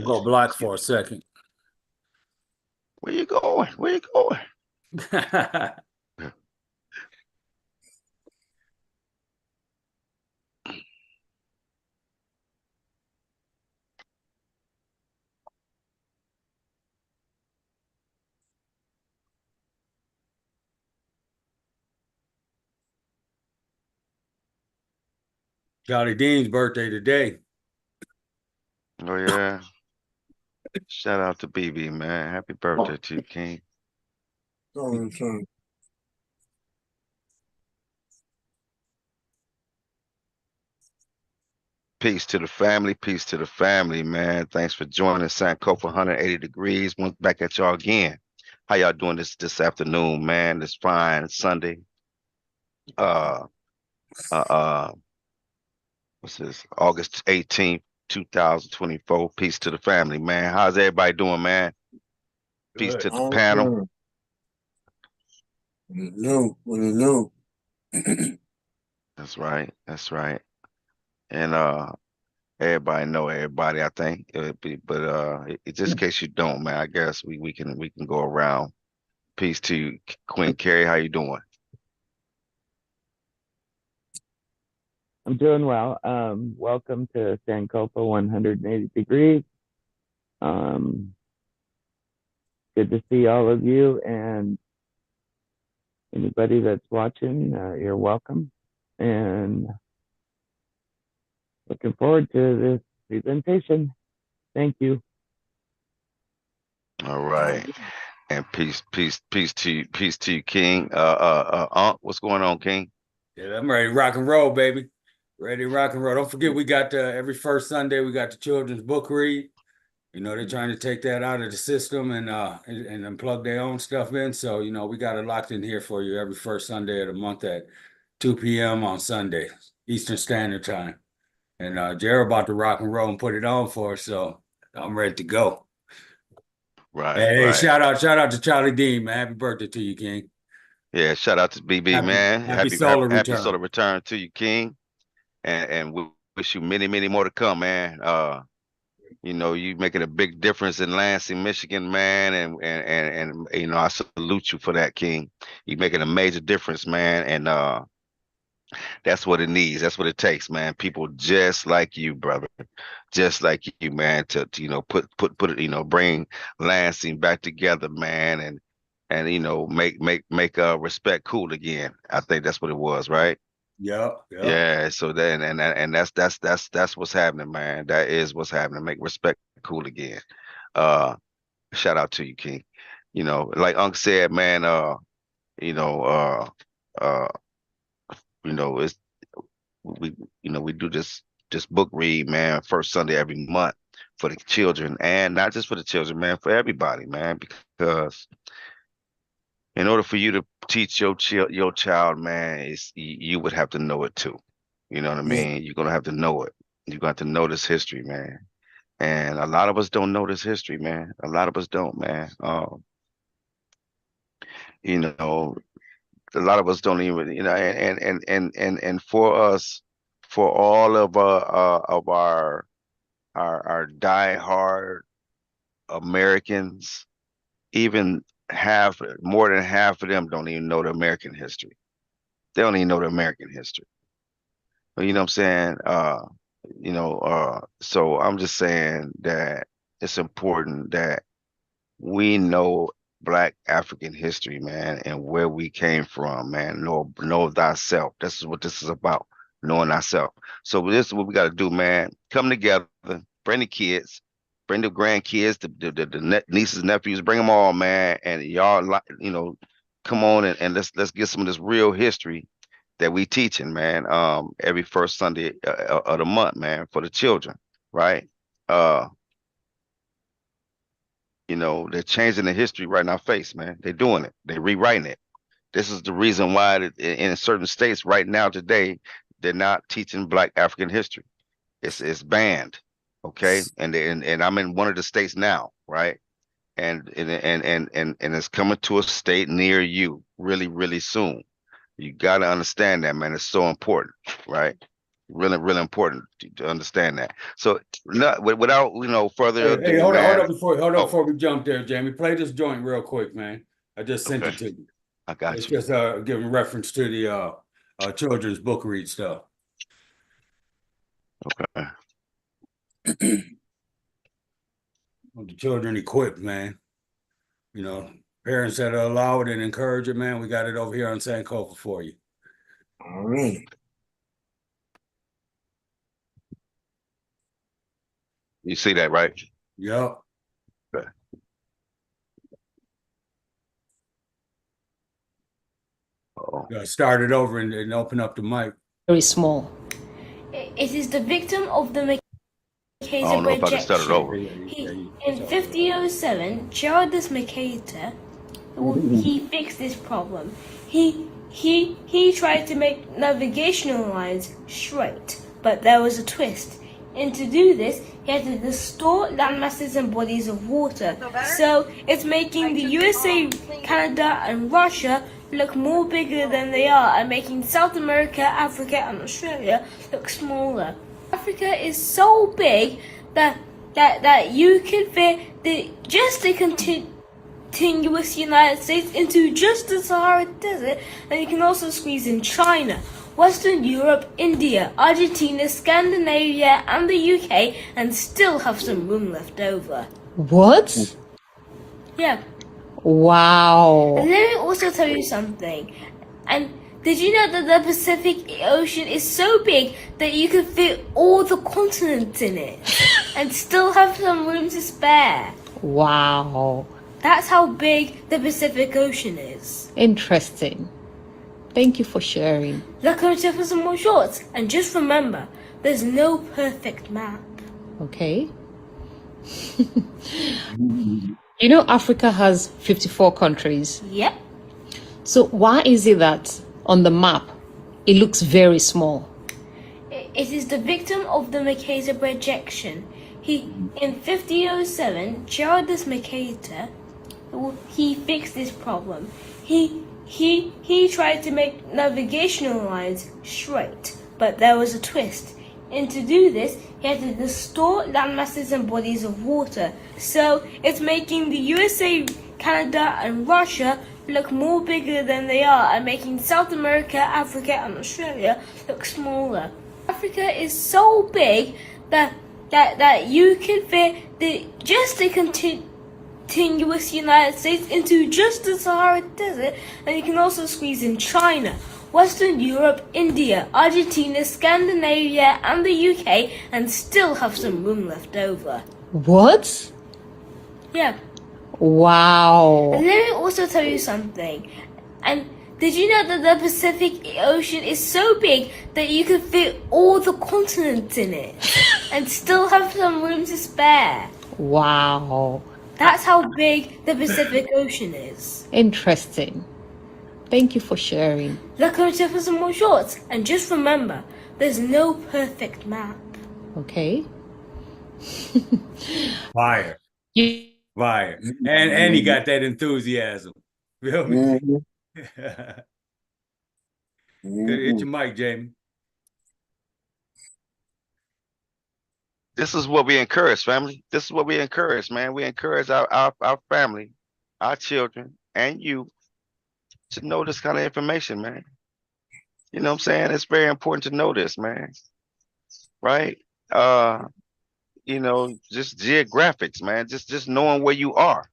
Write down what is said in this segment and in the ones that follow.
gonna go black for a second. Where you going? Where you going? Charlie Dean's birthday today. Oh yeah. Shout out to BB, man. Happy birthday to you, King. Peace to the family. Peace to the family, man. Thanks for joining Sankofa 180 degrees. Once back at y'all again. How y'all doing this afternoon, man? This fine Sunday. Uh uh uh what's this? August 18th, 2024. Peace to the family, man. How's everybody doing, man? Peace Good. to the panel. What it do? That's right. That's right. And everybody know everybody, I think. Just in case you don't, man, I guess we can go around. Peace to you, Queen Carrie. How you doing? I'm doing well. Welcome to Sankofa 180 degrees. Good to see all of you, and anybody that's watching, you're welcome. And looking forward to this presentation. Thank you. All right. And peace to you, King. What's going on, King? Yeah, I'm ready to rock and roll, baby. Ready to rock and roll. Don't forget, we got every first Sunday we got the children's book read. You know, they're trying to take that out of the system and plug their own stuff in. So, you know, we got it locked in here for you every first Sunday of the month at 2 p.m. on Sunday, Eastern Standard Time. And Jerald about to rock and roll and put it on for us. So I'm ready to go. Right, Hey, right. shout out to Charlie Dean, man. Happy birthday to you, King. Yeah, shout out to BB, man. Happy solar Happy return. solar return to you, King. And we wish you many, many more to come, man. You know, you making a big difference in Lansing, Michigan, man, and you know, I salute you for that, King. You making a major difference, man, and that's what it needs. That's what it takes, man. People just like you, brother, just like you, man, to you know put it, you know, bring Lansing back together, man, and you know make respect cool again. I think that's what it was, right? Yep. Yeah. So then and that's what's happening, man. That is what's happening. Make respect cool again. Uh, Shout out to you, King. You know, like Unc said, man. You know, uh, you know, it's we we do this book read, man, first Sunday every month for the children, and not just for the children, man, for everybody, man, because in order for you to teach your child, man, you would have to know it too. You know what I mean? You're gonna have to know it. You're gonna have to know this history, man. And a lot of us don't know this history, man. A lot of us don't, man. You know, a lot of us don't even, you know, and for us, for all of our diehard Americans, even more than half of them don't even know the American history. They don't even know the American history. You know what I'm saying? So I'm just saying that it's important that we know Black African history, man, and where we came from, man. Know thyself. This is what this is about, knowing thyself. So this is what we got to do, man. Come together, bring the kids, bring the grandkids, the nieces, nephews, bring them all, man. And y'all, you know, come on and let's get some of this real history that we teaching, man. Every first Sunday of the month, man, for the children, right? Uh, you know, they're changing the history right in our face, man. They're doing it. They're rewriting it. This is the reason why in certain states right now today, they're not teaching Black African history. It's banned, okay? And I'm in one of the states now, right? And it's coming to a state near you really, really soon. You got to understand that, man. It's so important, right? Really important to understand that. So, without further Hey, ado, hold man. up before we jump there, Jamie. Play this joint real quick, man. I just sent Okay, it to you. I got It's you. just giving reference to the children's book read stuff. Okay. Want the children equipped, man. You know, parents that allow it and encourage it, man. We got it over here on Sankofa for you. All right. You see that, right? Yep. Okay. Oh, Start it over and open up the mic. Very small. It is the victim of the I don't know if I can start it over. In 5007, Jerald Mercator, he fixed this problem. He tried to make navigational lines straight, but there was a twist. And to do this, he had to distort landmasses and bodies of water. So it's making the USA, Canada, and Russia look more bigger than they are, and making South America, Africa, and Australia look smaller. Africa is so big that you can fit the contiguous United States into just the Sahara Desert, and you can also squeeze in China, Western Europe, India, Argentina, Scandinavia, and the UK, and still have some room left over. What? Yeah. Wow. And let me also tell you something. And did you know that the Pacific Ocean is so big that you can fit all the continents in it and still have some room to spare? Wow. That's how big the Pacific Ocean is. Interesting. Thank you for sharing. Look on for some more shorts. And just remember, there's no perfect map. Okay. You know, Africa has 54 countries. Yep. So why is it that on the map, it looks very small? It is the victim of the Mercator projection. In 5007, Jerald Mercator, he fixed this problem. He tried to make navigational lines straight, but there was a twist. And to do this, he had to distort landmasses and bodies of water. So it's making the USA, Canada, and Russia look more bigger than they are, and making South America, Africa, and Australia look smaller. Africa is so big that you can fit the contiguous United States into just the Sahara Desert, and you can also squeeze in China, Western Europe, India, Argentina, Scandinavia, and the UK, and still have some room left over. What? Yeah. Wow. And let me also tell you something. And did you know that the Pacific Ocean is so big that you can fit all the continents in it and still have some room to spare? Wow. That's how big the Pacific Ocean is. Interesting. Thank you for sharing. Look on for some more shorts. And just remember, there's no perfect map. Okay. Fire. Fire. And he got that enthusiasm. Feel me? Good. Hit your mic, Jamie. This is what we encourage, family. This is what we encourage, man. We encourage our family, our children, and you to know this kind of information, man. You know what I'm saying? It's very important to know this, man. Right? Just geographics, man. Just knowing where you are.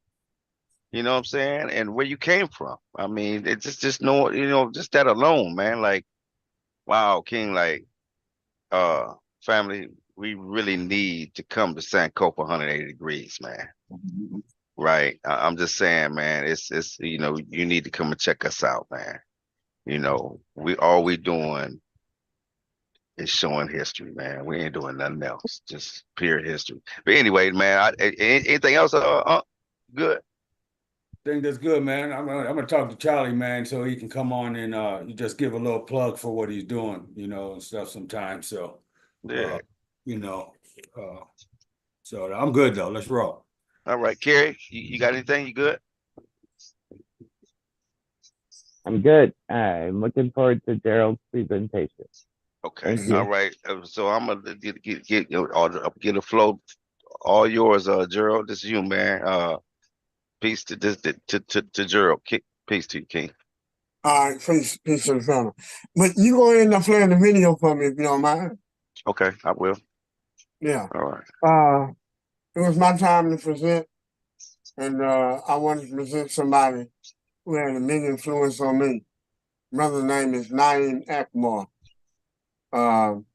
You know what I'm saying? And where you came from. I mean, it's just know, just that alone, man. Like, wow, King, like, family, we really need to come to Sankofa 180 degrees, man. Right. I'm just saying, man, it's you need to come and check us out, man. All we doing is showing history, man. We ain't doing nothing else, just pure history. But anyway, man, anything else? Good. I think that's good, man. I'm gonna talk to Charlie, man, so he can come on and you just give a little plug for what he's doing, and stuff sometimes. So Yeah. So I'm good though. Let's roll. All right, Kerry, you got anything? You good? I'm good. I'm looking forward to Jerald's presentation. Okay, Yeah. all right. So I'm gonna get the flow, all yours, Gerald. This is you, man. Peace to this to Gerald. Peace to you, King. All right, peace to the family. But you gonna end up playing the video for me if you don't mind. Okay, I will. Yeah. All right. It was my time to present, and I wanted to present somebody who had a big influence on me. Brother's name is Naim Akbar. And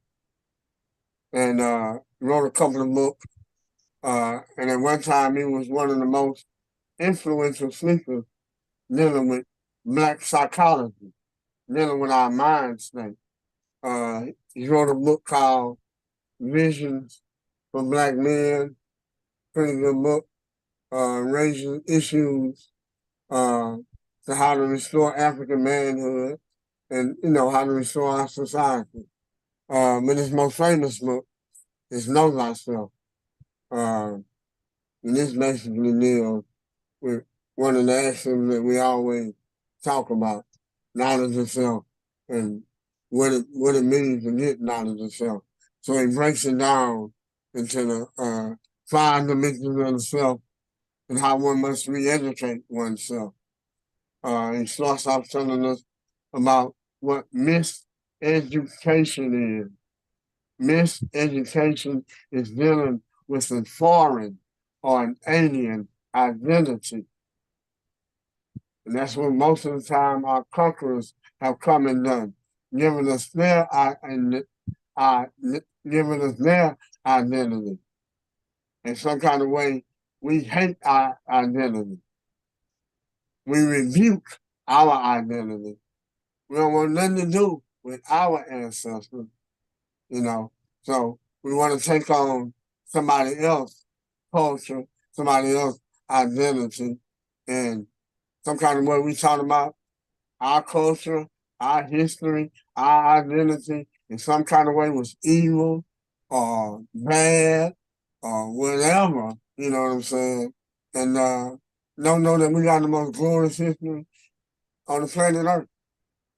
wrote a couple of books. And at one time, he was one of the most influential speakers dealing with Black psychology, dealing with our mind state. He wrote a book called Visions for Black Men, pretty good book, raising issues to how to restore African manhood and, how to restore our society. But his most famous book is Know Thyself. And this basically deals with one of the axioms that we always talk about, knowledge of self and what it means to get knowledge of self. So he breaks it down into the 5 dimensions of the self and how one must re-educate oneself. He starts off telling us about what miseducation is. Miseducation is dealing with a foreign or an alien identity. And that's what most of the time our conquerors have come and done, giving us their identity. In some kind of way, we hate our identity. We rebuke our identity. We don't want nothing to do with our ancestors, So we want to take on somebody else's culture, somebody else's identity, and some kind of way we talk about our culture, our history, our identity in some kind of way was evil or bad or whatever, you know what I'm saying? And don't know that we got the most glorious history on the planet Earth.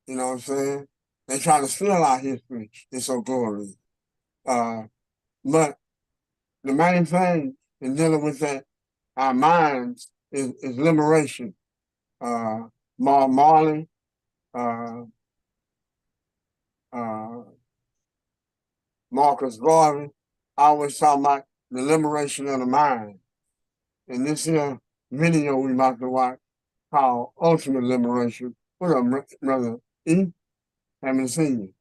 You know what I'm saying? They try to steal our history. It's so glorious. But the main thing in dealing with that, our minds, is liberation. Marley, Marcus Garvey, I always talk about the liberation of the mind. And this here video we about to watch called Ultimate Liberation. What up, brother E? Haven't seen you.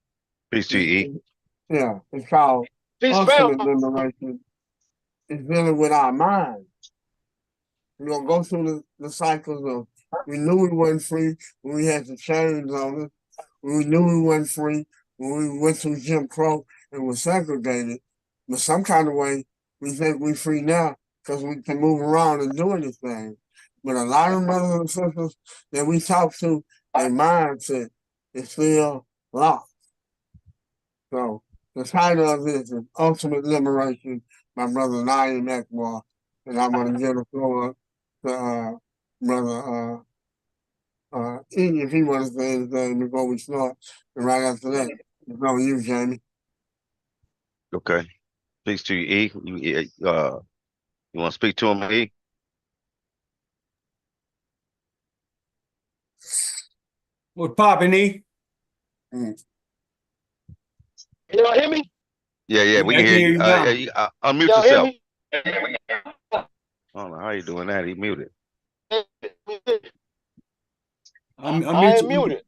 Peace to you, E. Yeah, it's called Ultimate Liberation. It's dealing with our mind. We're going to go through the cycles of we knew we weren't free when we had to change on it. We knew we weren't free when we went through Jim Crow and were segregated. But some kind of way, we think we're free now because we can move around and do anything. But a lot of brothers and sisters that we talk to, their mindset is still locked. So the title of this is Ultimate Liberation, my brother Naim Akbar. And I'm going to give the floor to brother if he wants to say anything before we start. And right after that, it's on you, Jamie. Okay. Peace to you, E. You want to speak to him, E? What's poppin', E? Y'all hear me? Yeah, we I can hear you. now. Unmute Y'all hear yourself. me? I don't know how you doing that. He muted. I am muted.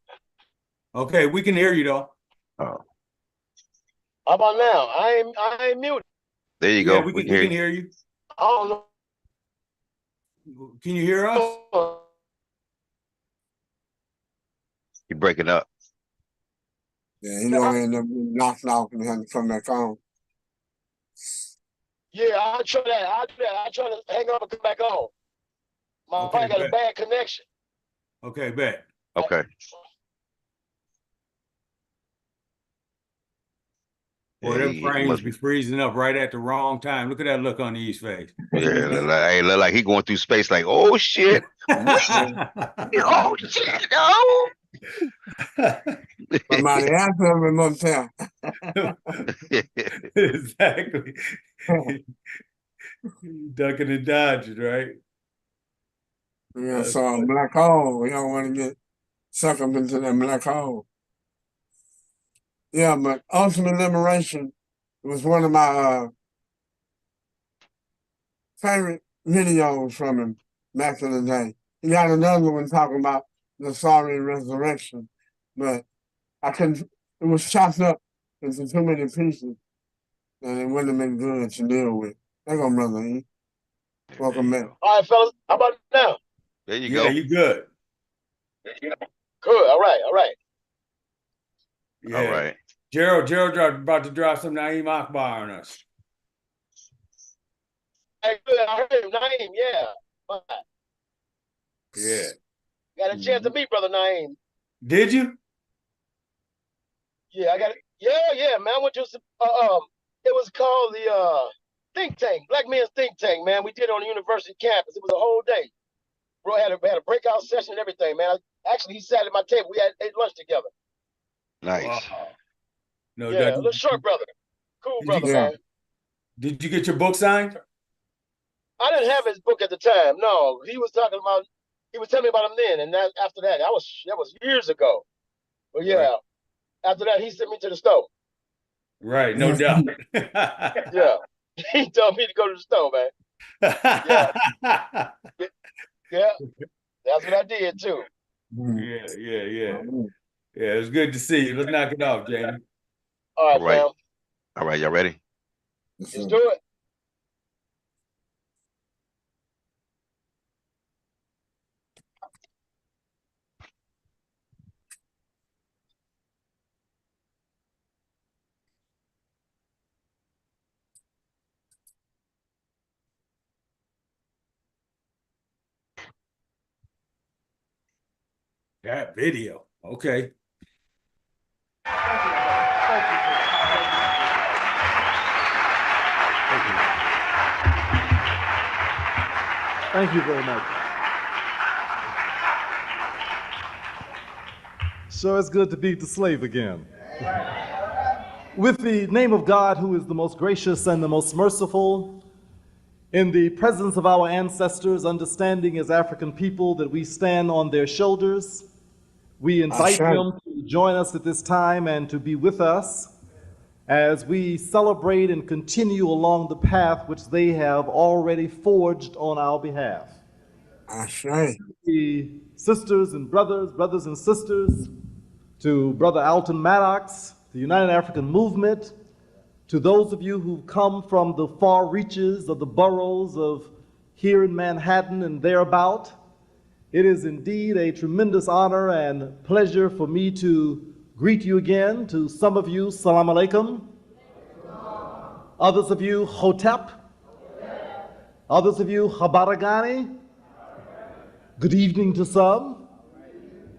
Okay, we can hear you though. Oh, How about now? I am muted. there you Yeah, go. we can hear you. I don't know. Can you hear us? You're breaking up. Yeah, he's going to end up knocked off and have to come back on. Yeah, I'll try that. I'll try to hang up and come back on. My phone got a bad connection. Okay, bet. Okay. Boy, them frames be freezing up right at the wrong time. Look at that look on E's face. Yeah, look like he going through space like, oh shit. Oh shit, no. But my answer of motel. Exactly. Ducking and dodging, right? Yeah, so a black hole. We don't want to get sucked up into that black hole. Yeah, but Ultimate Liberation was one of my favorite videos from him back in the day. He got another one talking about the sorry resurrection, but I couldn't. It was chopped up into too many pieces, and it wouldn't have been good to deal with. There go, brother E. Welcome back. All right, fellas. How about now? There you Yeah, go. you good. Good. All right. All right. Yeah. All right. Jerald about to drop some Naim Akbar on us. Hey, good. I heard him. Naim, yeah. All right. Yeah. Got a chance to meet Brother Naim. Did you? Yeah, I got it. Yeah, man. I went to it was called the think tank, Black Men's Think Tank, man. We did it on the university campus. It was a whole day. Bro had a breakout session and everything, man. Actually, he sat at my table. We ate lunch together. Nice. Wow. No, Yeah, a little short brother. Cool brother, man. Did you get your book signed? I didn't have his book at the time. No, he was telling me about him then, and after that was years ago. But yeah, Right. after that he sent me to the store. Right, no doubt. Yeah, he told me to go to the store, man. Yeah, that's what I did too. Yeah. Yeah, it was good to see you. Let's knock it off, Jamie. All right, All right. fam. All right, y'all ready? Let's do it. That video. Okay. Thank you very much. Sure, it's good to be the slave again. With the name of God, who is the most gracious and the most merciful, in the presence of our ancestors, understanding as African people that we stand on their shoulders, we invite them to join us at this time and to be with us as we celebrate and continue along the path which they have already forged on our behalf. The sisters and brothers and sisters, to Brother Alton Maddox, the United African Movement, to those of you who've come from the far reaches of the boroughs of here in Manhattan and thereabout, it is indeed a tremendous honor and pleasure for me to greet you again. To some of you, salam alaikum. Others of you, hotep. Others of you, habaragani. Good evening to some.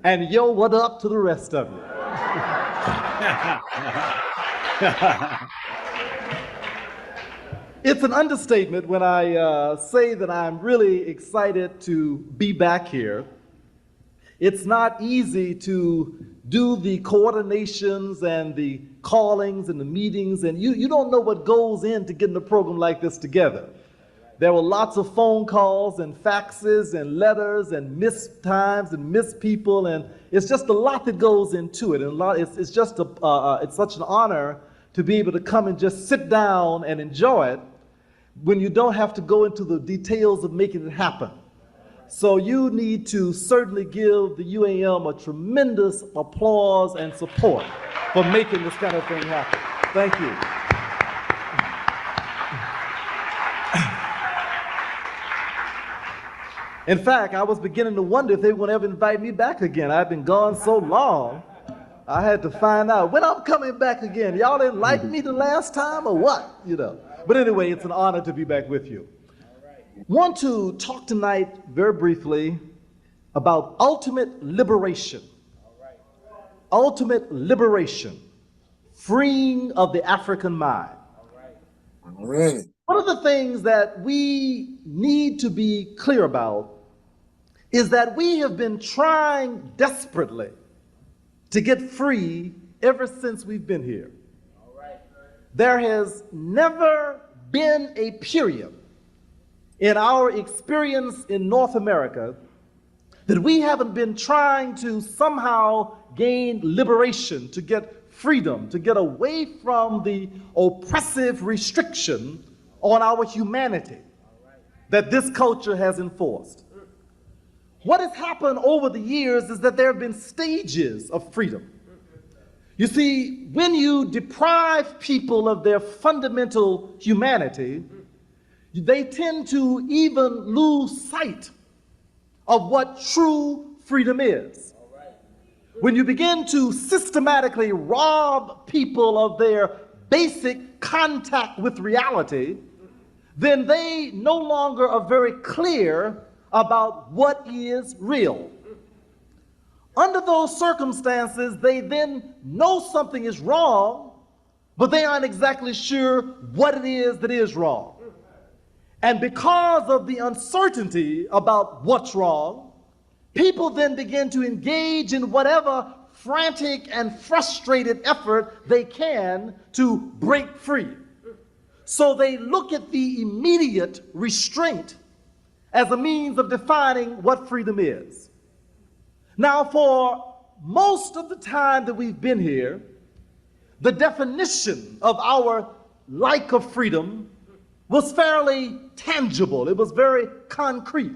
And yo, what up to the rest of you? It's an understatement when I say that I'm really excited to be back here. It's not easy to do the coordinations and the callings and the meetings, and you don't know what goes into getting a program like this together. There were lots of phone calls and faxes and letters and missed times and missed people, and it's just a lot that goes into it. And it's just it's such an honor to be able to come and just sit down and enjoy it when you don't have to go into the details of making it happen. So you need to certainly give the UAM a tremendous applause and support for making this kind of thing happen. Thank you. In fact, I was beginning to wonder if they would ever invite me back again. I've been gone so long, I had to find out when I'm coming back again. Y'all didn't like me the last time or what, But anyway, it's an honor to be back with you. Want to talk tonight very briefly about ultimate liberation. Ultimate liberation, freeing of the African mind. Really? One of the things that we need to be clear about is that we have been trying desperately to get free ever since we've been here. There has never been a period in our experience in North America that we haven't been trying to somehow gain liberation, to get freedom, to get away from the oppressive restriction on our humanity that this culture has enforced. What has happened over the years is that there have been stages of freedom. You see, when you deprive people of their fundamental humanity, they tend to even lose sight of what true freedom is. When you begin to systematically rob people of their basic contact with reality, then they no longer are very clear about what is real. Under those circumstances, they then know something is wrong, but they aren't exactly sure what it is that is wrong. And because of the uncertainty about what's wrong, people then begin to engage in whatever frantic and frustrated effort they can to break free. So they look at the immediate restraint as a means of defining what freedom is. Now, for most of the time that we've been here, the definition of our lack of freedom was fairly tangible. It was very concrete.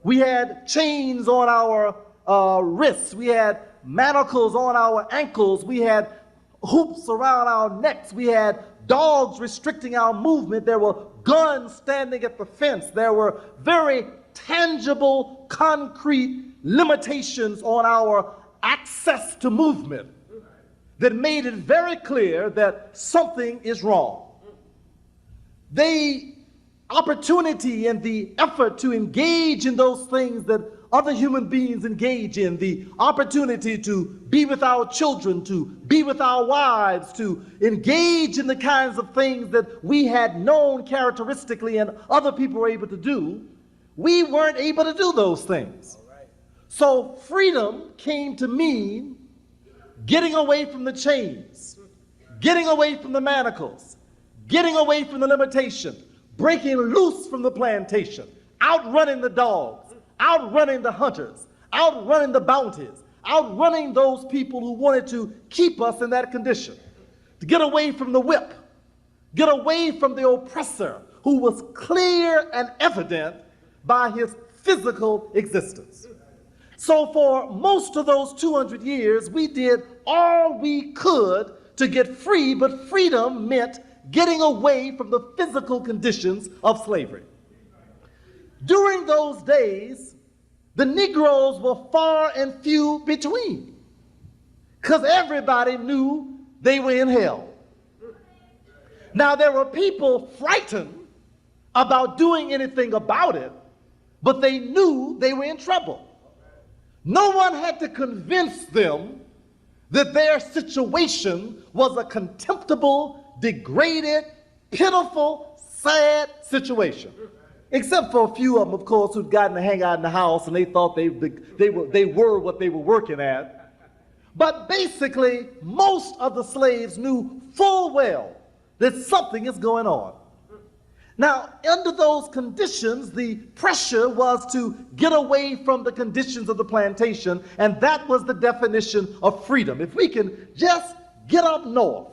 We had chains on our wrists. We had manacles on our ankles. We had hoops around our necks. We had dogs restricting our movement. There were guns standing at the fence. There were very tangible, concrete limitations on our access to movement that made it very clear that something is wrong. The opportunity and the effort to engage in those things that other human beings engage in, the opportunity to be with our children, to be with our wives, to engage in the kinds of things that we had known characteristically and other people were able to do, we weren't able to do those things. So freedom came to mean getting away from the chains, getting away from the manacles, getting away from the limitation, breaking loose from the plantation, outrunning the dogs, outrunning the hunters, outrunning the bounties, outrunning those people who wanted to keep us in that condition, to get away from the whip, get away from the oppressor who was clear and evident by his physical existence. So for most of those 200 years, we did all we could to get free, but freedom meant getting away from the physical conditions of slavery. During those days, the Negroes were far and few between, because everybody knew they were in hell. Now, there were people frightened about doing anything about it, but they knew they were in trouble. No one had to convince them that their situation was a contemptible, degraded, pitiful, sad situation. Except for a few of them, of course, who'd gotten to hang out in the house and they thought they were what they were working at. But basically, most of the slaves knew full well that something is going on. Now, under those conditions, the pressure was to get away from the conditions of the plantation, and that was the definition of freedom. If we can just get up north,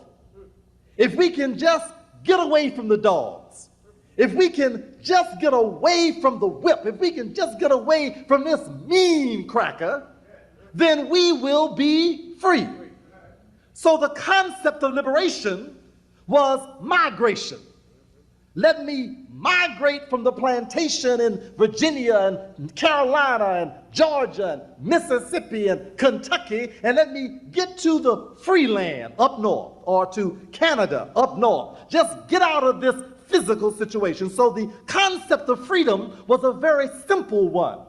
if we can just get away from the dogs, if we can just get away from the whip, if we can just get away from this mean cracker, then we will be free. So the concept of liberation was migration. Let me migrate from the plantation in Virginia and Carolina and Georgia and Mississippi and Kentucky, and let me get to the free land up north, or to Canada up north. Just get out of this physical situation. So the concept of freedom was a very simple one,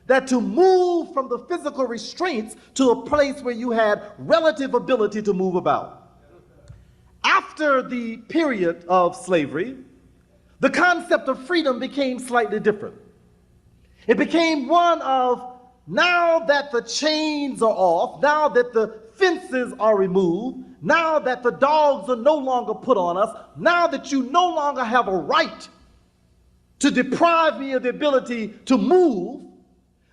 that to move from the physical restraints to a place where you had relative ability to move about. After the period of slavery, the concept of freedom became slightly different. It became one of now that the chains are off, now that the fences are removed, now that the dogs are no longer put on us, now that you no longer have a right to deprive me of the ability to move,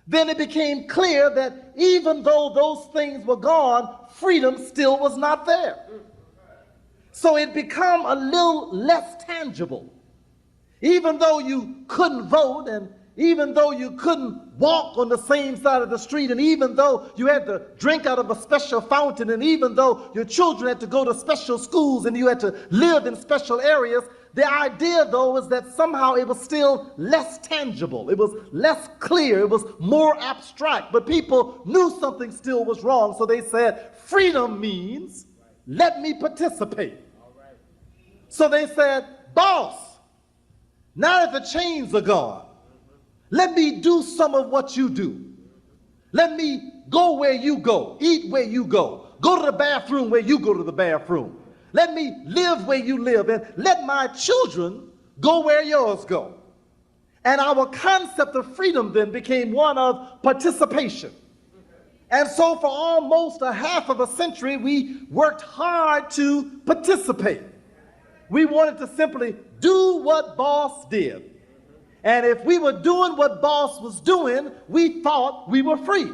then it became clear that even though those things were gone, freedom still was not there. So it became a little less tangible. Even though you couldn't vote, and even though you couldn't walk on the same side of the street, and even though you had to drink out of a special fountain, and even though your children had to go to special schools and you had to live in special areas, the idea, though, was that somehow it was still less tangible. It was less clear. It was more abstract. But people knew something still was wrong, so they said, freedom means let me participate. So they said, boss, now that the chains are gone, let me do some of what you do. Let me go where you go, eat where you go to the bathroom where you go to the bathroom. Let me live where you live, and let my children go where yours go. And our concept of freedom then became one of participation. And so for almost a half of a century, we worked hard to participate. We wanted to simply do what boss did. And if we were doing what boss was doing, we thought we were free.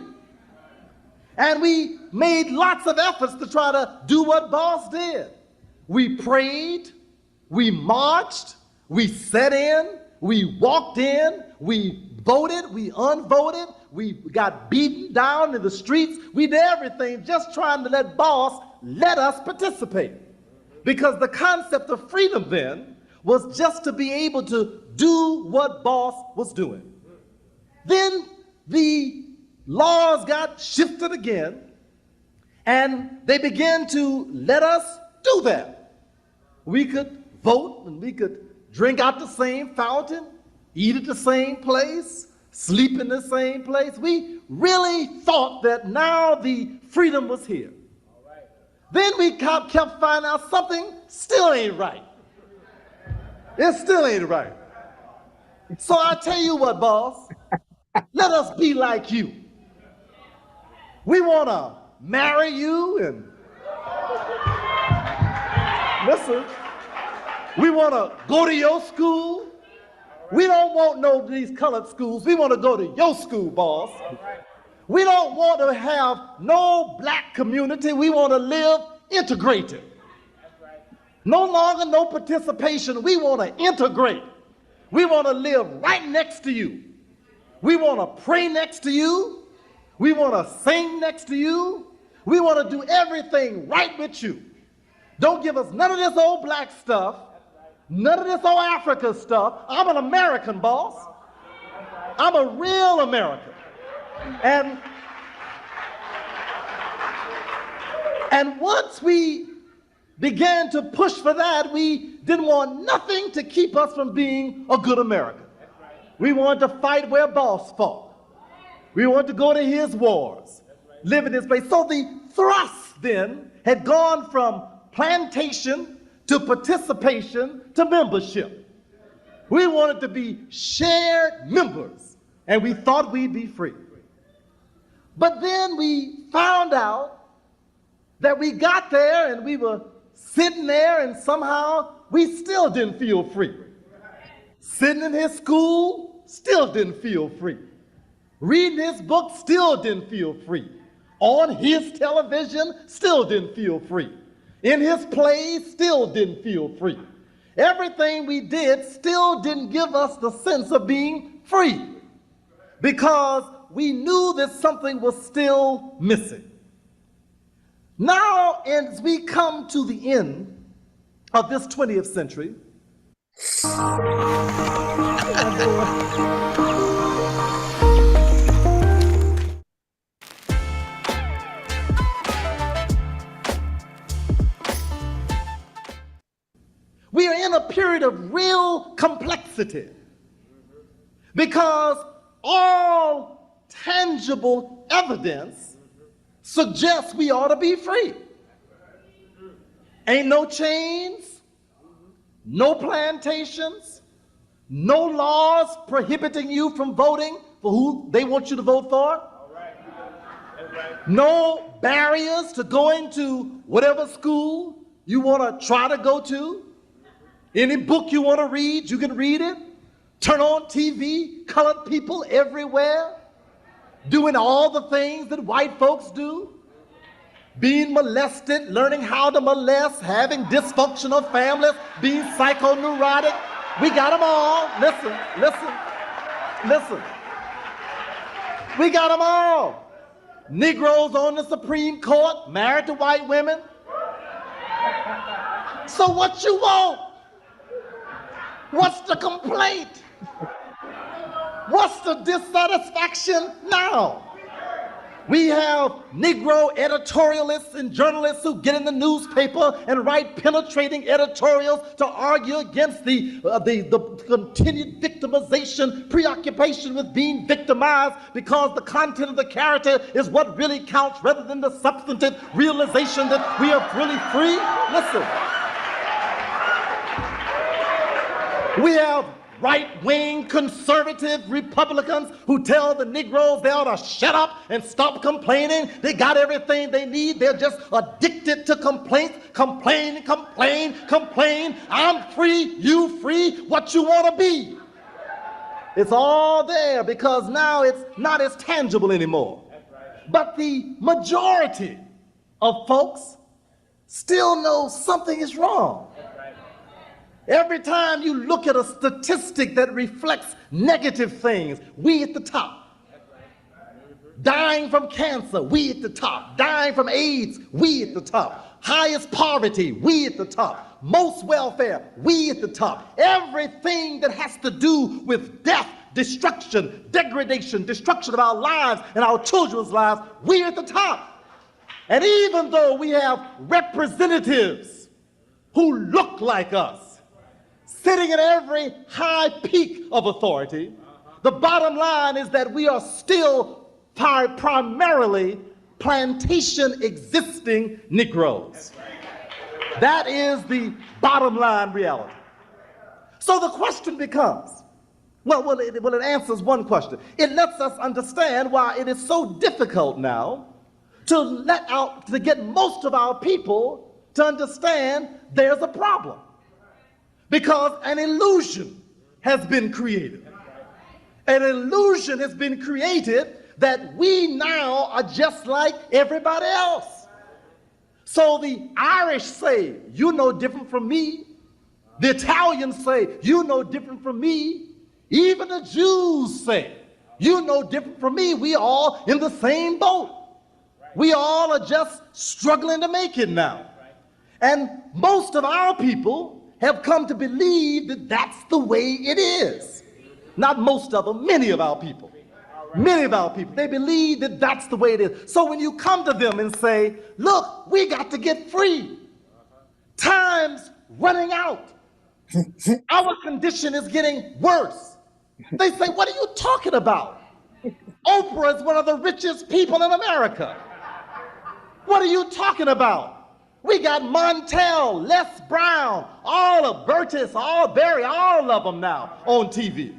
And we made lots of efforts to try to do what boss did. We prayed, we marched, we sat in, we walked in, we voted, we unvoted, we got beaten down in the streets. We did everything just trying to let boss let us participate. Because the concept of freedom then was just to be able to do what boss was doing. Then the laws got shifted again, and they began to let us do that. We could vote, and we could drink out the same fountain, eat at the same place, sleep in the same place. We really thought that now the freedom was here. Then we kept finding out something still ain't right. It still ain't right. So I tell you what, boss, let us be like you. We want to marry you and listen, we want to go to your school. We don't want no of these colored schools. We want to go to your school, boss. We don't want to have no black community. We want to live integrated. No longer no participation. We want to integrate. We want to live right next to you. We want to pray next to you. We want to sing next to you. We want to do everything right with you. Don't give us none of this old black stuff, none of this old Africa stuff. I'm an American, boss. I'm a real American. And once we began to push for that, we didn't want nothing to keep us from being a good American. We wanted to fight where boss fought. We wanted to go to his wars, live in his place. So the thrust then had gone from plantation to participation to membership. We wanted to be shared members, and we thought we'd be free. But then we found out that we got there and we were sitting there and somehow we still didn't feel free. Sitting in his school, still didn't feel free. Reading his book, still didn't feel free. On his television, still didn't feel free. In his plays, still didn't feel free. Everything we did still didn't give us the sense of being free because we knew that something was still missing. Now, as we come to the end of this 20th century, we are in a period of real complexity because all tangible evidence suggests we ought to be free. Ain't no chains, no plantations, no laws prohibiting you from voting for who they want you to vote for. No barriers to going to whatever school you want to try to go to. Any book you want to read, you can read it. Turn on TV, colored people everywhere, doing all the things that white folks do. Being molested, learning how to molest, having dysfunctional families, being psychoneurotic. We got them all. Listen. We got them all. Negroes on the Supreme Court, married to white women. So what you want? What's the complaint? What's the dissatisfaction now? We have Negro editorialists and journalists who get in the newspaper and write penetrating editorials to argue against the continued victimization, preoccupation with being victimized, because the content of the character is what really counts rather than the substantive realization that we are really free. Listen. We have right-wing conservative Republicans who tell the Negroes they ought to shut up and stop complaining. They got everything they need. They're just addicted to complaints. Complain. I'm free, you free, what you want to be. It's all there because now it's not as tangible anymore. But the majority of folks still know something is wrong. Every time you look at a statistic that reflects negative things, we at the top. Dying from cancer, we at the top. Dying from AIDS, we at the top. Highest poverty, we at the top. Most welfare, we at the top. Everything that has to do with death, destruction, degradation, destruction of our lives and our children's lives, we at the top. And even though we have representatives who look like us, sitting at every high peak of authority, the bottom line is that we are still primarily plantation existing Negroes. That is the bottom line reality. So the question becomes, well, it answers one question. It lets us understand why it is so difficult now to get most of our people to understand there's a problem. Because an illusion has been created. An illusion has been created that we now are just like everybody else. So the Irish say, you're no different from me. The Italians say, you're no different from me. Even the Jews say, you're no different from me. We all in the same boat. We all are just struggling to make it now. And most of our people have come to believe that that's the way it is. Not most of them, many of our people. Many of our people, they believe that that's the way it is. So when you come to them and say, look, we got to get free. Time's running out. Our condition is getting worse. They say, what are you talking about? Oprah is one of the richest people in America. What are you talking about? We got Montel, Les Brown, all of Burtis, all Barry, all of them now on TV.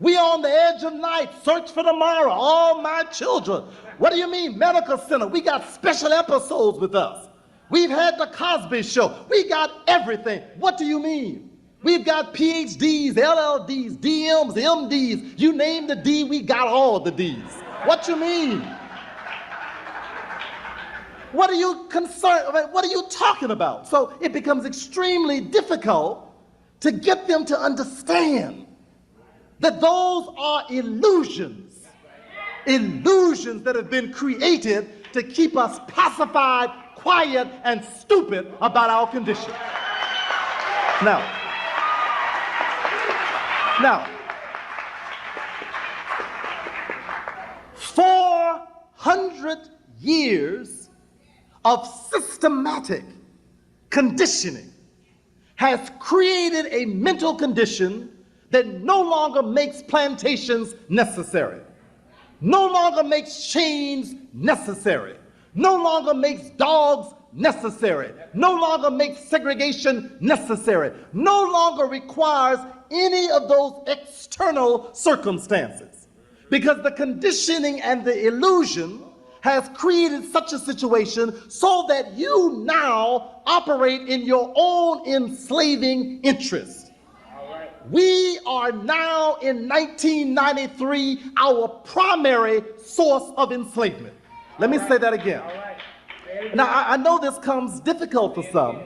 We on the edge of night, search for tomorrow, all my children. What do you mean, Medical Center? We got special episodes with us. We've had the Cosby Show. We got everything. What do you mean? We've got PhDs, LLDs, DMs, MDs. You name the D, we got all the Ds. What you mean? What are you concerned about? What are you talking about? So it becomes extremely difficult to get them to understand that those are illusions. Illusions that have been created to keep us pacified, quiet, and stupid about our condition. Now, 400 years of systematic conditioning has created a mental condition that no longer makes plantations necessary, no longer makes chains necessary, no longer makes dogs necessary, no longer makes segregation necessary, no longer requires any of those external circumstances, because the conditioning and the illusion has created such a situation so that you now operate in your own enslaving interest. We are now in 1993 our primary source of enslavement. Let me say that again. Now, I know this comes difficult for some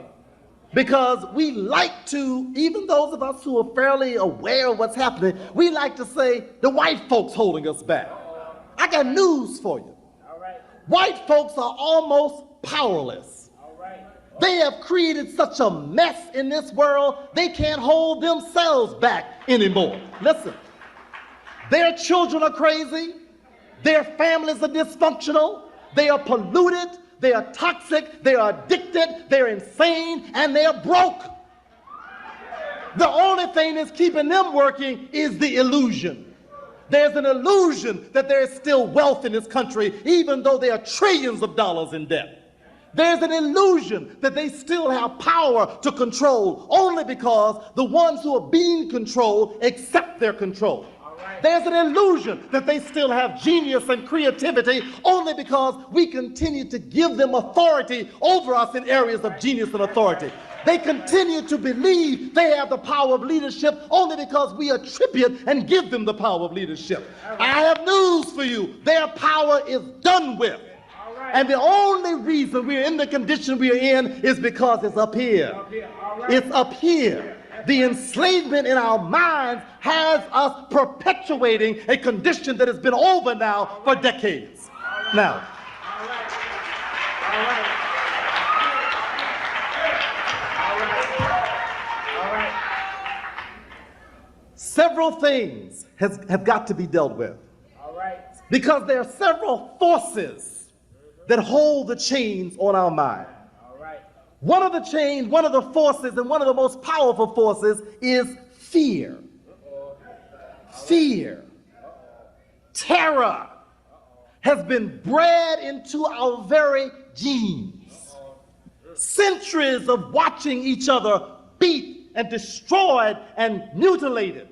because we like to, even those of us who are fairly aware of what's happening, we like to say the white folks holding us back. I got news for you. White folks are almost powerless. They have created such a mess in this world, they can't hold themselves back anymore. Listen, their children are crazy, their families are dysfunctional, they are polluted, they are toxic, they are addicted, they're insane, and they're broke. The only thing that's keeping them working is the illusion. There's an illusion that there is still wealth in this country, even though there are trillions of dollars in debt. There's an illusion that they still have power to control only because the ones who are being controlled accept their control. There's an illusion that they still have genius and creativity only because we continue to give them authority over us in areas of genius and authority. They continue to believe they have the power of leadership only because we attribute and give them the power of leadership. I have news for you. Their power is done with. And the only reason we're in the condition we're in is because it's up here. It's up here. The enslavement in our minds has us perpetuating a condition that has been over now for decades. Now, several things have got to be dealt with. Because there are several forces that hold the chains on our mind. One of the chains, one of the forces, and one of the most powerful forces is fear. Fear. Terror has been bred into our very genes. Centuries of watching each other beat and destroyed and mutilated.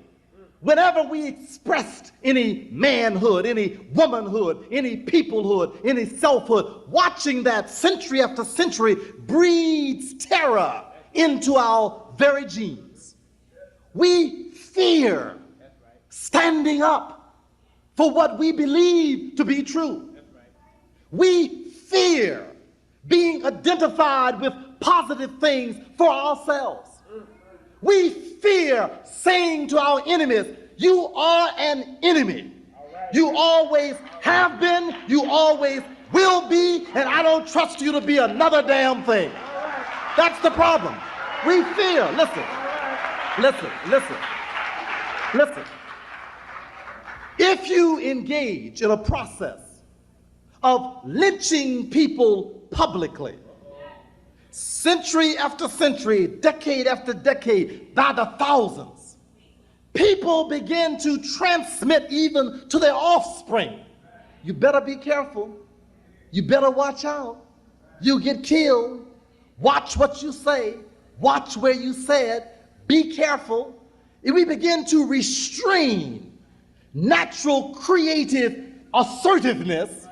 Whenever we expressed any manhood, any womanhood, any peoplehood, any selfhood, watching that century after century breeds terror into our very genes. We fear standing up for what we believe to be true. We fear being identified with positive things for ourselves. We fear saying to our enemies, you are an enemy. You always have been, you always will be, and I don't trust you to be another damn thing. That's the problem. We fear. Listen. If you engage in a process of lynching people publicly, century after century, decade after decade, by the thousands, people begin to transmit even to their offspring. You better be careful. You better watch out. You get killed. Watch what you say. Watch where you say it. Be careful. If we begin to restrain natural creative assertiveness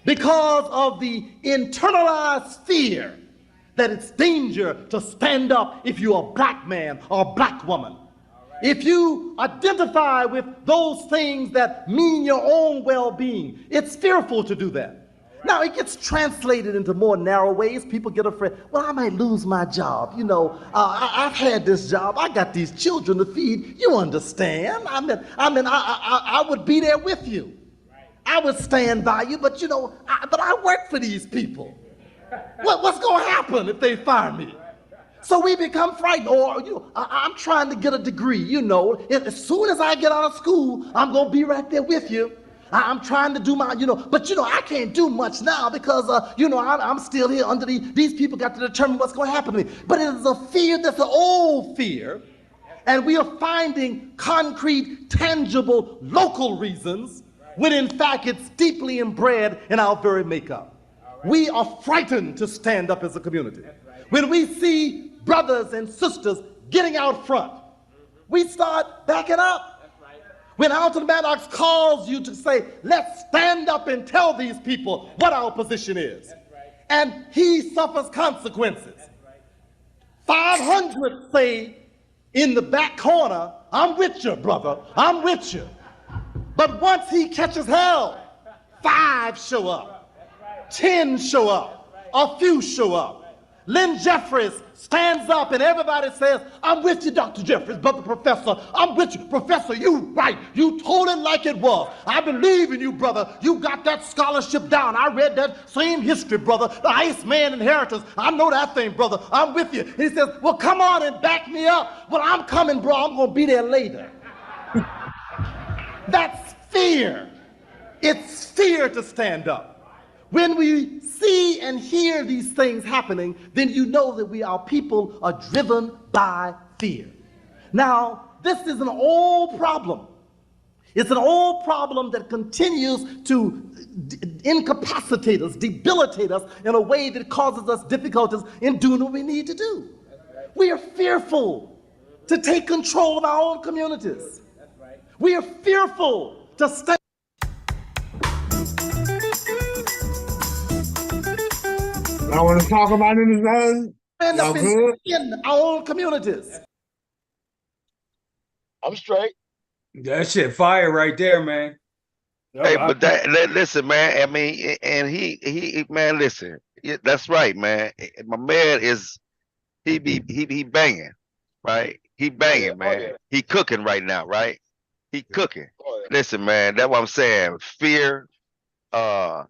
because of the internalized fear that it's danger to stand up if you're a black man or a black woman. If you identify with those things that mean your own well-being, it's fearful to do that. Now, it gets translated into more narrow ways. People get afraid. Well, I might lose my job. You know, I've had this job. I got these children to feed. You understand? I would be there with you. I would stand by you, but you know, I work for these people. What's going to happen if they fire me? So we become frightened. Or, you know, I'm trying to get a degree. You know, as soon as I get out of school, I'm going to be right there with you. I'm trying to do my, you know, but you know, I can't do much now because, you know, I'm still here under these people got to determine what's going to happen to me. But it is a fear that's an old fear. And we are finding concrete, tangible, local reasons when in fact it's deeply inbred in our very makeup. We are frightened to stand up as a community. When we see brothers and sisters getting out front, we start backing up. When Alton Maddox calls you to say, let's stand up and tell these people what our position is. And he suffers consequences. 500 say in the back corner, I'm with you, brother, I'm with you. But once he catches hell, 5 show up, 10 show up, a few show up. Lynn Jeffries stands up and everybody says, I'm with you, Dr. Jeffries, brother professor, I'm with you. Professor, you right, you told it like it was. I believe in you, brother. You got that scholarship down. I read that same history, brother, the Iceman inheritance. I know that thing, brother, I'm with you. He says, well, come on and back me up. Well, I'm coming, bro, I'm gonna be there later. That's fear. It's fear to stand up. When we see and hear these things happening, then you know that our people are driven by fear. Now, this is an old problem. It's an old problem that continues to incapacitate us, debilitate us in a way that causes us difficulties in doing what we need to do. We are fearful to take control of our own communities. We are fearful to stand. I want to talk about anything. Stand Y'all up good? in our own communities. I'm straight. That shit fire right there, man. Hey, but listen, man. I mean, and he, man, listen. That's right, man. My man is he banging, right? He banging, Oh, man. yeah. He cooking right now, right? He cooking. Oh, yeah. Listen, man. That's what I'm saying. Fear, I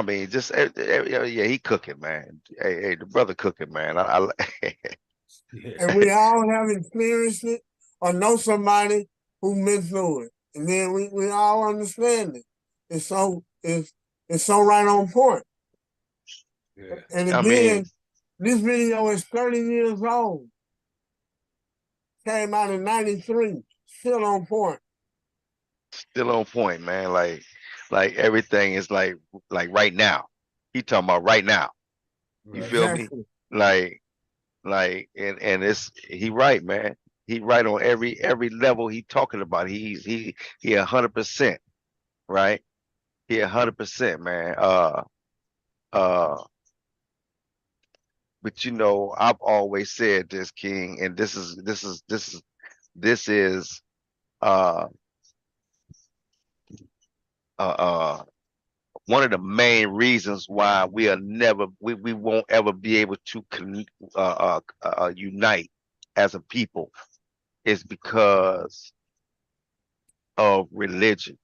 mean, just yeah, he cooking, man. Hey, the brother cooking, man. And we all have experienced it or know somebody who been through it. And then we all understand it. It's so right on point. Yeah. And I again, mean, this video is 30 years old. Came out in 93, still on point. still on point, man. Like everything is like right now. He talking about right now. You feel me? Exactly. Like, and it's he right, man. He right on every level he talking about. He 100%, right? He 100%, man. But you know, I've always said this, King, and this is uh one of the main reasons why we won't ever be able to unite as a people is because of religion.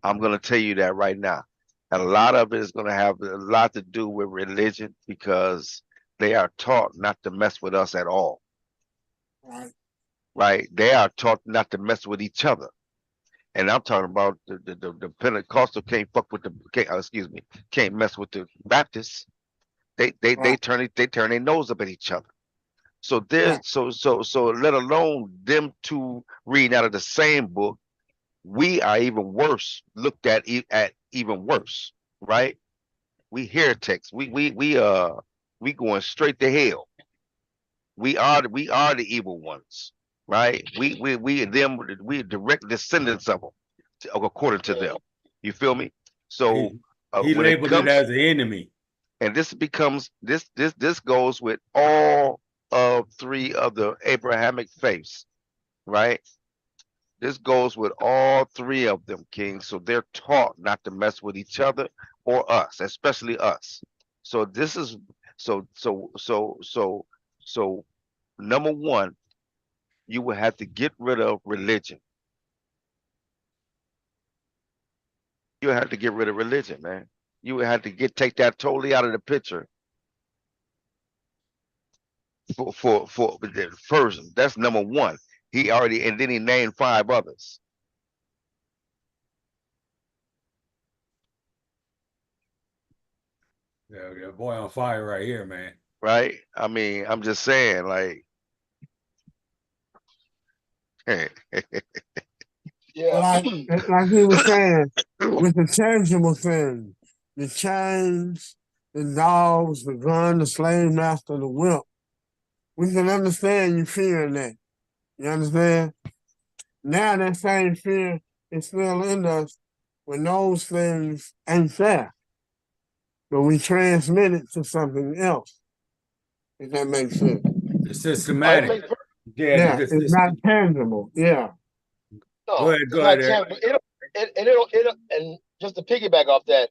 I'm going to tell you that right now. And a lot of it is going to have a lot to do with religion because they are taught not to mess with us at all. Right. Right? They are taught not to mess with each other. And I'm talking about the Pentecostal can't mess with the Baptists. They turn their nose up at each other. So there's so let alone them two reading out of the same book, we are even worse, looked at even worse, right? We heretics. We going straight to hell. We are the evil ones, right? We direct descendants of them, according to them. You feel me? So he when labeled it as the enemy, and this becomes this goes with all of 3 of the Abrahamic faiths, right? This goes with all 3 of them, King. So they're taught not to mess with each other or us, especially us. So this is so number 1, you will have to get rid of religion. You have to get rid of religion, man. You would have to take that totally out of the picture. For the first, that's number 1. He already, and then he named 5 others. yeah, boy on fire right here, man. Right? I mean, I'm just saying, like, Yeah. Like he was saying, with the tangible things, the chains, the dogs, the gun, the slave master, the whip, we can understand you fearing that. You understand? Now that same fear is still in us when those things ain't fair. But we transmit it to something else, if that makes sense. It's Oh, it systematic. makes Yeah, Yeah, the it's not system. tangible. Yeah. no, Go it's ahead, not Eric. tangible. And just to piggyback off that,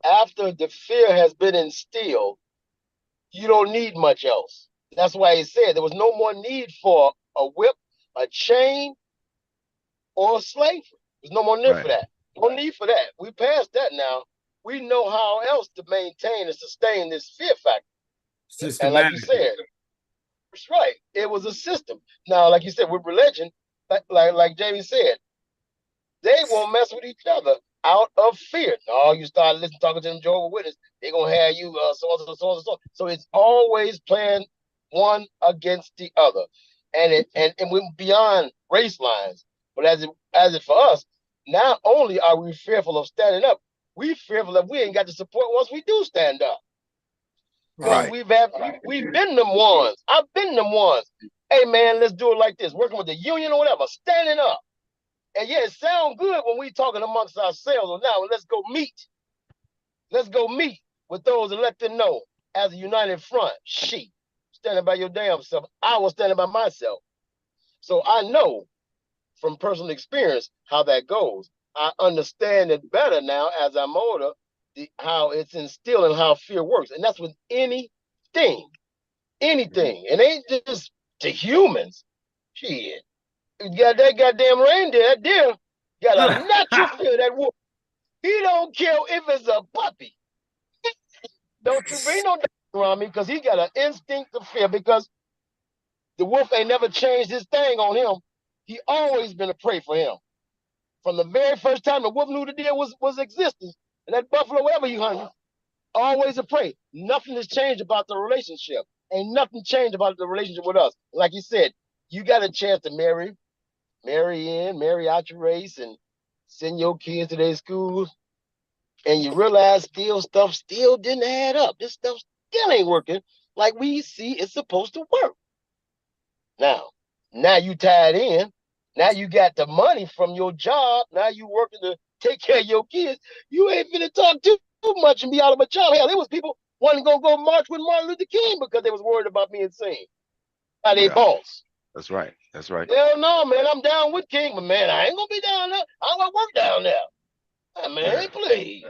after the fear has been instilled, you don't need much else. That's why he said there was no more need for a whip, a chain, or slavery. There's no more need for Right. that. No need for that. We passed that now. We know how else to maintain and sustain this fear factor. And like you Systematically. said, that's right. It was a system. Now, like you said, with religion, like Jamie said, they won't mess with each other out of fear. No, you start listening, talking to them Jehovah's Witness, they're gonna have you so. So it's always playing one against the other, and we're beyond race lines. But as it for us, not only are we fearful of standing up, we fearful that we ain't got the support once we do stand up. Because Right. we've been them ones. I've been them ones. Hey man, let's do it like this. Working with the union or whatever, standing up. And yeah, it sounds good when we talking amongst ourselves. Well, now let's go meet. Let's go meet with those and let them know as a united front. She standing by your damn self. I was standing by myself. So I know from personal experience how that goes. I understand it better now as I'm older, how it's instilled and how fear works. And that's with anything. Anything. It ain't just to humans. Shit. You got that goddamn reindeer, that deer, got a natural fear of that wolf. He don't care if it's a puppy. Don't you bring no around me because he got an instinct of fear because the wolf ain't never changed his thing on him. He always been a prey for him. From the very first time the wolf knew the deer was existing, and that buffalo, whatever you hunting, always a prey. Nothing has changed about the relationship. Ain't nothing changed about the relationship with us. Like you said, you got a chance to marry out your race, and send your kids to their schools, and you realize stuff still didn't add up. This stuff still ain't working like we see it's supposed to work. Now you tied in. Now you got the money from your job. Now you working to take care of your kids. You ain't finna talk too much and be out of a job. Hell, there was people wanting to go march with Martin Luther King because they was worried about being seen by their Yeah. boss. That's right. That's right. Hell no, man, I'm down with King, but man, I ain't gonna be down there. I want to work down there. Man, Yeah. please.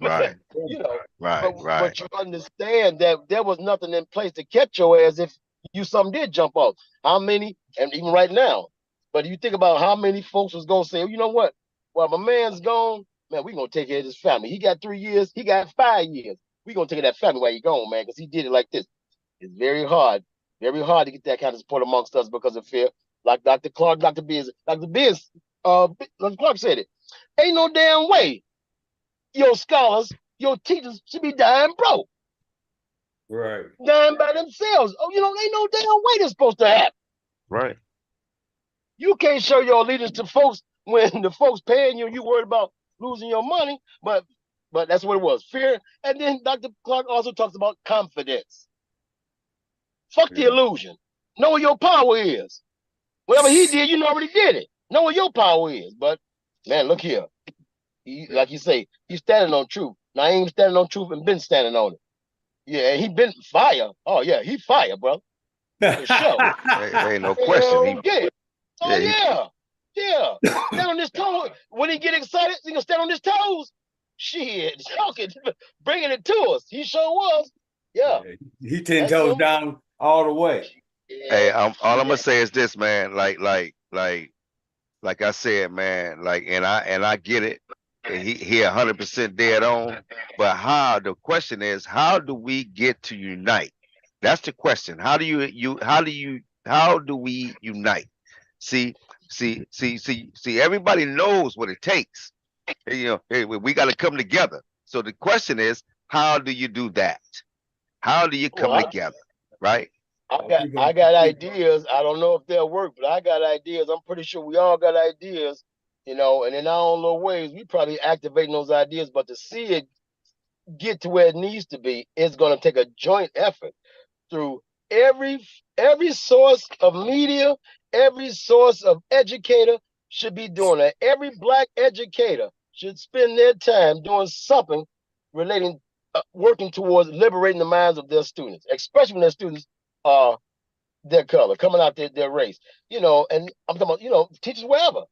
Right. You know, Right. but Right. you understand that there was nothing in place to catch your ass if you something did jump off. How many, and even right now, but you think about how many folks was gonna say, oh, you know what? Well, my man's gone, man, we gonna take care of his family. He got 3 years, he got 5 years. We gonna take care of that family while you gone, man, because he did it like this. It's very hard to get that kind of support amongst us because of fear. Like Dr. Clark, Dr. Dr. Clark said it. Ain't no damn way your scholars, your teachers should be dying broke, Right. dying by themselves. Oh, ain't no damn way that's supposed to happen. Right. You can't show your allegiance to folks when the folks paying you, you worried about losing your money, but that's what it was, fear. And then Dr. Clark also talks about confidence. Fuck the illusion. Know what your power is. Whatever he did, you already did it. Know what your power is. But man, look here. Like you say, he's standing on truth. Naim standing on truth and been standing on it. Yeah, and he been fire. Oh yeah, he fire, bro. For sure. Ain't no question. He, Yeah. Oh yeah. He, yeah. Yeah. Stand on his toes. When he get excited, he gonna stand on his toes. Shit, talking, bringing it to us. He sure was. Yeah. He 10 That's toes him. down all the way. hey, Yeah. all I'm gonna say is this, man. Like I said, man. Like, and I get it. He 100% dead on. But the question is, how do we get to unite? That's the question. How do we unite? See, everybody knows what it takes. Hey, we got to come together. So the question is, how do you do that? How do you come Well, together? Right? I got ideas. I don't know if they'll work, but I got ideas. I'm pretty sure we all got ideas, and in our own little ways, we probably activating those ideas, but to see it get to where it needs to be, it's gonna take a joint effort through every Every source of media, every source of educator should be doing that. Every black educator should spend their time doing something relating, working towards liberating the minds of their students, especially when their students are their color, coming out their race. And I'm talking about, teachers wherever.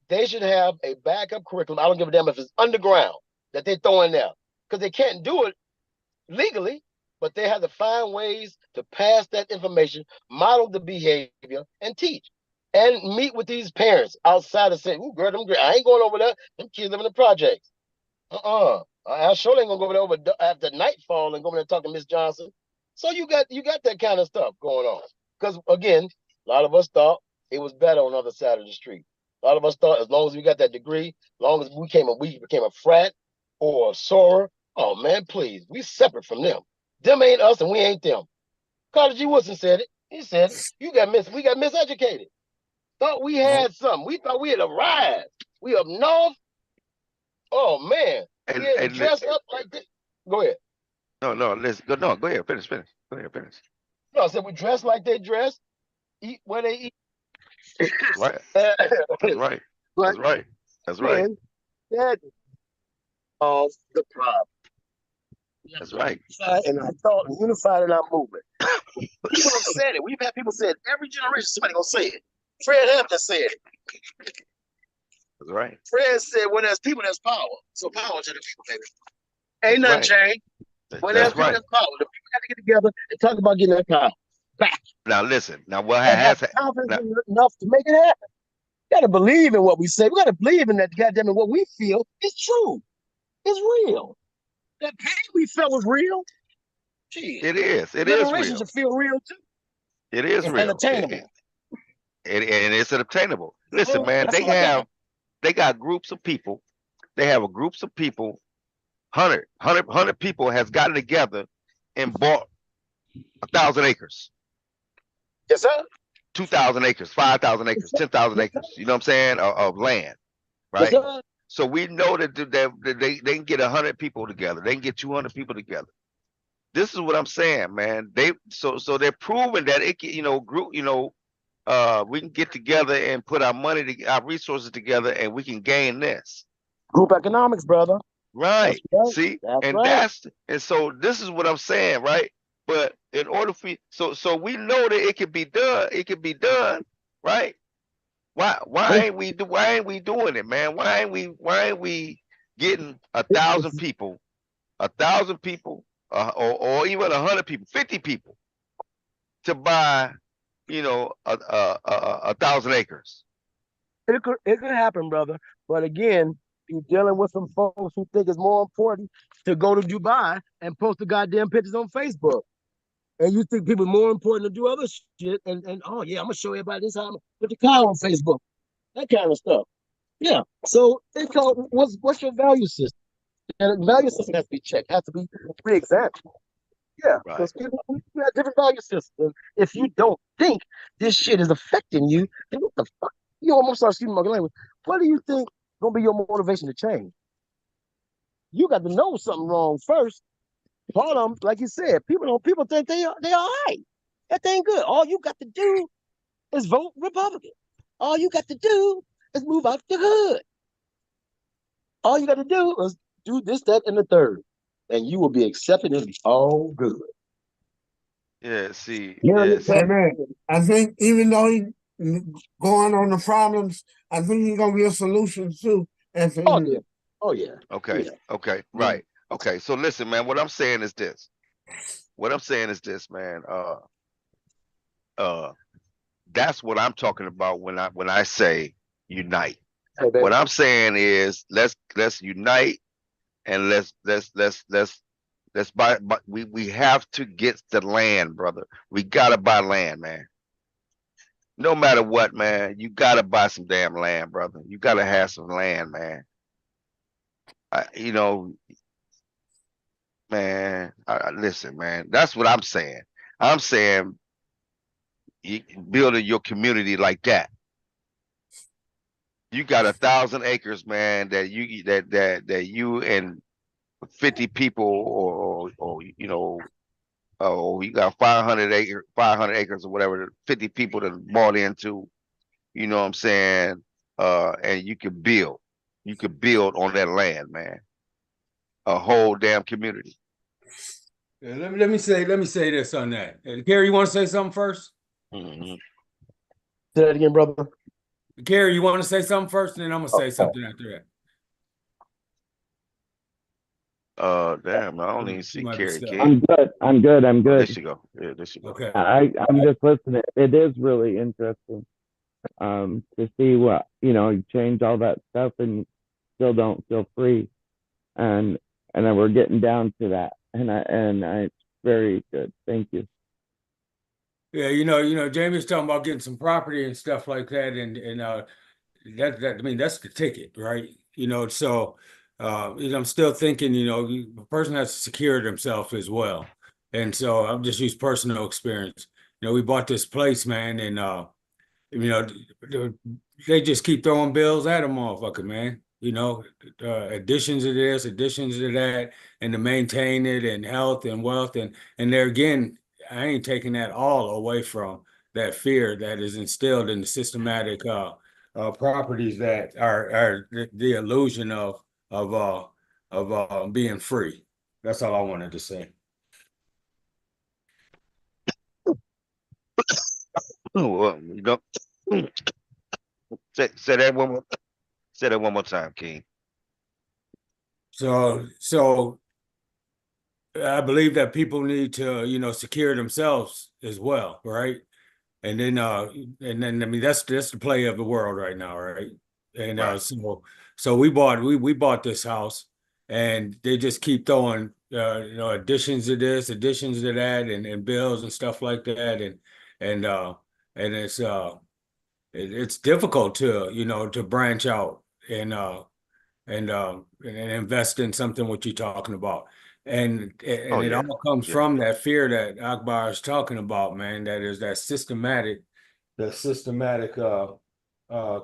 They should have a backup curriculum. I don't give a damn if it's underground that they throw in there, because they can't do it legally, but they have to find ways to pass that information, model the behavior, and teach. And meet with these parents outside and say, "Ooh, girl, I ain't going over there. Them kids live in the projects. I surely ain't gonna go over there after nightfall and go over there and talk to Miss Johnson." So you got that kind of stuff going on. Because again, a lot of us thought it was better on the other side of the street. A lot of us thought as long as we got that degree, as long as we became a frat or a soror, oh man, please, we separate from them. Them ain't us and we ain't them. Carter G. Woodson said it. He said, we got miseducated. Thought we had something. We thought we had arrived. We up north. Oh man. We had to dress up like this. Go ahead. No, let's go. No, go ahead. Finish. Go ahead, finish. No, I said we dress like they dress, eat where they eat. Right. That's right. That's right. That's right. That the problem. That's right. And I thought unified in our movement. People have said it. We've had people say it. Every generation, somebody gonna say it. Fred Hampton said it. That's right. Fred said, "When there's people, there's power. So power to the people, baby. Ain't nothing changed. When there's people, there's power. The people got to get together and talk about getting that power back." Now listen. Now what has confidence enough to make it happen? We got to believe in what we say. We got to believe in that. Goddamn it, what we feel is true. It's real. That pain we felt was real. Gee, it is. It is real. Should feel real too. It is real. And attainable. And it's obtainable. Listen, man, they got groups of people. They have a groups of people. 100 people has gotten together and bought 1,000 acres. Yes, sir. 2,000 acres, 5,000 acres, 10,000 acres. You know what I'm saying? Of land, right? Yes, so we know that they can get 100 people together. They can get 200 people together. This is what I'm saying, man. So they're proving that it can, group, we can get together and put our money, our resources together, and we can gain this. Group economics, brother. Right. See, that's so this is what I'm saying, right? But in order for so we know that it can be done. It can be done, right? Why ain't we doing it, man? Why ain't we getting 1,000 people, or even 100 people, 50 people to buy, 1,000 acres? It could happen, brother. But again, you're dealing with some folks who think it's more important to go to Dubai and post the goddamn pictures on Facebook. And you think people more important to do other shit, and oh yeah, I'm gonna show everybody this how I'm put the car on Facebook, that kind of stuff. Yeah. So it's called what's your value system? And the value system has to be checked, has to be re-examined. Yeah, because people have different value systems. If you don't think this shit is affecting you, then what the fuck? You almost start speaking my language. What do you think gonna be your motivation to change? You got to know something wrong first. Part of them, like you said, people think they all right. That ain't good. All you got to do is vote Republican. All you got to do is move out the hood. All you got to do is do this, that, and the third, and you will be accepted and all good. Yeah, see. I think even though he's going on the problems, I think he's gonna be a solution too. Oh yeah. Okay. Yeah. Okay. Right. Okay. So listen, man. What I'm saying is this, man. That's what I'm talking about when I say unite. Hey, what I'm saying is let's unite and let's buy. We have to get the land, brother. We gotta buy land, man. No matter what, man, you gotta buy some damn land, brother. You gotta have some land, man. Man, listen, man. That's what I'm saying. I'm saying building your community like that. You got 1,000 acres, man, that you and 50 people or Oh, you got 500 acres or whatever, 50 people that bought into, you know what I'm saying? And you could build. You could build on that land, man. A whole damn community. Yeah, let me say this on that. Gary, you want to say something first? Mhm. Say that again, brother. Gary, you want to say something first, and then I'm gonna say something after that. Damn, I don't even She see might be Carrie stuck. King. I'm good. Oh, there good. she go. Yeah, there she go. Okay. I'm just listening. It is really interesting to see what, you change all that stuff and you still don't feel free. And then we're getting down to that. It's very good. Thank you. Yeah, Jamie's talking about getting some property and stuff like that, and that I mean that's the ticket, right? So I'm still thinking, the person has to secure themselves as well. And so I've just used personal experience. We bought this place, man, and you know, they just keep throwing bills at a motherfucker, man. Additions to this, additions to that, and to maintain it, and health and wealth, and there again, I ain't taking that all away from that fear that is instilled in the systematic properties that are the illusion of uh being free. That's all I wanted to say. Oh, well, you know, say that one more time, King. So I believe that people need to, secure themselves as well, right? And then I mean that's the play of the world right now, right? And Right. so we bought this house, and they just keep throwing additions to this, additions to that, and bills and stuff like that, and uh and it's difficult to to branch out and invest in something what you're talking about. And Oh it yeah, all comes yeah, from that fear that Akbar is talking about, man. That is that systematic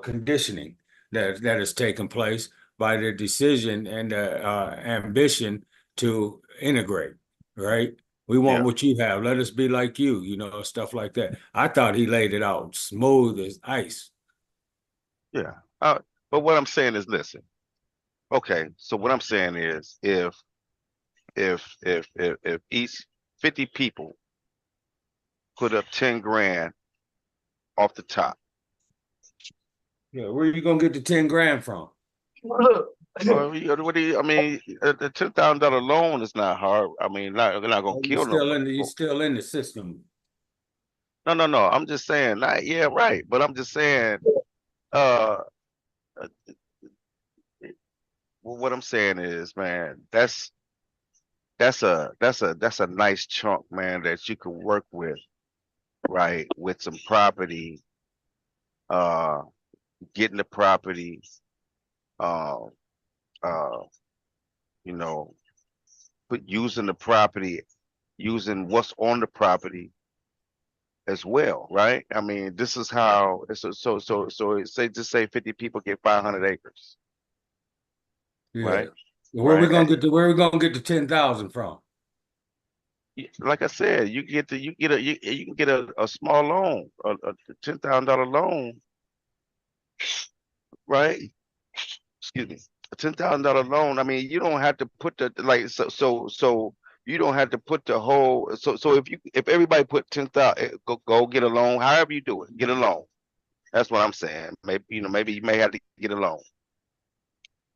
conditioning that has taken place by the decision and the ambition to integrate, right? We want yeah, what you have. Let us be like you, stuff like that. I thought he laid it out smooth as ice. yeah. But what I'm saying is, listen. Okay, so what I'm saying is, if each 50 people put up 10 grand off the top. Yeah, where are you gonna get the 10 grand from? Well, I mean, the $10,000 loan is not hard. I mean, not gonna Oh, kill nobody. you're still in the system. No. I'm just saying, not yeah, right. But I'm just saying, uh, what I'm saying is, man, that's a nice chunk, man, that you could work with, right? With some property, uh, getting the property, uh, uh, you know, put using the property, using what's on the property as well, right? I mean, this is how say just say 50 people get 500 acres, Yeah. right? Right. Where we gonna get the 10,000 from? Like I said, you can get a small loan, a $10,000 loan, right? Excuse me, a $10,000 loan. I mean, you don't have to put the like so you don't have to put the whole so if everybody put 10,000, go get a loan, however you do it, get a loan. That's what I'm saying. Maybe maybe you may have to get a loan,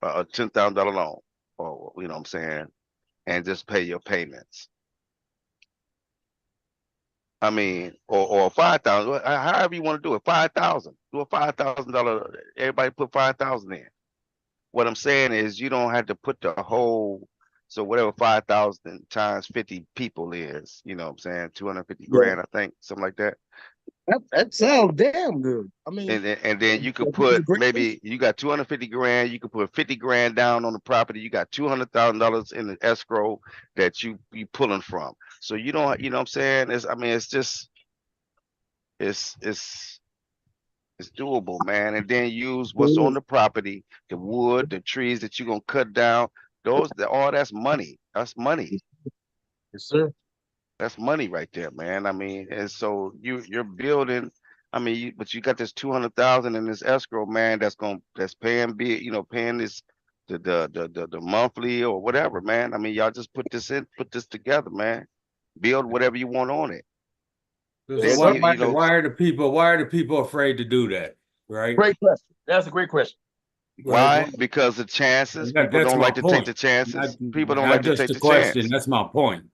a $10,000 loan, or what I'm saying, and just pay your payments. I mean, or 5,000, however you want to do it. 5,000, do a $5,000. Everybody put 5,000 in. What I'm saying is, you don't have to put the whole. So whatever 5,000 times 50 people is, you know what I'm saying, 250 Yeah, grand, I think, something like that. that sounds damn good. I mean, And then you could this is a put great place. maybe you got 250 grand. You could put 50 grand down on the property. You got $200,000 in the escrow that you pulling from. So you don't, you know what I'm saying? I mean, it's just it's it's it's doable, man. And then use what's on the property, the wood, the trees that you're gonna cut down. All that's money. That's money. Yes, sir. That's money right there, man. I mean, and so you're building. I mean, but you got this 200,000 in this escrow, man. That's paying paying this the monthly or whatever, man. I mean, y'all just put this together, man. Build whatever you want on it. So Yes, Then sir. why are the people afraid to do that? Right? Great question. That's a great question. Right. why? Because the chances. People That's don't my like to take point. the chances. People don't Not like to just take the the question. chance. That's my point.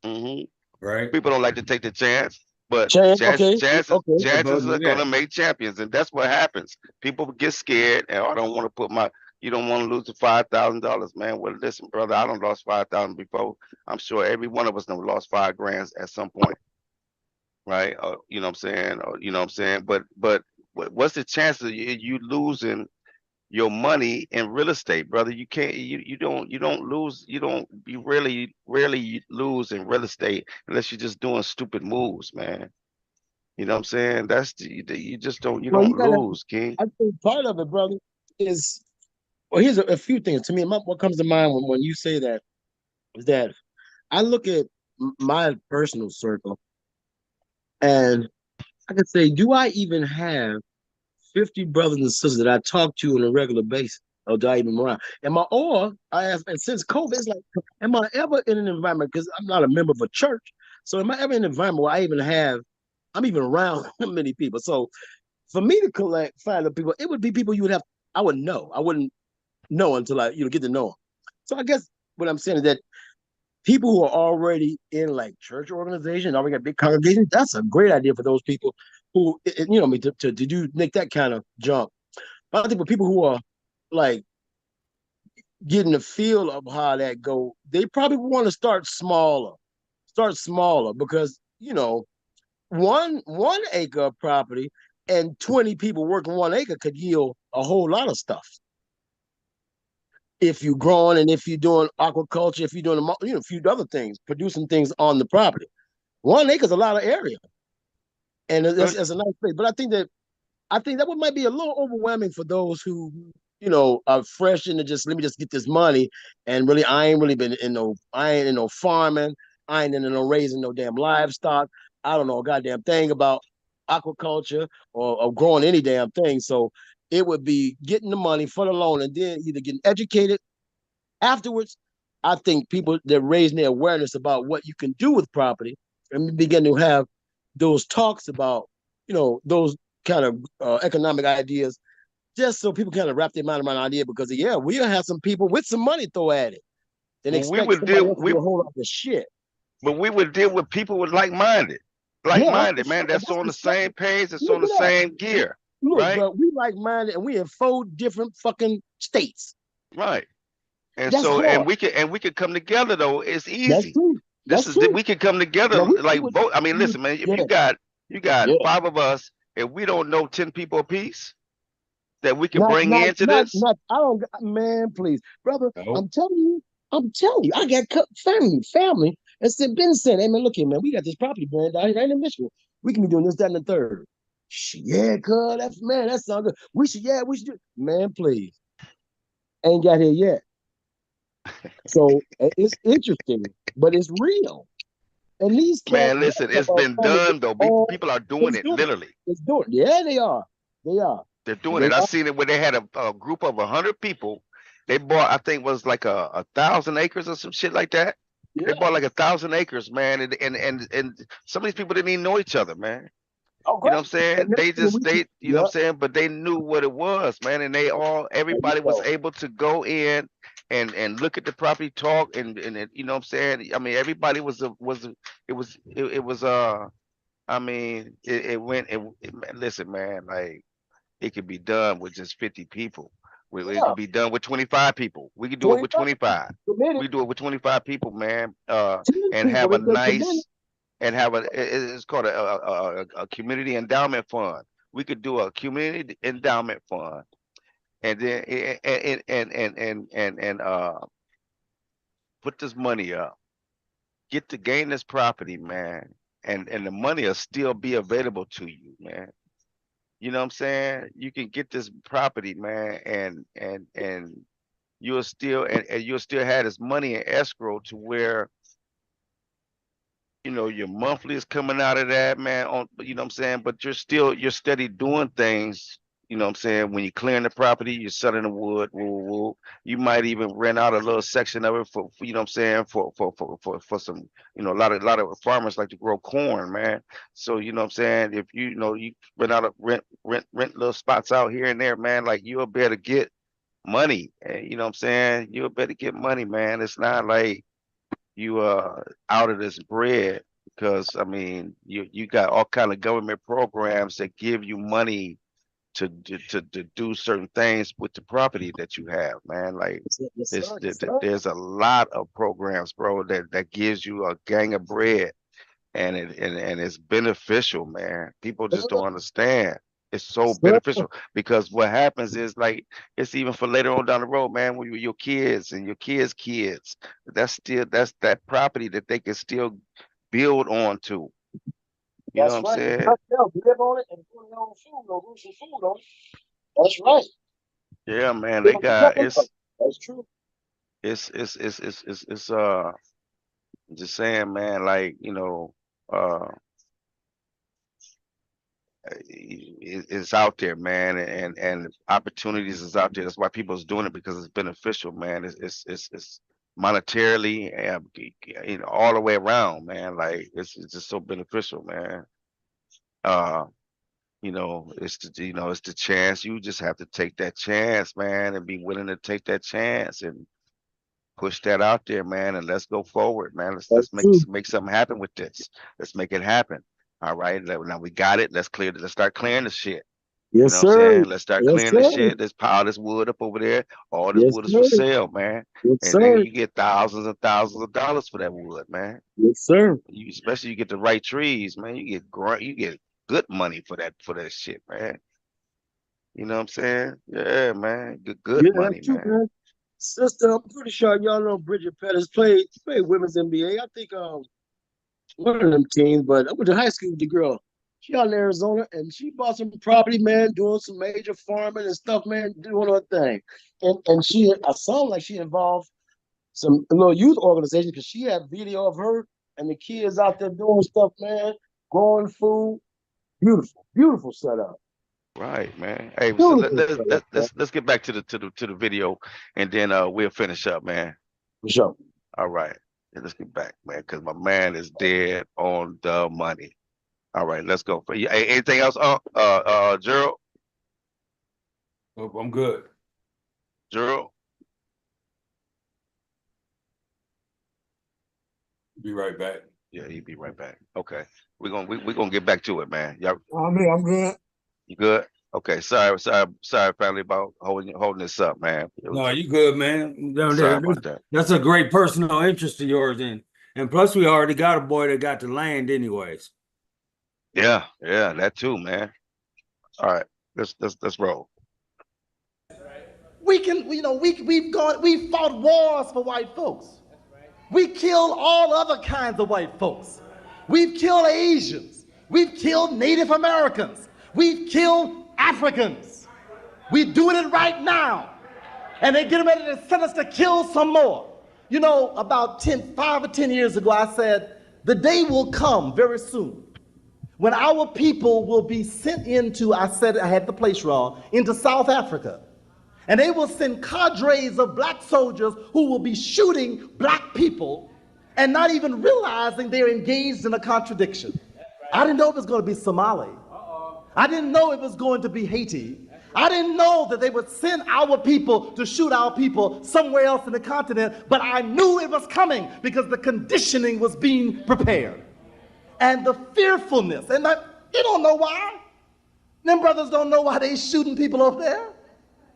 hmm Right. People don't like to take the chance, but Change. Okay. Okay. But chances are yeah, gonna make champions, and that's what happens. People get scared, and I don't want to put my. You don't want to lose the $5,000, man. Well, listen, brother, I don't lost 5,000 before. I'm sure every one of us done lost 5 grand at some point, right? You know what I'm saying? Or, you know what I'm saying? But what's the chances of you losing your money in real estate, brother? You can't. You don't lose. You rarely lose in real estate unless you're just doing stupid moves, man. You know what I'm saying? You just you Well, you don't gotta. lose, King. I think part of it, brother, is well. Here's a few things to me. What comes to mind when you say that is that I look at my personal circle, and I can say, do I even have 50 brothers and sisters that I talk to on a regular basis? Or do I even around? Or I ask, and since COVID, it's like, am I ever in an environment? Because I'm not a member of a church, so am I ever in an environment where I'm even around many people? So for me to find the people, it would be people I would know. I wouldn't know until I, get to know them. So I guess what I'm saying is that people who are already in like church organizations, already got big congregations, that's a great idea for those people who, to do make that kind of jump. But I think for people who are like getting the feel of how that go, they probably want to start smaller because one acre of property and 20 people working 1 acre could yield a whole lot of stuff. If you're growing and if you're doing aquaculture, if you're doing a few other things, producing things on the property, 1 acre is a lot of area, and Well, that's a nice place. But I think that one might be a little overwhelming for those who are fresh into just let me just get this money, and really I ain't in no farming, I ain't in no raising no damn livestock. I don't know a goddamn thing about aquaculture or growing any damn thing. So it would be getting the money for the loan and then either getting educated afterwards. I think people they're raising their awareness about what you can do with property and begin to have those talks about those kind of economic ideas, just so people kind of wrap their mind around the idea. Because yeah, we'll have some people with some money throw at it, and well, expect somebody else to do a whole lot of shit. we would deal with people with Yeah, like-minded, man. That's that's on for the sure. same page. That's Look on the at that. same gear, Look, right? bro, we like minded, and we in 4 different fucking states. Right. And That's so, hard. we could come together though. It's That's easy. true. That's true. We could come together Now we like would, vote. I mean, listen, man. If yeah, you got yeah. 5 of us, and we don't know 10 people apiece that we can Not, bring not, into not, this. not. I don't, man. Please, brother. no. I'm telling you. I got family, and been saying, "Hey, man, look here, man. We got this property brand out here in Michigan. We can be doing this, that, and the third. Yeah, cuz that sounds good. We should do. Man, please, ain't got here yet. So it's interesting, but it's real. And these cats, Man, listen, it's are been coming with done though. all. People are doing It's it doing it. literally. It's doing it. Yeah, they are. They are. They're doing They it. I are. seen it where they had a group of 100 people. They bought, I think, was like a 1,000 acres or some shit like that. They Yeah. bought like 1,000 acres, man, and some of these people didn't even know each other, man. Oh, You know what great. I'm saying? And They then just you know what yeah. I'm saying, but they knew what it was, man, and There you everybody was go. able to go in and look at the property, talk, and you know what I'm saying. I mean, everybody it was I mean, it went listen, man, like it could be done with just 50 people. It Yeah. could be done with 25 people. We could do it with 25 25. committed. We do it with 25 people, man. 10 And people have a that they committed. nice and have it's called a community endowment fund. We could do a community endowment fund, and then put this money up, get to gain this property, man, and the money will still be available to you, man. You know what I'm saying? You can get this property, man, and you'll still have this money in escrow to where your monthly is coming out of that, man. On you know what I'm saying, but you're steady doing things. You know what I'm saying? When you're clearing the property, you're selling the wood, woo, woo, woo. You might even rent out a little section of it for you know what I'm saying, for some, a lot of farmers like to grow corn, man. So you know what I'm saying, if you rent out rent little spots out here and there, man, like you'll better get money. And you know what I'm saying? You'll better get money, man. It's not like you out of this bread, because I mean you got all kind of government programs that give you money to do certain things with the property that you have, man. Like Yes, sir. Yes, sir. there's a lot of programs, bro, that gives you a gang of bread, and it's beneficial, man. People just don't understand. It's so beneficial, because what happens is, like, it's even for later on down the road, man, when your kids and your kids, that's that property that they can still build on to. You know That's what I'm right. saying? They'll live on it and put their own food on, do some food on it. That's right. Yeah, man. They They don't got never know. That's true. it's just saying, man, like, uh it's out there, man, and opportunities is out there. That's why people's doing it, because it's beneficial, man. It's monetarily and all the way around, man. Like it's just so beneficial, man. Uh, it's the chance. You just have to take that chance, man, and be willing to take that chance and push that out there, man, and let's go forward, man. Let's That's let's make true. make something happen with this. Let's make it happen. All right. Now we got it. Let's start clearing the shit. You Yes, know what I'm sir. saying? Let's start Yes, clearing the sir. shit. Let's pile this wood up over there. All this Yes, wood is for sir. sale, man. Yes, And then sir. you get thousands and thousands of dollars for that wood, man. Yes, sir. Especially you get the right trees, man. You get good money for that shit, man. You know what I'm saying? Yeah, man. Good Yeah, money, that's true, man. man. Sister, I'm pretty sure y'all know Bridget Pettis played women's NBA. I think one of them teams, but I went to high school with the girl. She out in Arizona, and she bought some property, man, doing some major farming and stuff, man, doing her thing. And I saw like she involved some little youth organization, because she had video of her and the kids out there doing stuff, man, growing food. Beautiful, beautiful setup. Right, man. Hey, so Beautiful setup, man. let's get back to the video, and then we'll finish up, man. For sure. All right. Yeah, let's get back, man, because my man is dead on the money. All right, let's go. Anything else? Gerald? Oh, I'm good. Gerald? Be right back. Yeah, he'll be right back. Okay. We're gonna get back to it, man. Y'all, I'm good. you good? Okay. Sorry, family, about holding this up, man. No, you good, man. No, Sorry about that. That's a great personal interest of yours, and plus we already got a boy that got the land anyways. Yeah, that too, man. All right, let's roll. We can, we've fought wars for white folks. We killed all other kinds of white folks. We've killed Asians. We've killed Native Americans. We've killed Africans. We're doing it right now. And they're getting ready to send us to kill some more. About 5 or 10 years ago, I said, the day will come very soon when our people will be sent into, I had the place wrong, into South Africa. And they will send cadres of black soldiers who will be shooting black people and not even realizing they're engaged in a contradiction. I didn't know it was going to be Somali. I didn't know it was going to be Haiti. I didn't know that they would send our people to shoot our people somewhere else in the continent, but I knew it was coming because the conditioning was being prepared. And the fearfulness, and you don't know why. Them brothers don't know why they shooting people over there.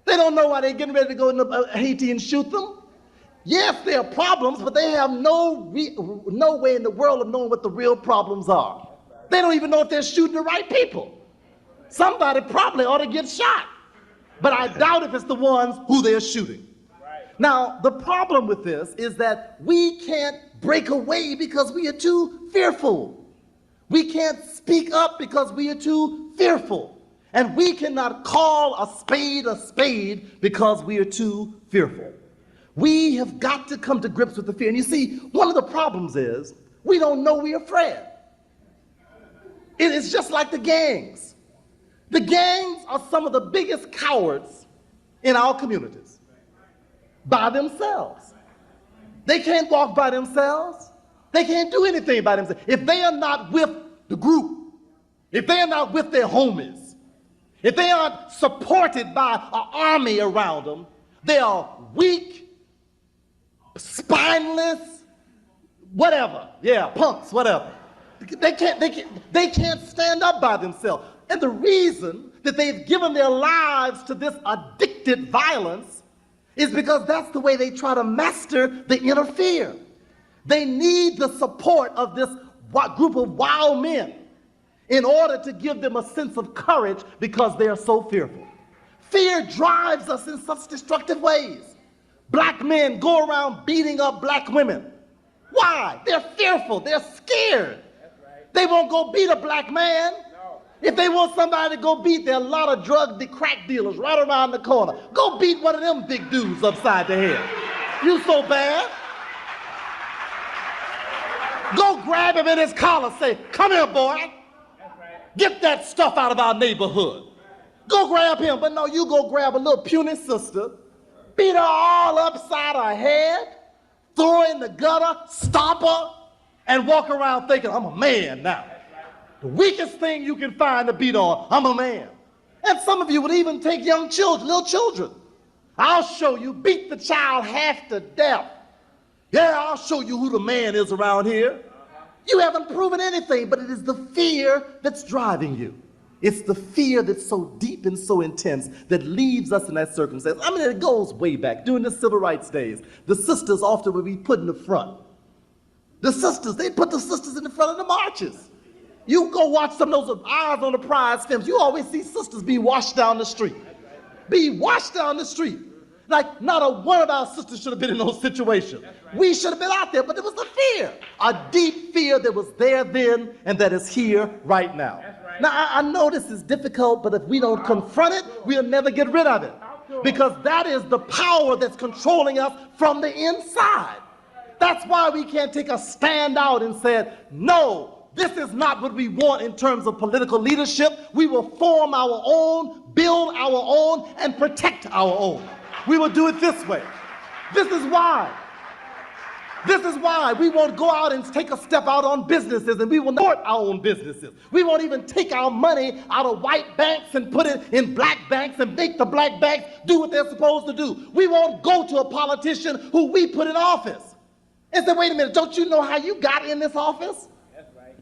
They don't know why they're getting ready to go into Haiti and shoot them. Yes, there are problems, but they have no way in the world of knowing what the real problems are. They don't even know if they're shooting the right people. Somebody probably ought to get shot, but I doubt if it's the ones who they're shooting. Now, the problem with this is that we can't break away because we are too fearful. We can't speak up because we are too fearful. And we cannot call a spade because we are too fearful. We have got to come to grips with the fear. And you see, one of the problems is We don't know we're afraid. It is just like the gangs. The gangs are some of the biggest cowards in our communities by themselves. They can't walk by themselves. They can't do anything by themselves. If they are not with the group, if they are not with their homies, if they aren't supported by an army around them, they are weak, spineless, whatever. Yeah, punks, whatever. They can't stand up by themselves. And the reason that they've given their lives to this addicted violence is because that's the way they try to master the inner fear. They need the support of this group of wild men in order to give them a sense of courage because they are so fearful. Fear drives us in such destructive ways. Black men go around beating up black women. Why? They're fearful. They're scared. They won't go beat a black man. If they want somebody to go beat, there are a lot of crack dealers right around the corner. Go beat one of them big dudes upside the head. You so bad. Go grab him in his collar, say, come here, boy. Get that stuff out of our neighborhood. Go grab him. But no, you go grab a little puny sister, beat her all upside her head, throw her in the gutter, stomp her, and walk around thinking, I'm a man now. The weakest thing you can find to beat on, I'm a man. And some of you would even take young children, little children. I'll show you, beat the child half to death. Yeah, I'll show you who the man is around here. You haven't proven anything, but it is the fear that's driving you. It's the fear that's so deep and so intense that leaves us in that circumstance. I mean, it goes way back. During the civil rights days, the sisters often would be put in the front. The sisters, they put the sisters in the front of the marches. You go watch some of those Eyes on the Prize films, you always see sisters be washed down the street. Be washed down the street. Like not a one of our sisters should have been in those situations. We should have been out there, but it was a fear, a deep fear that was there then and that is here right now. Now, I know this is difficult, but if we don't confront it, we'll never get rid of it. Because that is the power that's controlling us from the inside. That's why we can't take a stand out and say, no, this is not what we want in terms of political leadership. We will form our own, build our own, and protect our own. We will do it this way. This is why. This is why we won't go out and take a step out on businesses, and we will support our own businesses. We won't even take our money out of white banks and put it in black banks and make the black banks do what they're supposed to do. We won't go to a politician who we put in office and say, wait a minute, don't you know how you got in this office?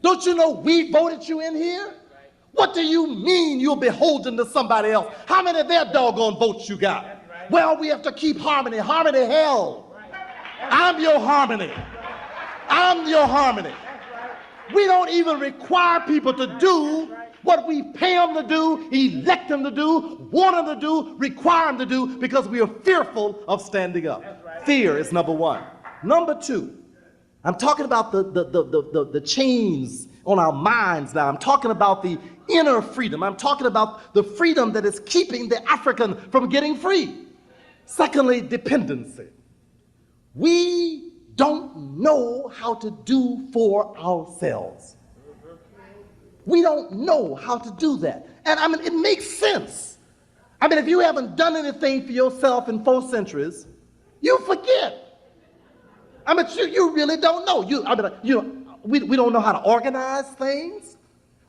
Don't you know we voted you in here? What do you mean you're beholden to somebody else? How many of their doggone votes you got? Well, we have to keep harmony. Harmony, hell. I'm your harmony. I'm your harmony. We don't even require people to do what we pay them to do, elect them to do, want them to do, require them to do, because we are fearful of standing up. Fear is number one. Number two, I'm talking about the chains on our minds now. I'm talking about the inner freedom. I'm talking about the freedom that is keeping the African from getting free. Secondly, dependency. We don't know how to do for ourselves. We don't know how to do that. And I mean, it makes sense. I mean, if you haven't done anything for yourself in 4 centuries, you forget. I mean, you really don't know. We don't know how to organize things.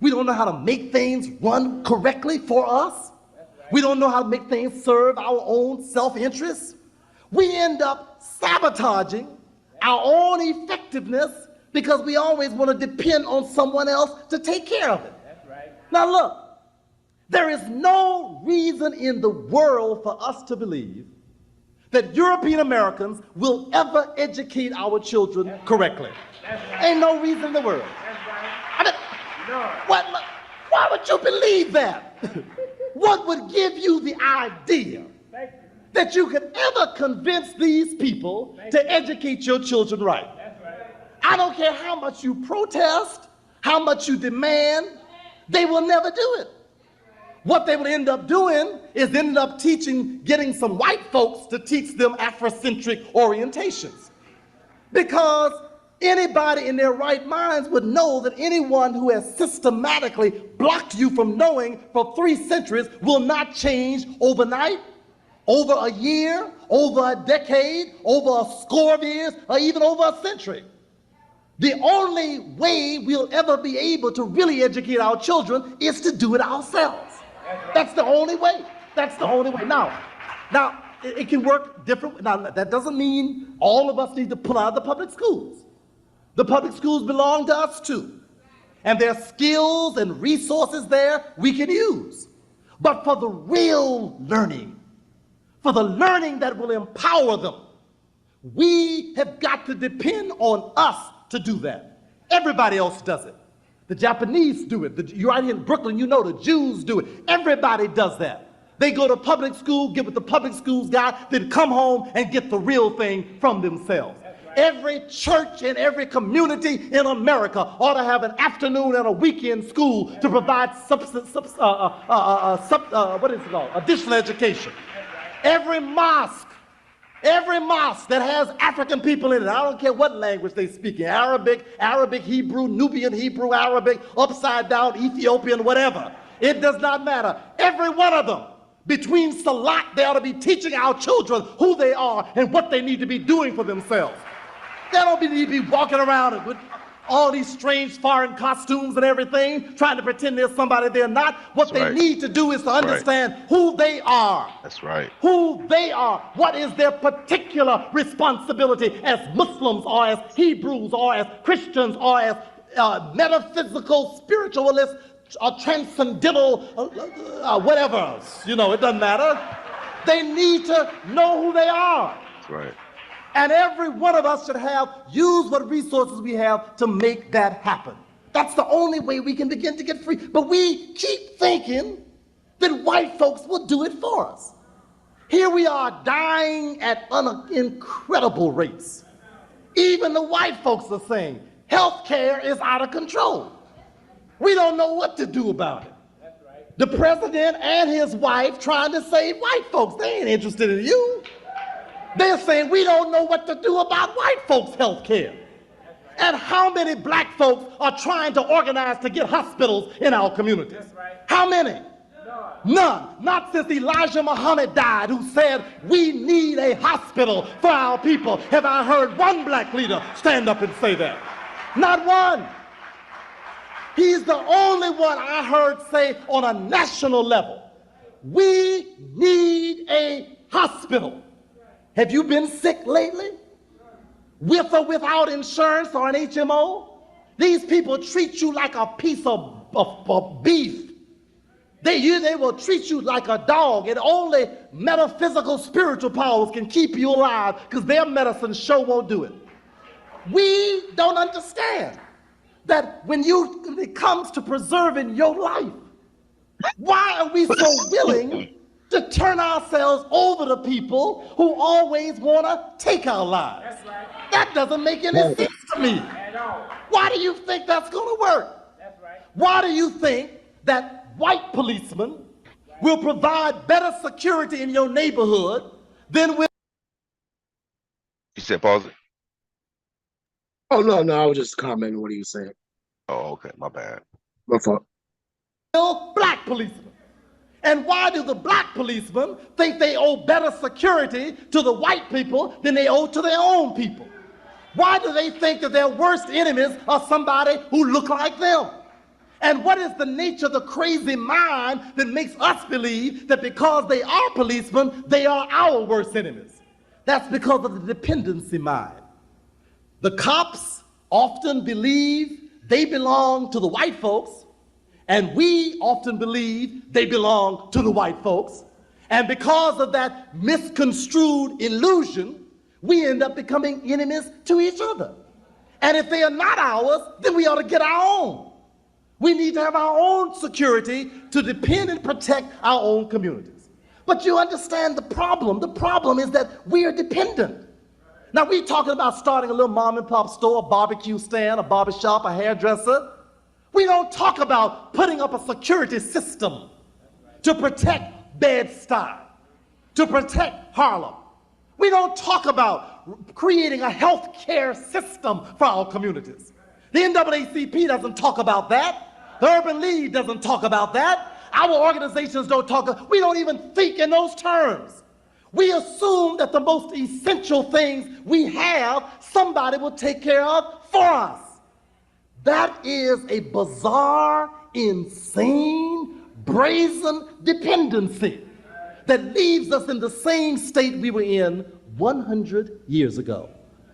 We don't know how to make things run correctly for us. We don't know how to make things serve our own self-interest. We end up sabotaging our own effectiveness because we always want to depend on someone else to take care of it. That's right. Now look, there is no reason in the world for us to believe that European Americans will ever educate our children correctly. Right. Ain't no reason in the world. Right. I mean, why would you believe that? What would give you the idea that you could ever convince these people to educate your children right? I don't care how much you protest, how much you demand, they will never do it. What they will end up doing is getting some white folks to teach them Afrocentric orientations. Because Anybody in their right minds would know that anyone who has systematically blocked you from knowing for 3 centuries will not change overnight, over a year, over a decade, over a score of years, or even over a century. The only way we'll ever be able to really educate our children is to do it ourselves. That's the only way. That's the only way. Now, it can work different. Now, that doesn't mean all of us need to pull out of the public schools. The public schools belong to us too. And there are skills and resources there we can use. But for the real learning, for the learning that will empower them, we have got to depend on us to do that. Everybody else does it. The Japanese do it. You're right here in Brooklyn, you know the Jews do it. Everybody does that. They go to public school, get with the public schools guy, then come home and get the real thing from themselves. Every church and every community in America ought to have an afternoon and a weekend school to provide additional education. Every mosque that has African people in it, I don't care what language they speak in, Arabic, Hebrew, Nubian Hebrew, Arabic, upside down, Ethiopian, whatever. It does not matter. Every one of them, between Salat, they ought to be teaching our children who they are and what they need to be doing for themselves. They don't need to be walking around with all these strange foreign costumes and everything, trying to pretend they're somebody they're not. What they need to do is to understand who they are. That's right. Who they are. What is their particular responsibility as Muslims or as Hebrews or as Christians or as metaphysical spiritualists or transcendental whatever. You know, it doesn't matter. They need to know who they are. That's right. And every one of us should use what resources we have to make that happen. That's the only way we can begin to get free. But we keep thinking that white folks will do it for us. Here we are dying at incredible rates. Even the white folks are saying health care is out of control. We don't know what to do about it. That's right. The president and his wife trying to save white folks. They ain't interested in you. They're saying we don't know what to do about white folks' health care. And how many black folks are trying to organize to get hospitals in our communities? Right. How many? None. Not since Elijah Muhammad died, who said we need a hospital for our people. Have I heard one black leader stand up and say that? Not one. He's the only one I heard say on a national level, we need a hospital. Have you been sick lately? With or without insurance or an HMO? These people treat you like a piece of beef. They will treat you like a dog, and only metaphysical spiritual powers can keep you alive because their medicine sure won't do it. We don't understand that when it comes to preserving your life, why are we so willing to turn ourselves over to people who always want to take our lives? That's right. That doesn't make any sense to me. Why do you think that's going to work? That's right. Why do you think that white policemen will provide better security in your neighborhood than with... You said pause it? Oh, no, I was just commenting what he was saying. Oh, okay, my bad. My fault. Black policemen? And why do the black policemen think they owe better security to the white people than they owe to their own people? Why do they think that their worst enemies are somebody who look like them? And what is the nature of the crazy mind that makes us believe that because they are policemen, they are our worst enemies? That's because of the dependency mind. The cops often believe they belong to the white folks, and we often believe they belong to the white folks. And because of that misconstrued illusion, we end up becoming enemies to each other. And if they are not ours, then we ought to get our own. We need to have our own security to defend and protect our own communities. But you understand the problem. The problem is that we are dependent. Now, we're talking about starting a little mom and pop store, a barbecue stand, a barber shop, a hairdresser. We don't talk about putting up a security system to protect Bed-Stuy, to protect Harlem. We don't talk about creating a health care system for our communities. The NAACP doesn't talk about that. The Urban League doesn't talk about that. Our organizations don't talk, we don't even think in those terms. We assume that the most essential things we have, somebody will take care of for us. That is a bizarre, insane, brazen dependency that leaves us in the same state we were in 100 years ago.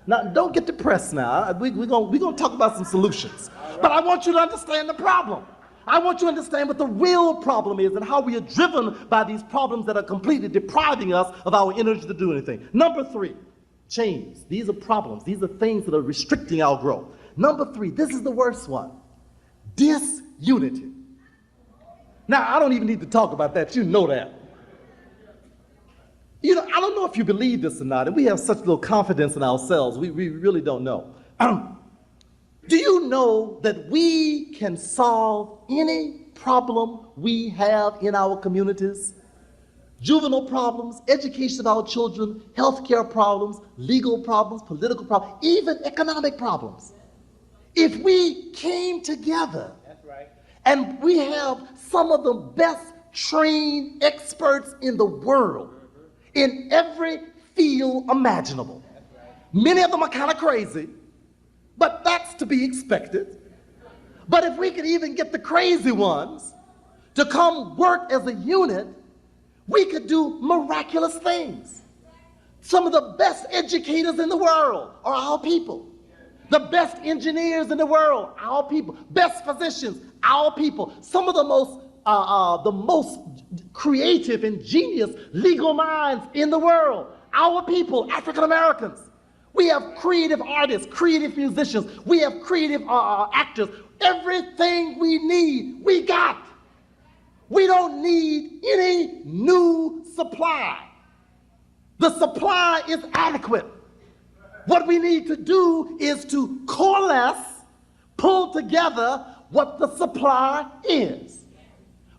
Now, don't get depressed now. We're gonna talk about some solutions. But I want you to understand the problem. I want you to understand what the real problem is and how we are driven by these problems that are completely depriving us of our energy to do anything. Number 3, chains. These are problems. These are things that are restricting our growth. Number 3, this is the worst one. Disunity. Now, I don't even need to talk about that. You know that. You know, I don't know if you believe this or not, and we have such little confidence in ourselves. We really don't know. Do you know that we can solve any problem we have in our communities? Juvenile problems, education of our children, healthcare problems, legal problems, political problems, even economic problems. If we came together, that's right, and we have some of the best trained experts in the world in every field imaginable. Many of them are kind of crazy, but that's to be expected. But if we could even get the crazy ones to come work as a unit, we could do miraculous things. Some of the best educators in the world are our people. The best engineers in the world, our people. Best physicians, our people. Some of the most creative and genius legal minds in the world, our people, African Americans. We have creative artists, creative musicians. We have creative actors. Everything we need, we got. We don't need any new supply. The supply is adequate. What we need to do is to coalesce, pull together what the supply is.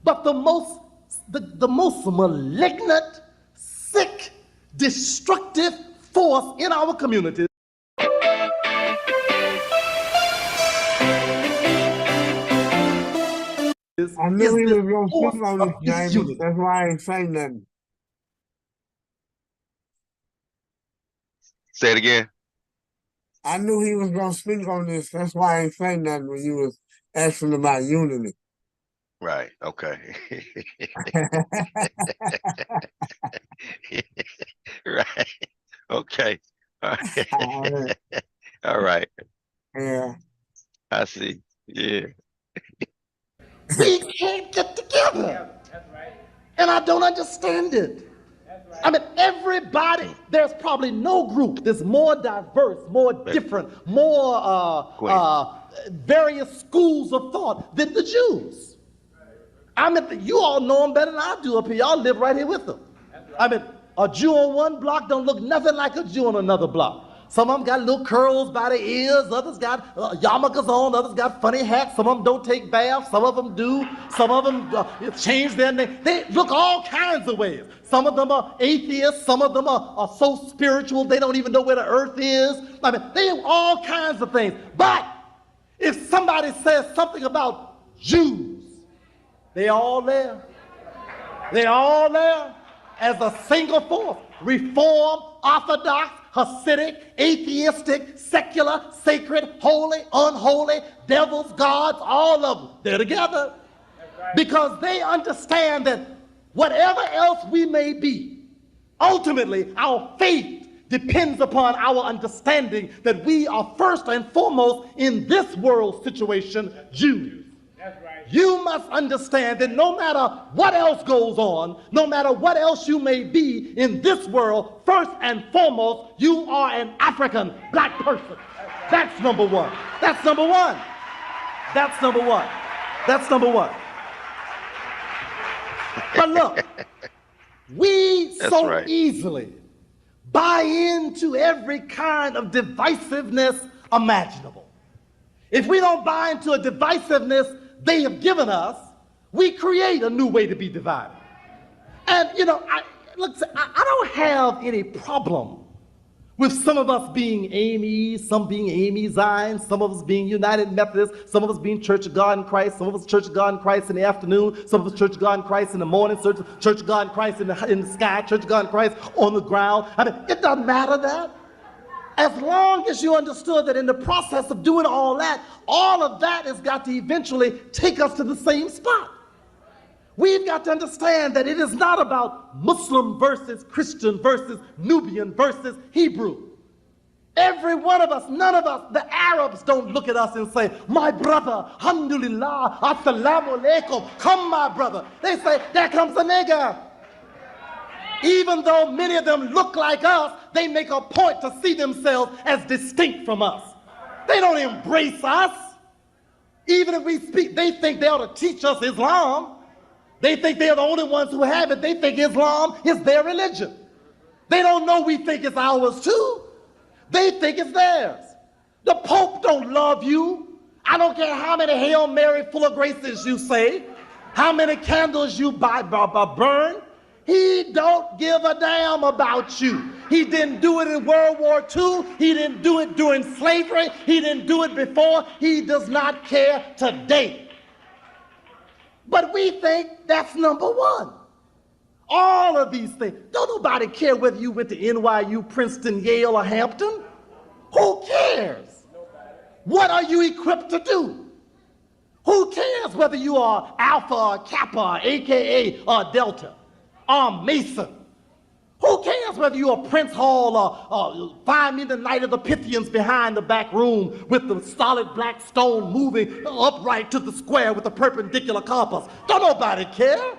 But the most malignant, sick, destructive force in our community I knew he was going to speak on this, James. That's why I ain't saying nothing. Say it again. I knew he was going to speak on this. That's why I ain't saying nothing when you was asking about unity. Right. Okay. Right. Okay. All right. All right. Yeah. I see. Yeah. we can't get together. That's right. And I don't understand it. That's right. I mean, everybody, there's probably no group that's more diverse, more different, more various schools of thought than the Jews. I mean, you all know them better than I do up here. Y'all live right here with them. Right. I mean, a Jew on one block don't look nothing like a Jew on another block. Some of them got little curls by the ears, others got yarmulkes on, others got funny hats, some of them don't take baths, some of them do, some of them change their name. They look all kinds of ways. Some of them are atheists, some of them are so spiritual they don't even know where the earth is. I mean, they have all kinds of things. But if somebody says something about Jews, they all there. They all there as a single force. Reform, Orthodox, Hasidic, atheistic, secular, sacred, holy, unholy, devils, gods, all of them. They're together. Right. Because they understand that whatever else we may be, ultimately our faith depends upon our understanding that we are first and foremost in this world situation, Jews. That's right. You must understand that no matter what else goes on, no matter what else you may be in this world, first and foremost, you are an African black person. That's number one. That's number one. That's number one. That's number one. But look, we so easily buy into every kind of divisiveness imaginable. If we don't buy into a divisiveness they have given us, we create a new way to be divided. And, you know, look, I don't have any problem with some of us being AMEs, some being AME Zion, some of us being United Methodists, some of us being Church of God in Christ, some of us Church of God in Christ in the afternoon, some of us Church of God in Christ in the morning, Church of God in Christ in the sky, Church of God in Christ on the ground. I mean, it doesn't matter that. As long as you understood that in the process of doing all of that has got to eventually take us to the same spot. We've got to understand that it is not about Muslim versus Christian versus Nubian versus Hebrew. Every one of us, none of us, the Arabs don't look at us and say, my brother, alhamdulillah, assalamu alaikum, come my brother. They say, there comes a nigger. Even though many of them look like us, they make a point to see themselves as distinct from us. They don't embrace us. Even if we speak, they think they ought to teach us Islam. They think they're the only ones who have it. They think Islam is their religion. They don't know we think it's ours too. They think it's theirs. The Pope don't love you. I don't care how many Hail Mary full of graces you say, how many candles you burn. He don't give a damn about you. He didn't do it in World War II. He didn't do it during slavery. He didn't do it before. He does not care today. But we think that's number one. All of these things. Don't nobody care whether you went to NYU, Princeton, Yale, or Hampton. Who cares? What are you equipped to do? Who cares whether you are Alpha or Kappa, or AKA or Delta, or Mason? Who cares whether you're Prince Hall or find me the Night of the Pythians behind the back room with the solid black stone moving upright to the square with the perpendicular compass? Don't nobody care.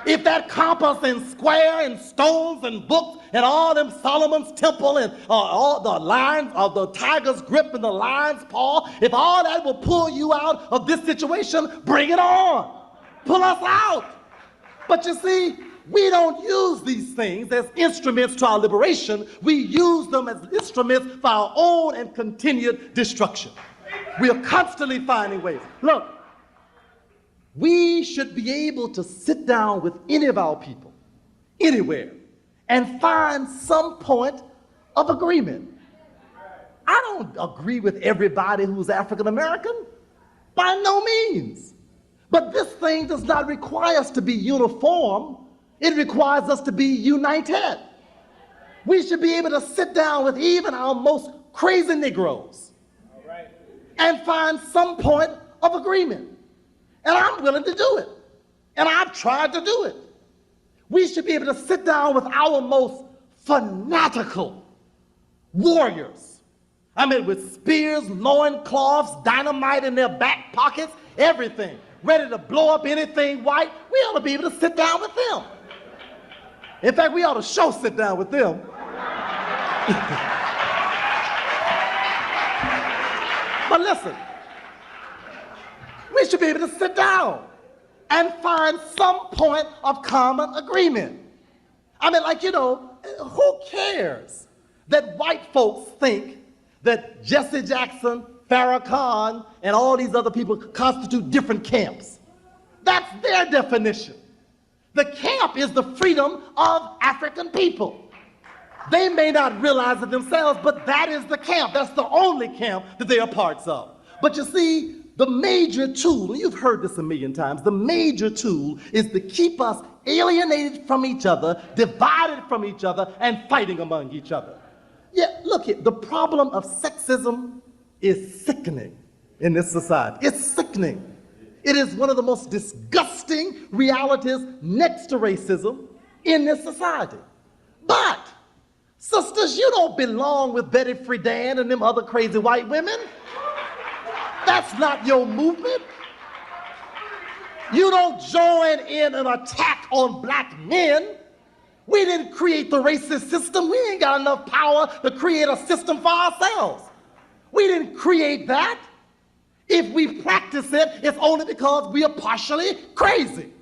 If that compass and square and stones and books and all them Solomon's temple and all the lines of the tiger's grip and the lion's paw, if all that will pull you out of this situation, bring it on. Pull us out. But you see, we don't use these things as instruments to our liberation. We use them as instruments for our own and continued destruction. We are constantly finding ways. Look, we should be able to sit down with any of our people, anywhere, and find some point of agreement. I don't agree with everybody who's African American, by no means. But this thing does not require us to be uniform. It requires us to be united. We should be able to sit down with even our most crazy Negroes and find some point of agreement. And I'm willing to do it. And I've tried to do it. We should be able to sit down with our most fanatical warriors. I mean, with spears, loincloths, dynamite in their back pockets, everything, ready to blow up anything white. We ought to be able to sit down with them. In fact, we ought to sit down with them. But listen, we should be able to sit down and find some point of common agreement. I mean, like, who cares that white folks think that Jesse Jackson, Farrakhan, and all these other people constitute different camps? That's their definition. The camp is the freedom of African people. They may not realize it themselves, but that is the camp. That's the only camp that they are parts of. But you see, the major tool, and you've heard this a million times, the major tool is to keep us alienated from each other, divided from each other, and fighting among each other. Yeah, look, the problem of sexism is sickening in this society. It's sickening. It is one of the most disgusting realities next to racism in this society. But, sisters, you don't belong with Betty Friedan and them other crazy white women. That's not your movement. You don't join in an attack on black men. We didn't create the racist system. We ain't got enough power to create a system for ourselves. We didn't create that. If we practice it, it's only because we are partially crazy.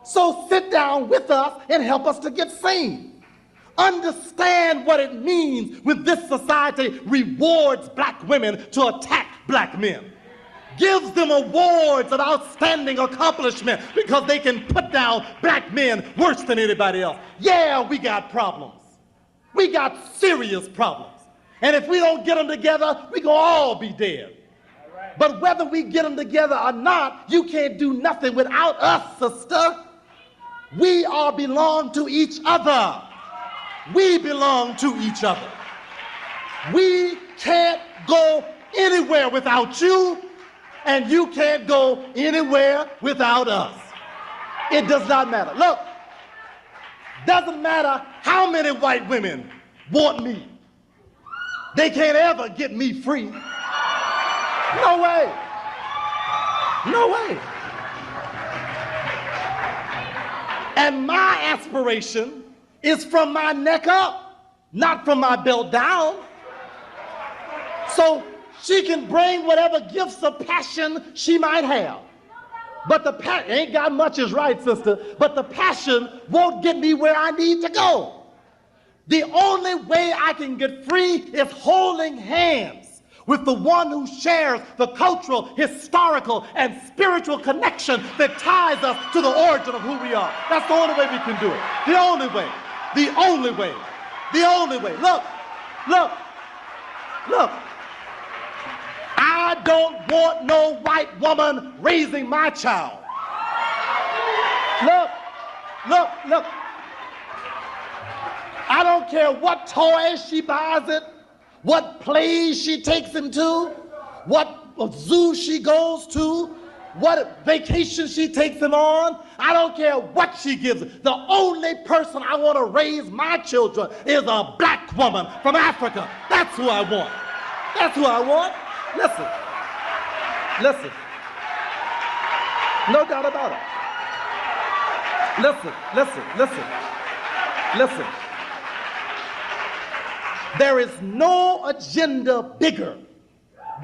So sit down with us and help us to get sane. Understand what it means when this society rewards black women to attack black men. gives them awards of outstanding accomplishment because they can put down black men worse than anybody else. Yeah, we got problems. We got serious problems. And if we don't get them together, we gonna all be dead. But whether we get them together or not, you can't do nothing without us, sister. We all belong to each other. We belong to each other. We can't go anywhere without you, and you can't go anywhere without us. It does not matter. Look, doesn't matter how many white women want me. They can't ever get me free. No way. No way. And my aspiration is from my neck up, not from my belt down. So she can bring whatever gifts of passion she might have. But the passion, ain't got much is right, sister, but the passion won't get me where I need to go. The only way I can get free is holding hands with the one who shares the cultural, historical, and spiritual connection that ties us to the origin of who we are. That's the only way we can do it. The only way. The only way. The only way. Look, look, look. I don't want no white woman raising my child. Look, look, look. I don't care what toys she buys it, what plays she takes him to, what zoo she goes to, what vacation she takes him on. I don't care what she gives. The only person I want to raise my children is a black woman from Africa. That's who I want. That's who I want. Listen, listen. No doubt about it. Listen, listen, listen, listen. There is no agenda bigger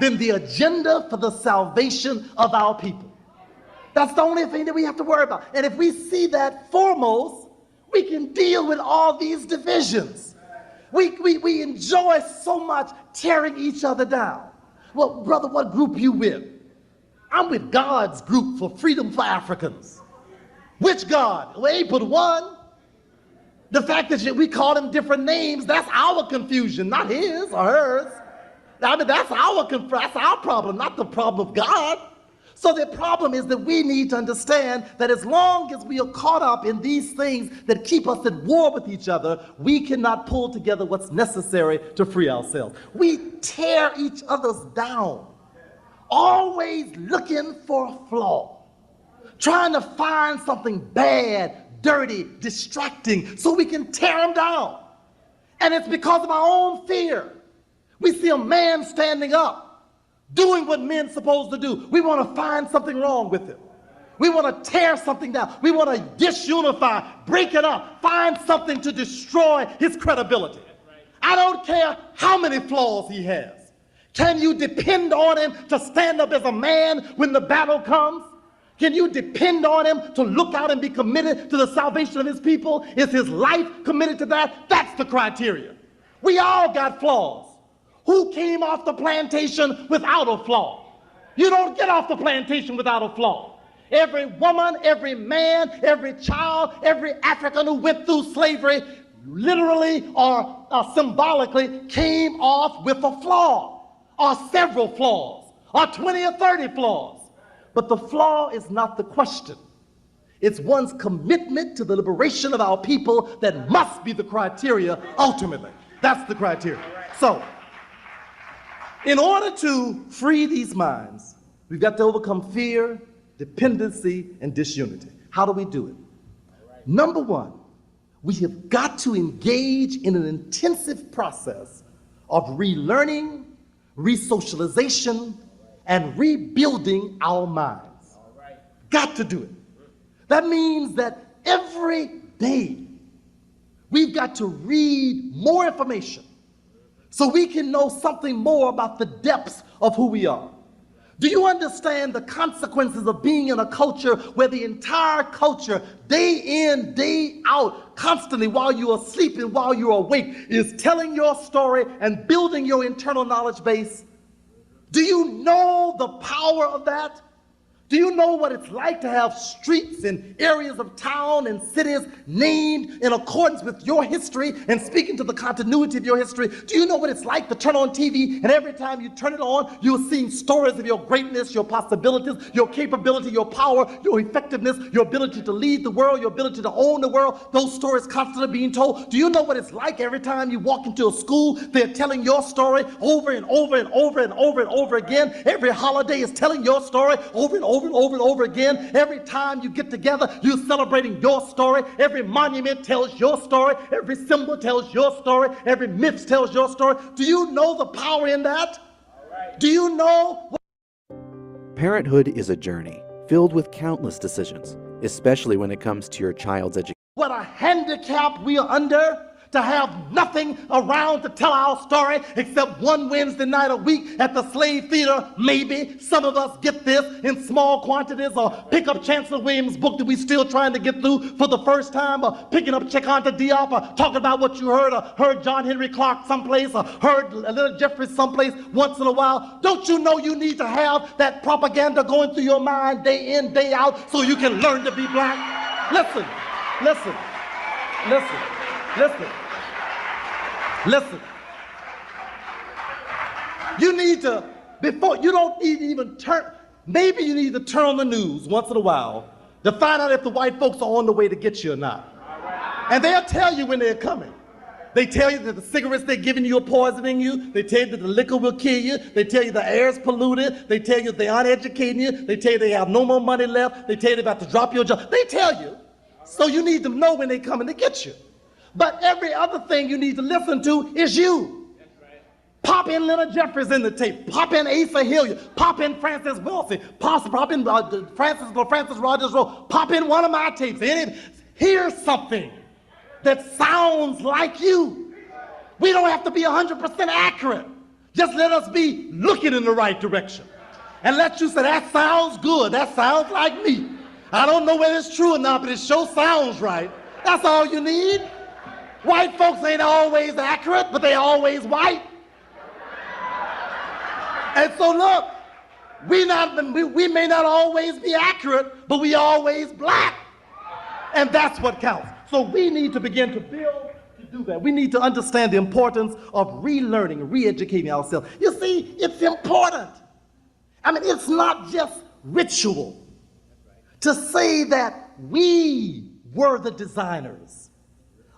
than the agenda for the salvation of our people. That's the only thing that we have to worry about. And if we see that foremost, we can deal with all these divisions. We enjoy so much tearing each other down. Well, brother, what group you with? I'm with God's group for freedom for Africans. Which God? Well, ain't but one. The fact that we call him different names, that's our confusion, not his or hers. I mean, that's our problem, not the problem of God. So the problem is that we need to understand that as long as we are caught up in these things that keep us at war with each other, we cannot pull together what's necessary to free ourselves. We tear each other's down, always looking for a flaw, trying to find something bad, dirty, distracting, so we can tear them down. And it's because of our own fear. We see a man standing up, doing what men's supposed to do. We want to find something wrong with him. We want to tear something down. We want to disunify, break it up, find something to destroy his credibility. I don't care how many flaws he has. Can you depend on him to stand up as a man when the battle comes? Can you depend on him to look out and be committed to the salvation of his people? Is his life committed to that? That's the criteria. We all got flaws. Who came off the plantation without a flaw? You don't get off the plantation without a flaw. Every woman, every man, every child, every African who went through slavery literally or symbolically came off with a flaw, or several flaws, or 20 or 30 flaws. But the flaw is not the question. It's one's commitment to the liberation of our people that must be the criteria ultimately. That's the criteria. So, in order to free these minds, we've got to overcome fear, dependency, and disunity. How do we do it? Number one, we have got to engage in an intensive process of relearning, resocialization, and rebuilding our minds. Got to do it. That means that every day we've got to read more information so we can know something more about the depths of who we are. Do you understand the consequences of being in a culture where the entire culture, day in, day out, constantly while you are sleeping, while you're awake, is telling your story and building your internal knowledge base? Do you know the power of that? Do you know what it's like to have streets and areas of town and cities named in accordance with your history and speaking to the continuity of your history? Do you know what it's like to turn on TV and every time you turn it on, you're seeing stories of your greatness, your possibilities, your capability, your power, your effectiveness, your ability to lead the world, your ability to own the world, those stories constantly being told? Do you know what it's like every time you walk into a school, they're telling your story over and over and over and over and over again? Every holiday is telling your story over and over and over and over again. Every time you get together, you're celebrating your story. Every monument tells your story. Every symbol tells your story. Every myth tells your story. Do you know the power in that? Do you know? Parenthood is a journey filled with countless decisions, especially when it comes to your child's education. What a handicap we are under to have nothing around to tell our story except one Wednesday night a week at the Slave Theater. Maybe some of us get this in small quantities, or pick up Chancellor Williams' book that we're still trying to get through for the first time, or picking up Chekonta Diop, or talking about what you heard, or heard John Henry Clark someplace, or heard Little Jeffrey someplace once in a while. Don't you know you need to have that propaganda going through your mind day in, day out, so you can learn to be black? Listen, listen, listen, listen. Listen, you need to, before, you don't need to even turn, maybe you need to turn on the news once in a while to find out if the white folks are on the way to get you or not. And they'll tell you when they're coming. They tell you that the cigarettes they're giving you are poisoning you. They tell you that the liquor will kill you. They tell you the air is polluted. They tell you they aren't educating you. They tell you they have no more money left. They tell you they're about to drop your job. They tell you. So you need to know when they're coming to get you. But every other thing you need to listen to is you. Pop in Leonard Jeffries in the tape. Pop in Asa Hilliard. Pop in Francis Wilson. Pop in Francis Rogers Rowe. Pop in one of my tapes. Hear something that sounds like you. We don't have to be 100% accurate. Just let us be looking in the right direction. And let you say, that sounds good. That sounds like me. I don't know whether it's true or not, but it sure sounds right. That's all you need. White folks ain't always accurate, but they always white. And so look, we may not always be accurate, but we always black. And that's what counts. So we need to begin to build to do that. We need to understand the importance of relearning, re-educating ourselves. You see, it's important. I mean, it's not just ritual to say that we were the designers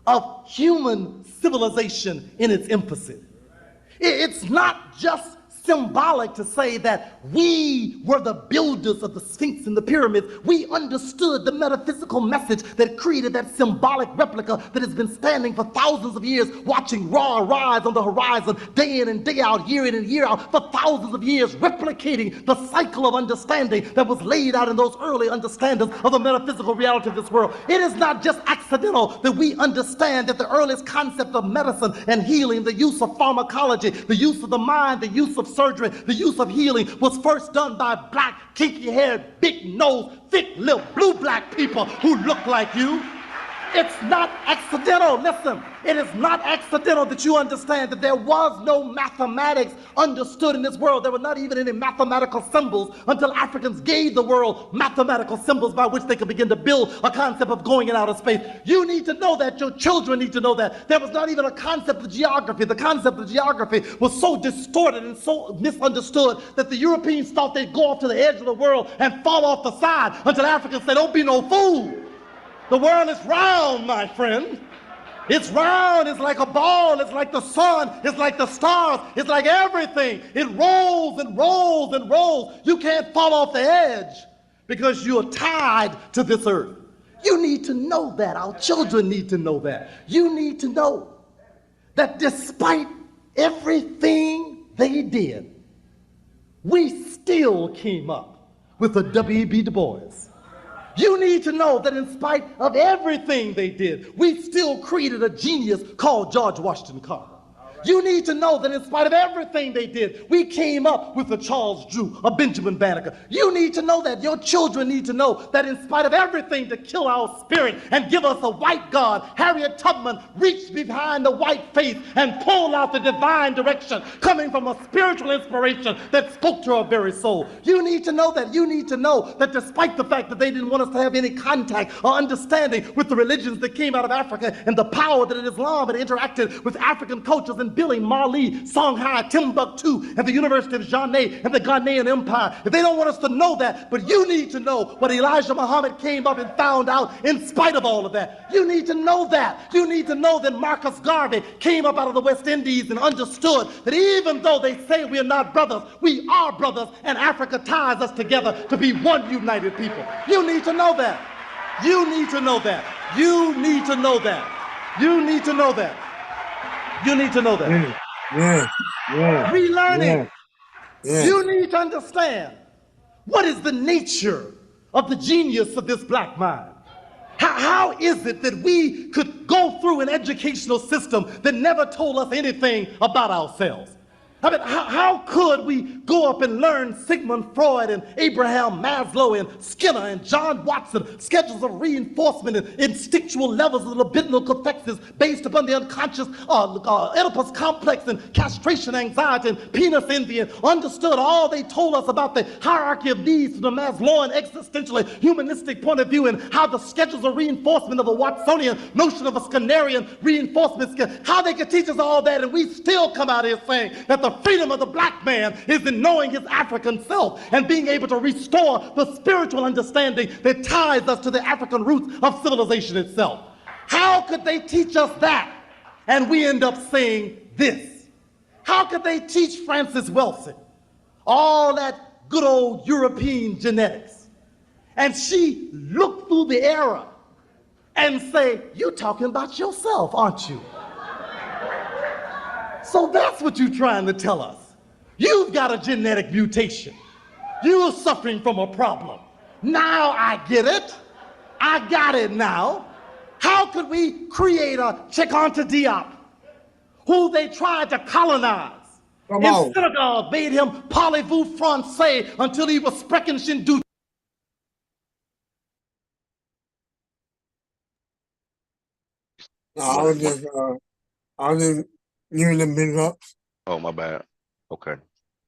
of human civilization in its infancy. It's not just symbolic to say that we were the builders of the Sphinx and the pyramids. We understood the metaphysical message that created that symbolic replica that has been standing for thousands of years, watching Ra rise on the horizon day in and day out, year in and year out, for thousands of years, replicating the cycle of understanding that was laid out in those early understandings of the metaphysical reality of this world. It is not just accidental that we understand that the earliest concept of medicine and healing, the use of pharmacology, the use of the mind, the use of surgery, the use of healing was first done by black, kinky-haired, big-nosed, thick-lipped, blue-black people who look like you. It's not accidental. Listen, it is not accidental that you understand that there was no mathematics understood in this world. There were not even any mathematical symbols until Africans gave the world mathematical symbols by which they could begin to build a concept of going in outer space. You need to know that. Your children need to know that. There was not even a concept of geography. The concept of geography was so distorted and so misunderstood that the Europeans thought they'd go off to the edge of the world and fall off the side until Africans said, don't be no fool. The world is round, my friend. It's round. It's like a ball. It's like the sun. It's like the stars. It's like everything. It rolls and rolls and rolls. You can't fall off the edge because you're tied to this earth. You need to know that. Our children need to know that. You need to know that despite everything they did, we still came up with a W.E.B. Du Bois. You need to know that in spite of everything they did, we still created a genius called George Washington Carver. You need to know that in spite of everything they did, we came up with a Charles Drew, a Benjamin Banneker. You need to know that. Your children need to know that in spite of everything to kill our spirit and give us a white God, Harriet Tubman reached behind the white face and pulled out the divine direction coming from a spiritual inspiration that spoke to her very soul. You need to know that. You need to know that despite the fact that they didn't want us to have any contact or understanding with the religions that came out of Africa and the power that Islam had interacted with African cultures and Billy, Mali, Songhai, Timbuktu, and the University of Jané and the Ghanaian Empire. If they don't want us to know that, but you need to know what Elijah Muhammad came up and found out in spite of all of that. You need to know that. You need to know that Marcus Garvey came up out of the West Indies and understood that even though they say we are not brothers, we are brothers, and Africa ties us together to be one united people. You need to know that. You need to know that. You need to know that. You need to know that. You need to know that. Relearning. You need to understand what is the nature of the genius of this black mind. How is it that we could go through an educational system that never told us anything about ourselves? I mean, how could we go up and learn Sigmund Freud and Abraham Maslow and Skinner and John Watson, schedules of reinforcement and instinctual levels of libidinal cathexis based upon the unconscious Oedipus complex and castration anxiety and penis envy, and understood all they told us about the hierarchy of needs from the Maslowian existentially humanistic point of view, and how the schedules of reinforcement of a Watsonian notion of a Skinnerian reinforcement, how they could teach us all that, and we still come out here saying that the freedom of the black man is in knowing his African self and being able to restore the spiritual understanding that ties us to the African roots of civilization itself. How could they teach us that and we end up saying this? How could they teach Frances Wilson all that good old European genetics and she look through the era and say, "You're talking about yourself, aren't you?" So that's what you're trying to tell us. You've got a genetic mutation. You're suffering from a problem. Now I get it. I got it now. How could we create a Cheikh Diop, who they tried to colonize? In Senegal, made him parlez-vous français until he was sprechen shindu. I was just giving them big ups. Oh, my bad. Okay.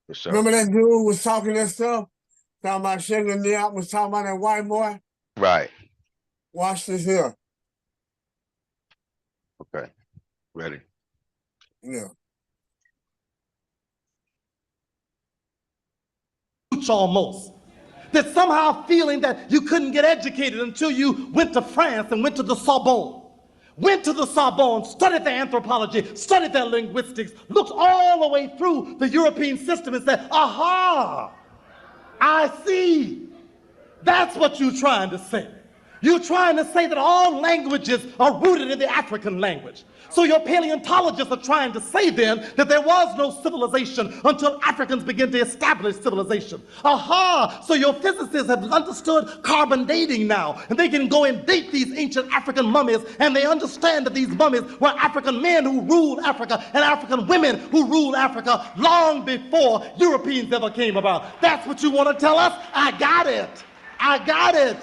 Yes, sir. Remember that dude was talking that stuff? Talking about Sugar Diop was talking about that white boy? Right. Watch this here. Okay. Ready. Yeah. Almost. That somehow feeling that you couldn't get educated until you went to France and went to the Sorbonne. Went to the Sorbonne, studied their anthropology, studied their linguistics, looked all the way through the European system and said, aha, I see. That's what you're trying to say. You're trying to say that all languages are rooted in the African language. So your paleontologists are trying to say then that there was no civilization until Africans began to establish civilization. Aha! So your physicists have understood carbon dating now, and they can go and date these ancient African mummies, and they understand that these mummies were African men who ruled Africa and African women who ruled Africa long before Europeans ever came about. That's what you want to tell us? I got it. I got it.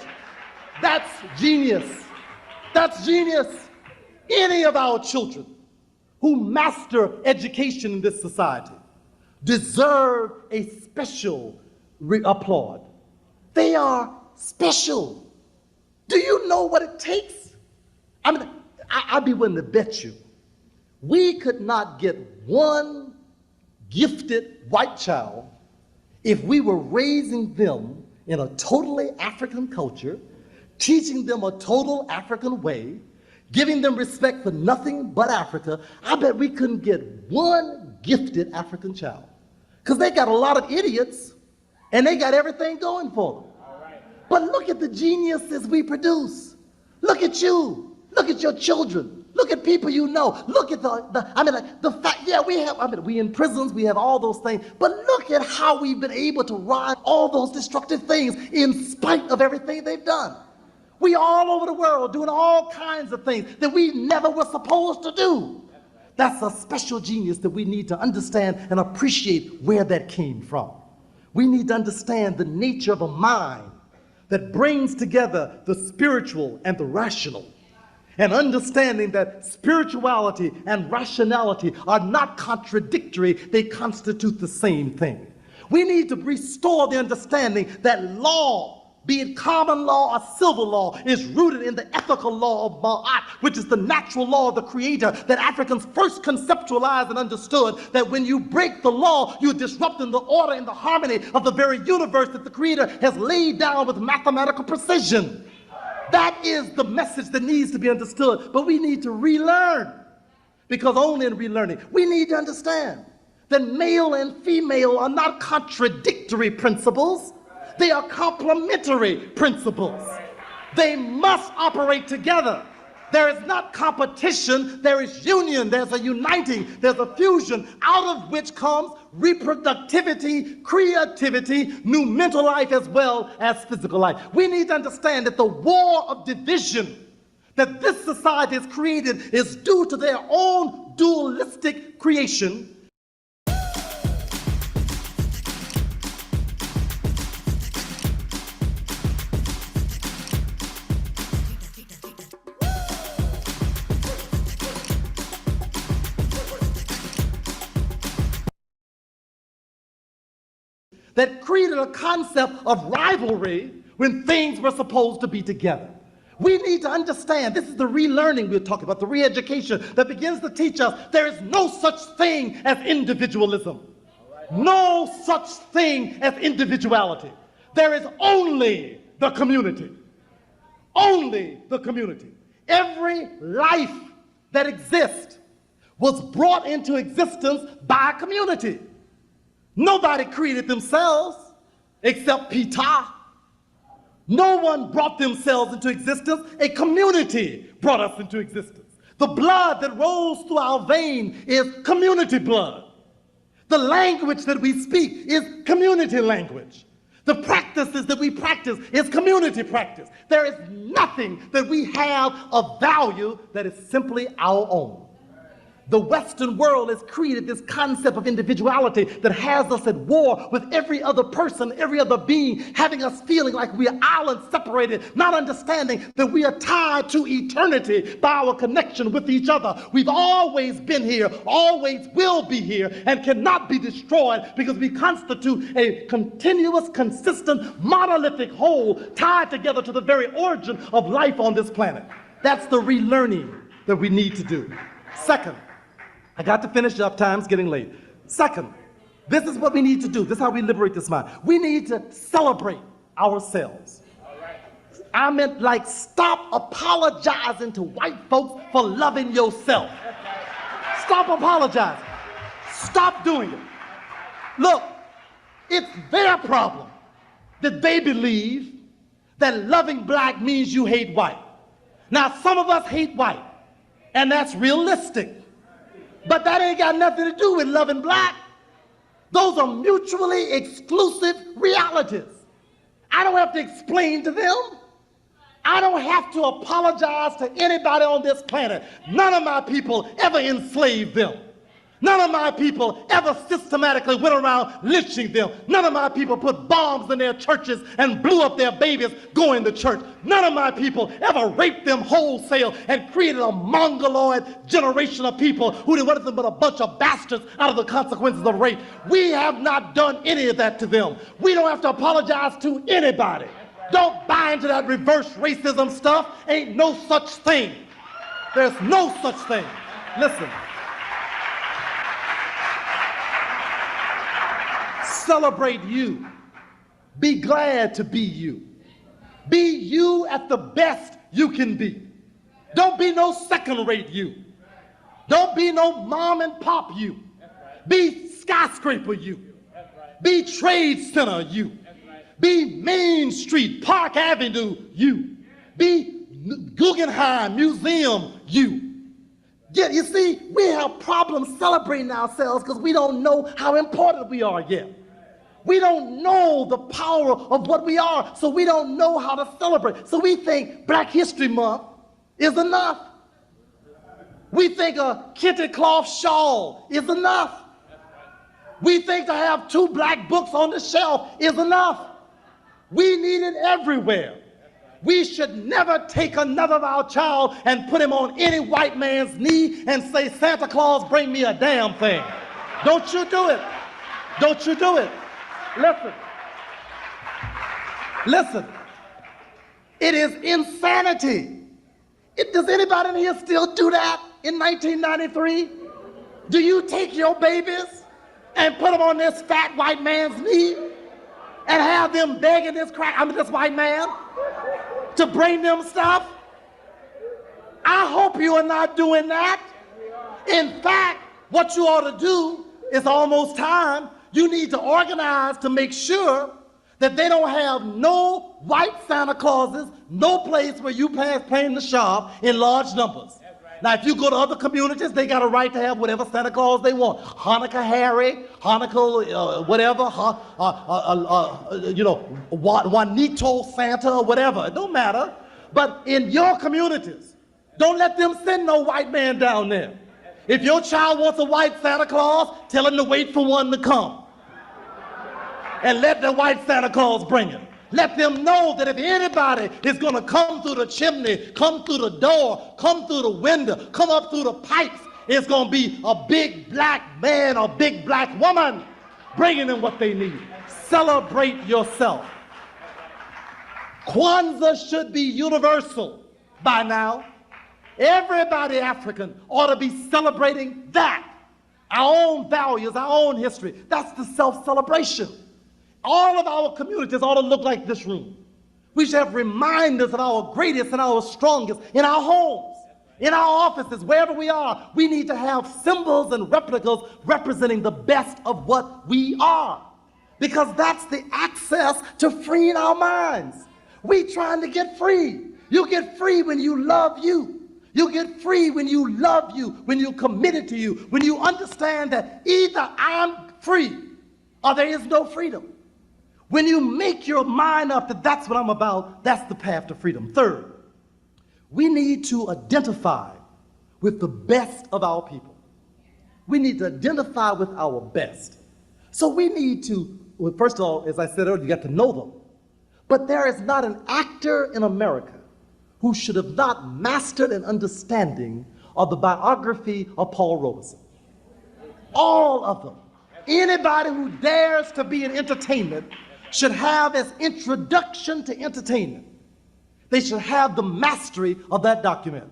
That's genius. That's genius. Any of our children who master education in this society deserve a special applaud. They are special. Do you know what it takes? I mean, I'd be willing to bet you we could not get one gifted white child if we were raising them in a totally African culture, teaching them a total African way, giving them respect for nothing but Africa. I bet we couldn't get one gifted African child. Because they got a lot of idiots, and they got everything going for them. But look at the geniuses we produce. Look at you. Look at your children. Look at people you know. Look at the fact, yeah, we in prisons, we have all those things, but look at how we've been able to ride all those destructive things in spite of everything they've done. We all over the world doing all kinds of things that we never were supposed to do. That's a special genius that we need to understand and appreciate where that came from. We need to understand the nature of a mind that brings together the spiritual and the rational, and understanding that spirituality and rationality are not contradictory, they constitute the same thing. We need to restore the understanding that law, be it common law or civil law, is rooted in the ethical law of Ma'at, which is the natural law of the Creator that Africans first conceptualized and understood, that when you break the law, you're disrupting the order and the harmony of the very universe that the Creator has laid down with mathematical precision. That is the message that needs to be understood, but we need to relearn, because only in relearning, we need to understand that male and female are not contradictory principles. They are complementary principles. They must operate together. There is not competition, there is union, there's a uniting, there's a fusion, out of which comes reproductivity, creativity, new mental life as well as physical life. We need to understand that the war of division that this society has created is due to their own dualistic creation. That created a concept of rivalry when things were supposed to be together. We need to understand, this is the relearning we're talking about, the re-education that begins to teach us there is no such thing as individualism. No such thing as individuality. There is only the community. Only the community. Every life that exists was brought into existence by a community. Nobody created themselves except Peter. No one brought themselves into existence. A community brought us into existence. The blood that rolls through our vein is community blood. The language that we speak is community language. The practices that we practice is community practice. There is nothing that we have of value that is simply our own. The Western world has created this concept of individuality that has us at war with every other person, every other being, having us feeling like we are islands separated, not understanding that we are tied to eternity by our connection with each other. We've always been here, always will be here, and cannot be destroyed because we constitute a continuous, consistent, monolithic whole tied together to the very origin of life on this planet. That's the relearning that we need to do. Second, I got to finish up, time's getting late. Second, this is what we need to do. This is how we liberate this mind. We need to celebrate ourselves. I meant like stop apologizing to white folks for loving yourself. Stop apologizing. Stop doing it. Look, it's their problem that they believe that loving black means you hate white. Now, some of us hate white, and that's realistic. But that ain't got nothing to do with loving black. Those are mutually exclusive realities. I don't have to explain to them. I don't have to apologize to anybody on this planet. None of my people ever enslaved them. None of my people ever systematically went around lynching them. None of my people put bombs in their churches and blew up their babies going to church. None of my people ever raped them wholesale and created a mongoloid generation of people who didn't want nothing but a bunch of bastards out of the consequences of rape. We have not done any of that to them. We don't have to apologize to anybody. Don't buy into that reverse racism stuff. Ain't no such thing. There's no such thing. Listen. Celebrate you. Be glad to be you. Be you at the best you can be. Don't be no second-rate you. Don't be no mom and pop you. Be skyscraper you. Be trade center you. Be Main Street, Park Avenue you. Be Guggenheim Museum you. Yeah, you see, we have problems celebrating ourselves because we don't know how important we are yet. We don't know the power of what we are, so we don't know how to celebrate. So we think Black History Month is enough. We think a kente cloth shawl is enough. We think to have 2 black books on the shelf is enough. We need it everywhere. We should never take another of our child and put him on any white man's knee and say, Santa Claus, bring me a damn thing. Don't you do it. Don't you do it. Listen. It is insanity. Does anybody in here still do that in 1993? Do you take your babies and put them on this fat white man's knee and have them begging this white man to bring them stuff? I hope you are not doing that. In fact, what you ought to do is almost time. You need to organize to make sure that they don't have no white Santa Clauses, no place where you plan to shop in large numbers. Now, if you go to other communities, they got a right to have whatever Santa Claus they want. Hanukkah Harry, Hanukkah whatever, Juanito Santa or whatever. It don't matter. But in your communities, don't let them send no white man down there. If your child wants a white Santa Claus, tell him to wait for one to come. And let the white Santa Claus bring it. Let them know that if anybody is going to come through the chimney, come through the door, come through the window, come up through the pipes, it's going to be a big black man or big black woman bringing them what they need. Celebrate yourself. Kwanzaa should be universal by now. Everybody African ought to be celebrating that. Our own values, our own history. That's the self-celebration. All of our communities ought to look like this room. We should have reminders of our greatest and our strongest in our homes, in our offices, wherever we are. We need to have symbols and replicas representing the best of what we are, because that's the access to freeing our minds. We trying to get free. You get free when you love you. You get free when you love you, when you're committed to you, when you understand that either I'm free or there is no freedom. When you make your mind up that that's what I'm about, that's the path to freedom. Third, we need to identify with the best of our people. We need to identify with our best. So we need to, well, first of all, as I said earlier, you got to know them. But there is not an actor in America who should have not mastered an understanding of the biography of Paul Robeson. All of them. Anybody who dares to be in entertainment should have as introduction to entertainment. They should have the mastery of that document.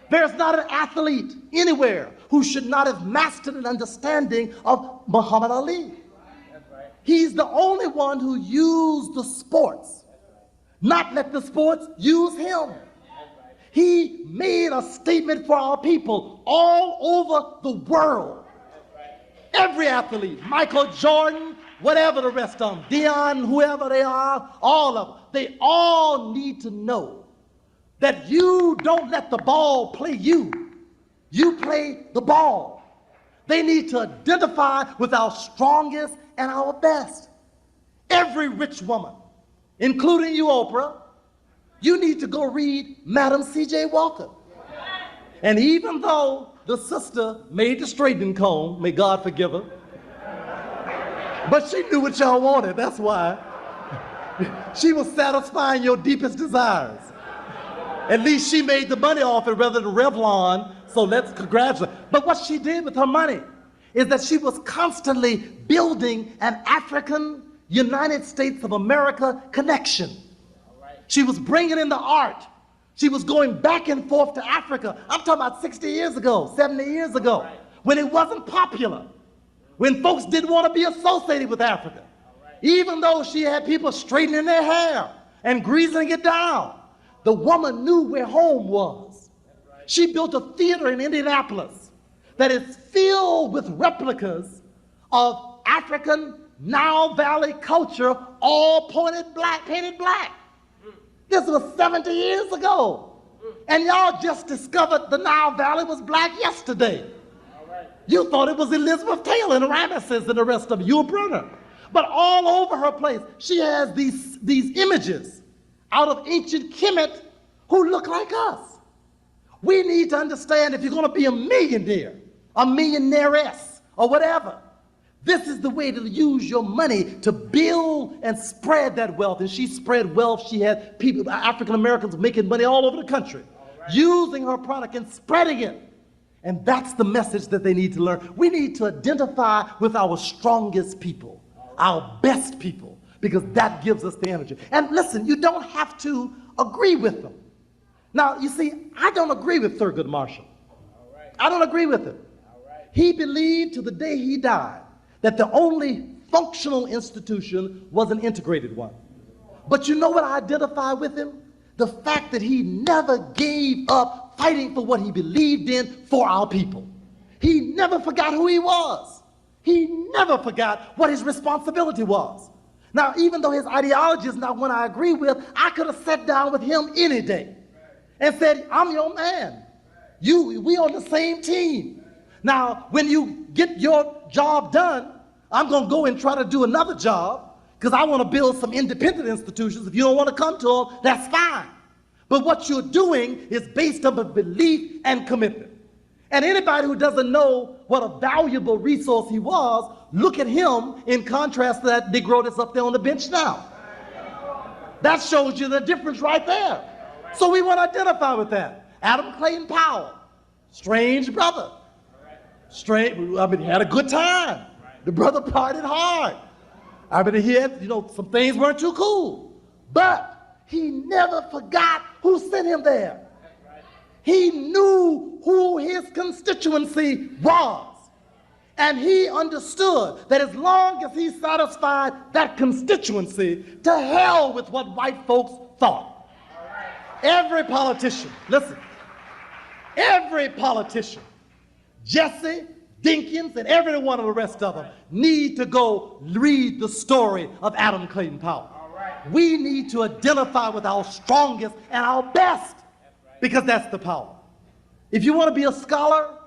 There's not an athlete anywhere who should not have mastered an understanding of Muhammad Ali. He's the only one who used the sports, not let the sports use him. He made a statement for our people all over the world. Every athlete, Michael Jordan, whatever the rest of them, Dion, whoever they are, all of them, they all need to know that you don't let the ball play you. You play the ball. They need to identify with our strongest and our best. Every rich woman, including you, Oprah, you need to go read Madam C.J. Walker. And even though the sister made the straightening comb, may God forgive her, but she knew what y'all wanted, that's why. She was satisfying your deepest desires. At least she made the money off it rather than Revlon, so let's congratulate. But what she did with her money is that she was constantly building an African United States of America connection. She was bringing in the art. She was going back and forth to Africa. I'm talking about 60 years ago, 70 years ago, when it wasn't popular, when folks didn't want to be associated with Africa. Even though she had people straightening their hair and greasing it down, the woman knew where home was. She built a theater in Indianapolis that is filled with replicas of African Nile Valley culture, all painted black. This was 70 years ago. And y'all just discovered the Nile Valley was black yesterday. You thought it was Elizabeth Taylor and Ramesses and the rest of you, Brunner. But all over her place, she has these images out of ancient Kemet who look like us. We need to understand if you're going to be a millionaire, a millionairess, or whatever, this is the way to use your money to build and spread that wealth. And she spread wealth. She had people, African Americans, making money all over the country, using her product and spreading it. And that's the message that they need to learn. We need to identify with our strongest people, our best people, because that gives us the energy. And listen, you don't have to agree with them. Now, you see, I don't agree with Thurgood Marshall. I don't agree with him. He believed to the day he died that the only functional institution was an integrated one. But you know what I identify with him? The fact that he never gave up fighting for what he believed in for our people. He never forgot who he was. He never forgot what his responsibility was. Now, even though his ideology is not one I agree with, I could have sat down with him any day and said, I'm your man. We on the same team. Now, when you get your job done, I'm going to go and try to do another job because I want to build some independent institutions. If you don't want to come to them, that's fine. But what you're doing is based on a belief and commitment. And anybody who doesn't know what a valuable resource he was, look at him in contrast to that Negro that's up there on the bench now. That shows you the difference right there. So we want to identify with that. Adam Clayton Powell, strange brother. He had a good time. The brother partied hard. He had, some things weren't too cool. But he never forgot who sent him there. He knew who his constituency was. And he understood that as long as he satisfied that constituency, to hell with what white folks thought. Every politician, listen, every politician, Jesse, Dinkins, and every one of the rest of them need to go read the story of Adam Clayton Powell. We need to identify with our strongest and our best because that's the power. If you want to be a scholar,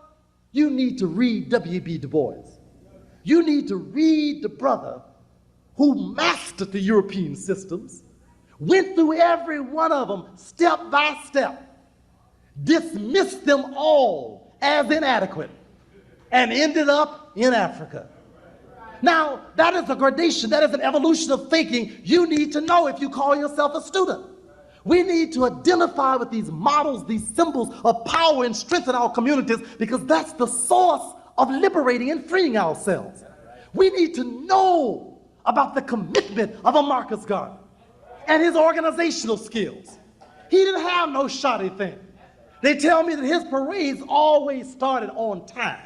you need to read W.B. Du Bois. You need to read the brother who mastered the European systems, went through every one of them step by step, dismissed them all as inadequate, and ended up in Africa. Now, that is a gradation, that is an evolution of thinking you need to know if you call yourself a student. We need to identify with these models, these symbols of power and strength in our communities because that's the source of liberating and freeing ourselves. We need to know about the commitment of a Marcus Garvey and his organizational skills. He didn't have no shoddy thing. They tell me that his parades always started on time.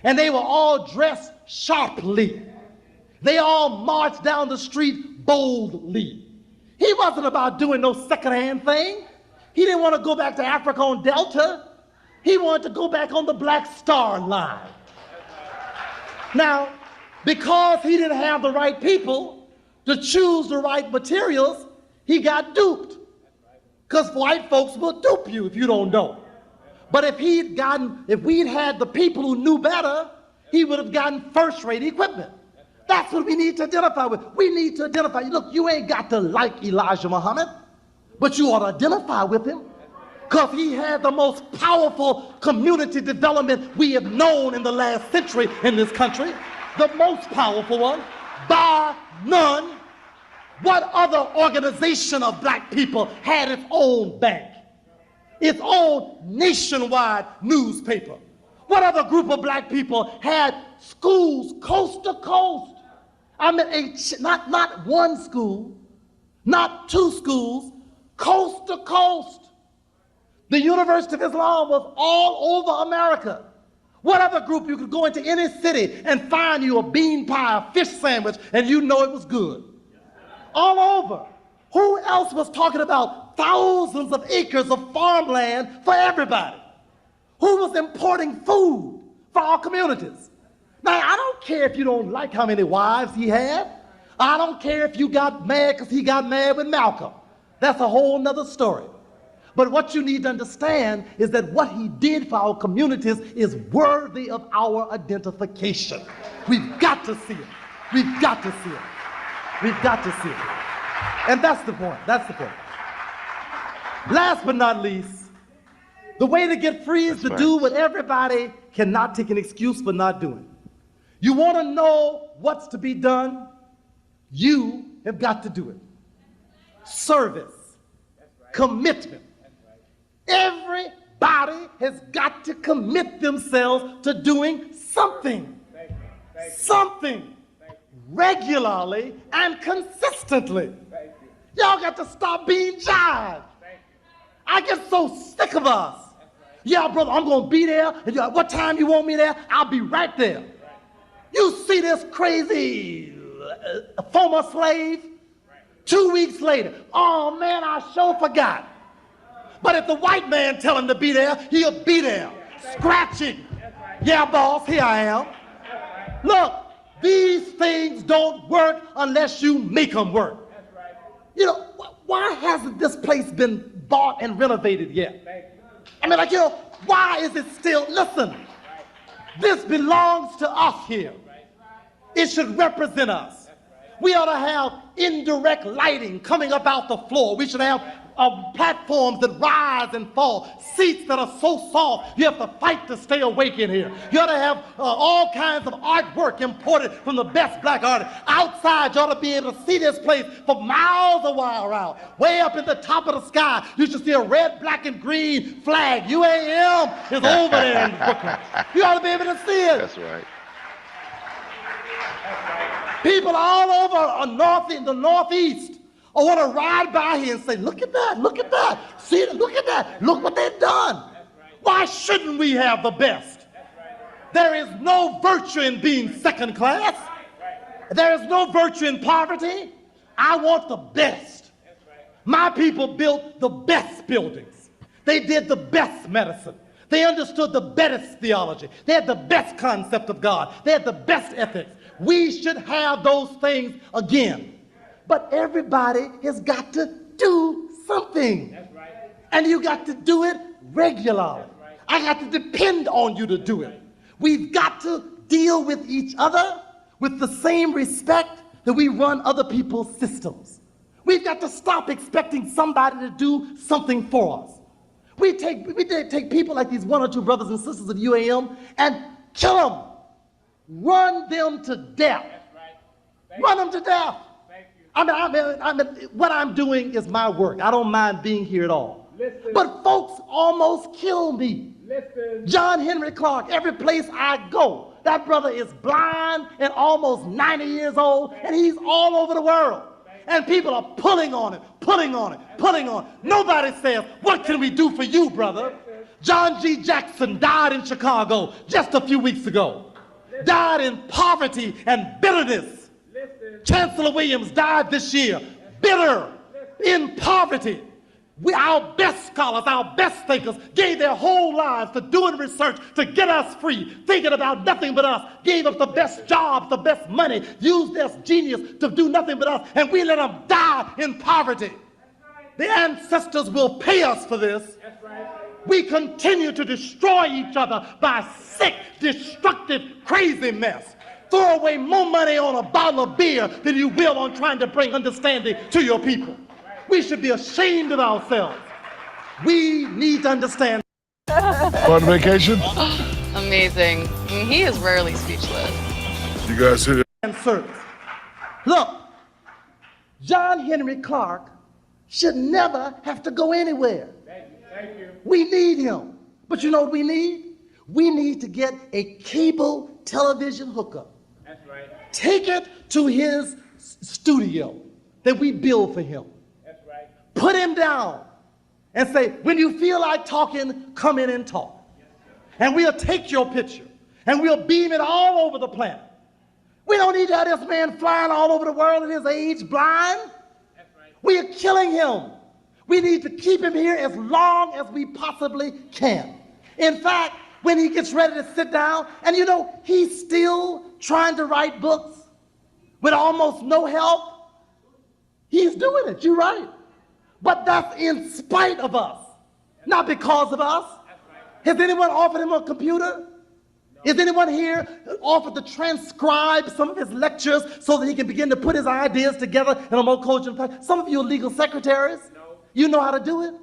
And they were all dressed sharply. They all marched down the street boldly. He wasn't about doing no secondhand thing. He didn't want to go back to Africa on Delta. He wanted to go back on the Black Star Line. Now, because he didn't have the right people to choose the right materials, he got duped. Because white folks will dupe you if you don't know. But if we'd had the people who knew better, he would have gotten first-rate equipment. That's what we need to identify with. We need to identify. Look, you ain't got to like Elijah Muhammad, but you ought to identify with him because he had the most powerful community development we have known in the last century in this country. The most powerful one, bar none. What other organization of black people had its own bank? Its own nationwide newspaper? What other group of black people had schools coast to coast? I mean, not one school, not two schools, coast to coast. The University of Islam was all over America. What other group you could go into any city and find you a bean pie, a fish sandwich, and you know it was good? All over. Who else was talking about thousands of acres of farmland for everybody? Who was importing food for our communities? Now, I don't care if you don't like how many wives he had. I don't care if you got mad because he got mad with Malcolm. That's a whole nother story. But what you need to understand is that what he did for our communities is worthy of our identification. We've got to see it. We've got to see it. We've got to see it. And that's the point. That's the point. Last but not least, The way to get free is That's to do right. what everybody cannot take an excuse for not doing. You want to know what's to be done? You have got to do it. Service, commitment. Everybody has got to commit themselves to doing something. Something. Regularly and consistently. Y'all got to stop being jived. I get so sick of us. Yeah, brother, I'm going to be there. And what time you want me there? I'll be right there. You see this crazy former slave? 2 weeks later, oh man, I sure forgot. But if the white man tell him to be there, he'll be there, scratching. Yeah, boss, here I am. Look, these things don't work unless you make them work. You know, why hasn't this place been bought and renovated yet? I mean, like, you know, why is it still, listen, this belongs to us here. It should represent us. We ought to have indirect lighting coming up out the floor. We should have platforms that rise and fall, seats that are so soft you have to fight to stay awake in here. You ought to have all kinds of artwork imported from the best black artists. Outside, you ought to be able to see this place for miles a while around. Way up at the top of the sky, you should see a red, black, and green flag. UAM is over there in Brooklyn. You ought to be able to see it. That's right. People all over the Northeast want to ride by here and say, look at that, look at that. See, look at that. Look what they've done. Why shouldn't we have the best? There is no virtue in being second class. There is no virtue in poverty. I want the best. My people built the best buildings. They did the best medicine. They understood the best theology. They had the best concept of God. They had the best ethics. We should have those things again. But everybody has got to do something. That's right. And you got to do it regularly. Right. I got to depend on you to do it. We've got to deal with each other with the same respect that we run other people's systems. We've got to stop expecting somebody to do something for us. We take people like these one or two brothers and sisters of UAM and kill them. Run them to death. Right. Run them to death. I mean, what I'm doing is my work. I don't mind being here at all. Listen. But folks almost kill me. Listen. John Henry Clark, every place I go, that brother is blind and almost 90 years old, and he's all over the world. And people are pulling on it, pulling on it, pulling on it. Nobody says, what can we do for you, brother? John G. Jackson died in Chicago just a few weeks ago. Died in poverty and bitterness. Chancellor Williams died this year, bitter, in poverty. Our best scholars, our best thinkers gave their whole lives to doing research to get us free, thinking about nothing but us, gave us the best jobs, the best money, used their genius to do nothing but us, and we let them die in poverty. The ancestors will pay us for this. We continue to destroy each other by sick, destructive, crazy mess. Throw away more money on a bottle of beer than you will on trying to bring understanding to your people. We should be ashamed of ourselves. We need to understand. On vacation? Amazing. He is rarely speechless. You guys see And service. Look, John Henry Clark should never have to go anywhere. Thank you. We need him. But you know what we need? We need to get a cable television hookup. That's right. Take it to his studio that we build for him. That's right. Put him down and say, when you feel like talking, come in and talk. Yes, and we'll take your picture and we'll beam it all over the planet. We don't need to have this man flying all over the world at his age blind. That's right. We are killing him. We need to keep him here as long as we possibly can. In fact, when he gets ready to sit down, and you know, he's still trying to write books with almost no help. He's doing it, you're right. But that's in spite of us, not because of us. Has anyone offered him a computer? Is anyone here offered to transcribe some of his lectures so that he can begin to put his ideas together in a more cogent fashion? Some of you are legal secretaries. You know how to do it.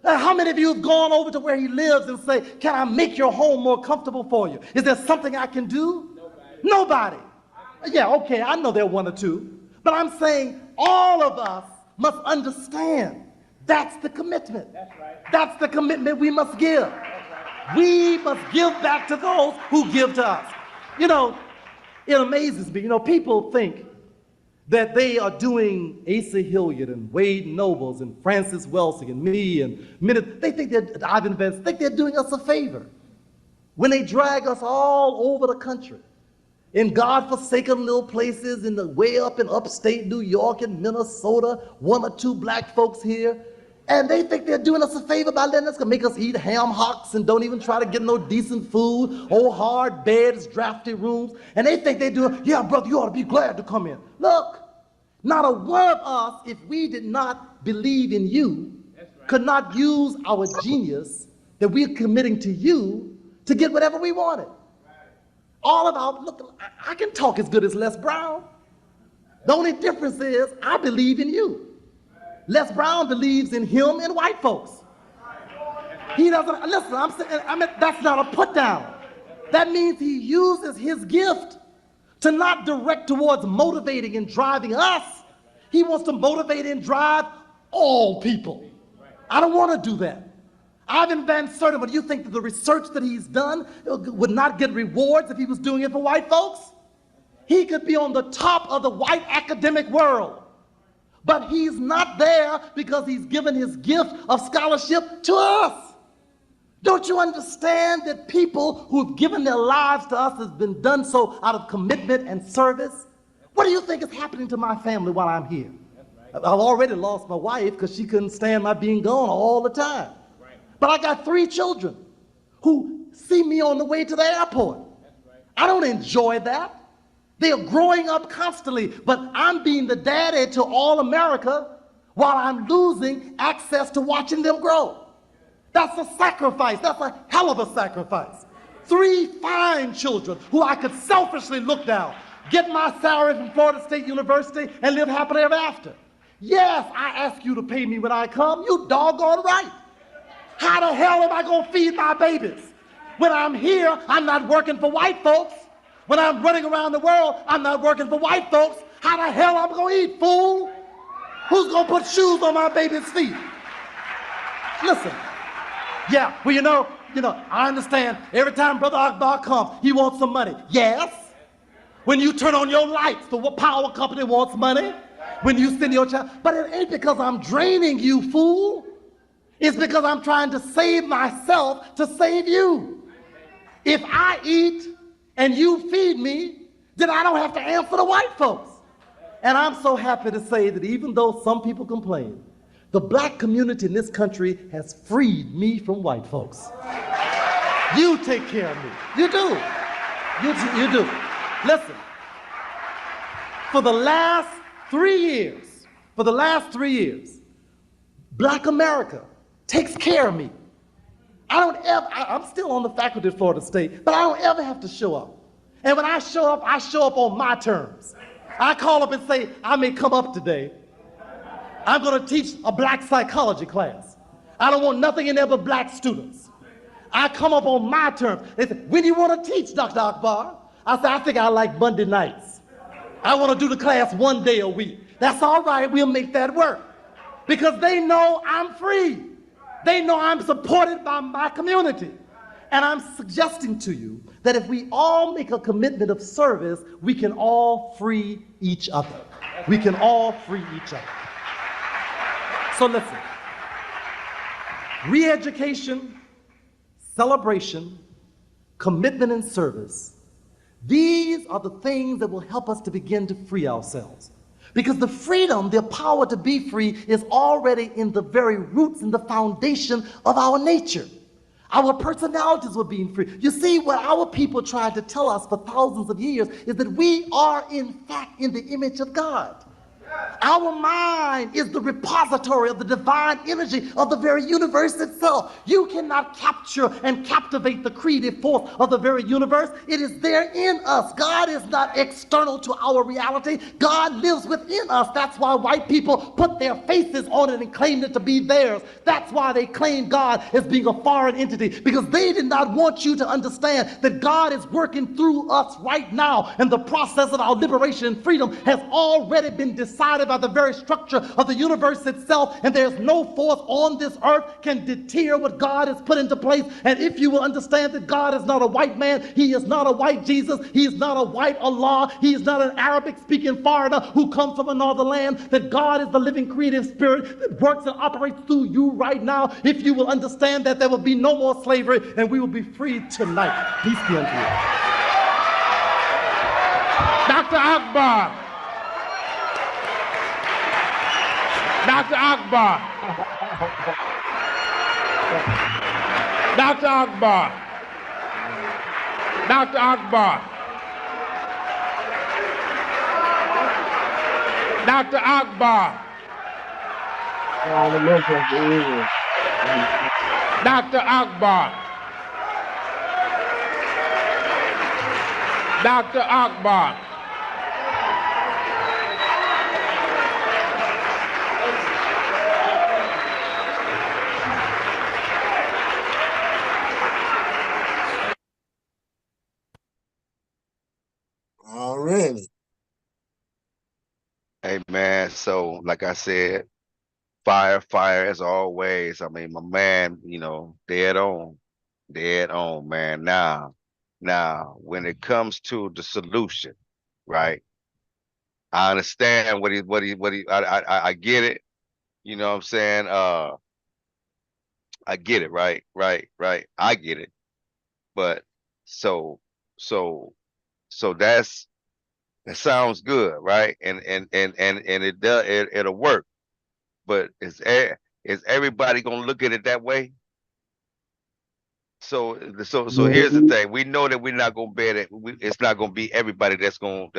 How many of you have gone over to where he lives and say, can I make your home more comfortable for you? Is there something I can do? Nobody. Yeah, okay, I know there are one or two. But I'm saying all of us must understand that's the commitment. That's right. That's the commitment we must give. Right. We must give back to those who give to us. You know, it amazes me. You know, people think that they are doing Asa Hilliard and Wade Nobles and Francis Welsing and me and many, they think that Ivan Vance think they're doing us a favor when they drag us all over the country in godforsaken little places in the way up in upstate New York and Minnesota, one or two black folks here, and they think they're doing us a favor by letting us make us eat ham hocks and don't even try to get no decent food, old hard beds, drafty rooms, and they think they're doing, yeah, brother, you ought to be glad to come in. Look, not a one of us, if we did not believe in you, could not use our genius that we're committing to you to get whatever we wanted. All about, look, I can talk as good as Les Brown. The only difference is I believe in you. Les Brown believes in him and white folks. He doesn't, listen, I mean, that's not a put down. That means he uses his gift to not direct towards motivating and driving us. He wants to motivate and drive all people. I don't want to do that. Ivan Van Sertima, do you think that the research that he's done would not get rewards if he was doing it for white folks? He could be on the top of the white academic world, but he's not there because he's given his gift of scholarship to us. Don't you understand that people who've given their lives to us has been done so out of commitment and service? What do you think is happening to my family while I'm here? I've already lost my wife because she couldn't stand my being gone all the time. But I got 3 children who see me on the way to the airport. I don't enjoy that. They are growing up constantly, but I'm being the daddy to all America while I'm losing access to watching them grow. That's a sacrifice. That's a hell of a sacrifice. 3 fine children who I could selfishly look down, get my salary from Florida State University, and live happily ever after. Yes, I ask you to pay me when I come. You doggone right. How the hell am I going to feed my babies? When I'm here, I'm not working for white folks. When I'm running around the world, I'm not working for white folks. How the hell am I going to eat, fool? Who's going to put shoes on my baby's feet? Listen. Yeah, well, you know, I understand every time Brother Akbar comes, he wants some money. Yes. When you turn on your lights, the power company wants money. When you send your child, but it ain't because I'm draining you, fool. It's because I'm trying to save myself to save you. If I eat and you feed me, then I don't have to answer to white folks. And I'm so happy to say that even though some people complain, the black community in this country has freed me from white folks. You take care of me. You do. You do. Listen, for the last 3 years, black America takes care of me. I'm still on the faculty at Florida State, but I don't ever have to show up. And when I show up on my terms. I call up and say, I may come up today. I'm going to teach a black psychology class. I don't want nothing in there but black students. I come up on my terms. They say, when do you want to teach, Dr. Akbar? I say, I think I like Monday nights. I want to do the class 1 day a week. That's all right, we'll make that work. Because they know I'm free. They know I'm supported by my community. And I'm suggesting to you that if we all make a commitment of service, we can all free each other. We can all free each other. So listen, re-education, celebration, commitment and service, these are the things that will help us to begin to free ourselves. Because the freedom, the power to be free is already in the very roots and the foundation of our nature. Our personalities were being free. You see, what our people tried to tell us for thousands of years is that we are in fact in the image of God. Our mind is the repository of the divine energy of the very universe itself. You cannot capture and captivate the creative force of the very universe. It is there in us. God is not external to our reality. God lives within us. That's why white people put their faces on it and claim it to be theirs. That's why they claim God as being a foreign entity, because they did not want you to understand that God is working through us right now, and the process of our liberation and freedom has already been decided by the very structure of the universe itself, and there's no force on this earth can deter what God has put into place. And if you will understand that God is not a white man, he is not a white Jesus, he is not a white Allah, he is not an Arabic speaking foreigner who comes from another land, that God is the living creative spirit that works and operates through you right now. If you will understand that, there will be no more slavery and we will be free tonight. Peace be unto you. Dr. Akbar. Dr. Akbar. Dr. Akbar. Dr. Akbar. Dr. Akbar. Dr. Akbar. Dr. Akbar. Already. Hey man, so like I said, fire as always. I mean, my man, dead on, man. Now, when it comes to the solution, right? I understand I get it. You know what I'm saying? I get it, right? I get it. But so so so that sounds good, right? And it does it'll work. But is everybody gonna look at it that way? So here's the thing. We know that we're not gonna bet it. It's not gonna be everybody that's gonna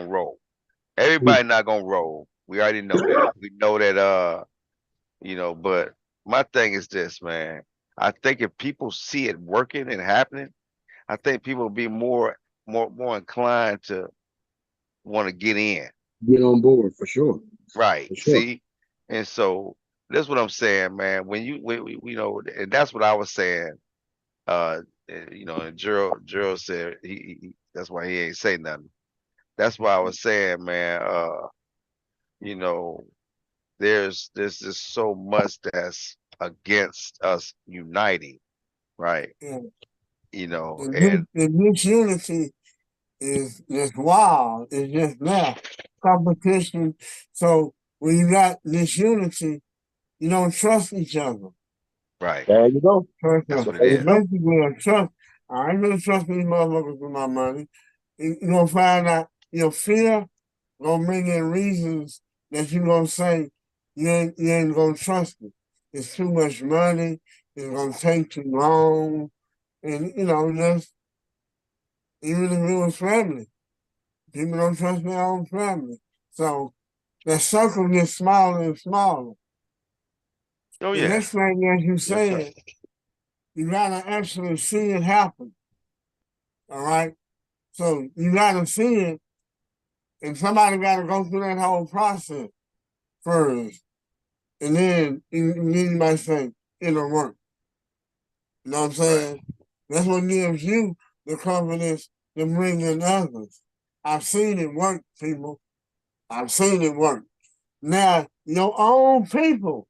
roll. Everybody not gonna roll. We already know that. We know that but my thing is this, man. I think if people see it working and happening, I think people will be more inclined to want to get in. Get on board for sure. Right. For sure. See? And so that's what I'm saying, man. When and that's what I was saying. And Jerald said he that's why he ain't say nothing. That's why I was saying, man, there's just so much that's against us uniting, right? Yeah. And this unity is just wild. It's just there. Competition. So when you got this unity, you don't trust each other. right. There you go. That's what it is. Basically, a trust. I ain't gonna trust these motherfuckers with my money. You're gonna find out your fear gonna bring in reasons that you're gonna say you ain't gonna trust it. It's too much money. It's gonna take too long, and just even if it was family, people don't trust their own family. So the circle gets smaller and smaller. Oh The yeah. next thing, as you Yes, said, you gotta actually see it happen. All right. So you gotta see it, and somebody gotta go through that whole process first. And then you might say it'll work. You know what I'm saying? Right. That's what gives you the confidence to bring in others. I've seen it work, people. I've seen it work. Now, your own people,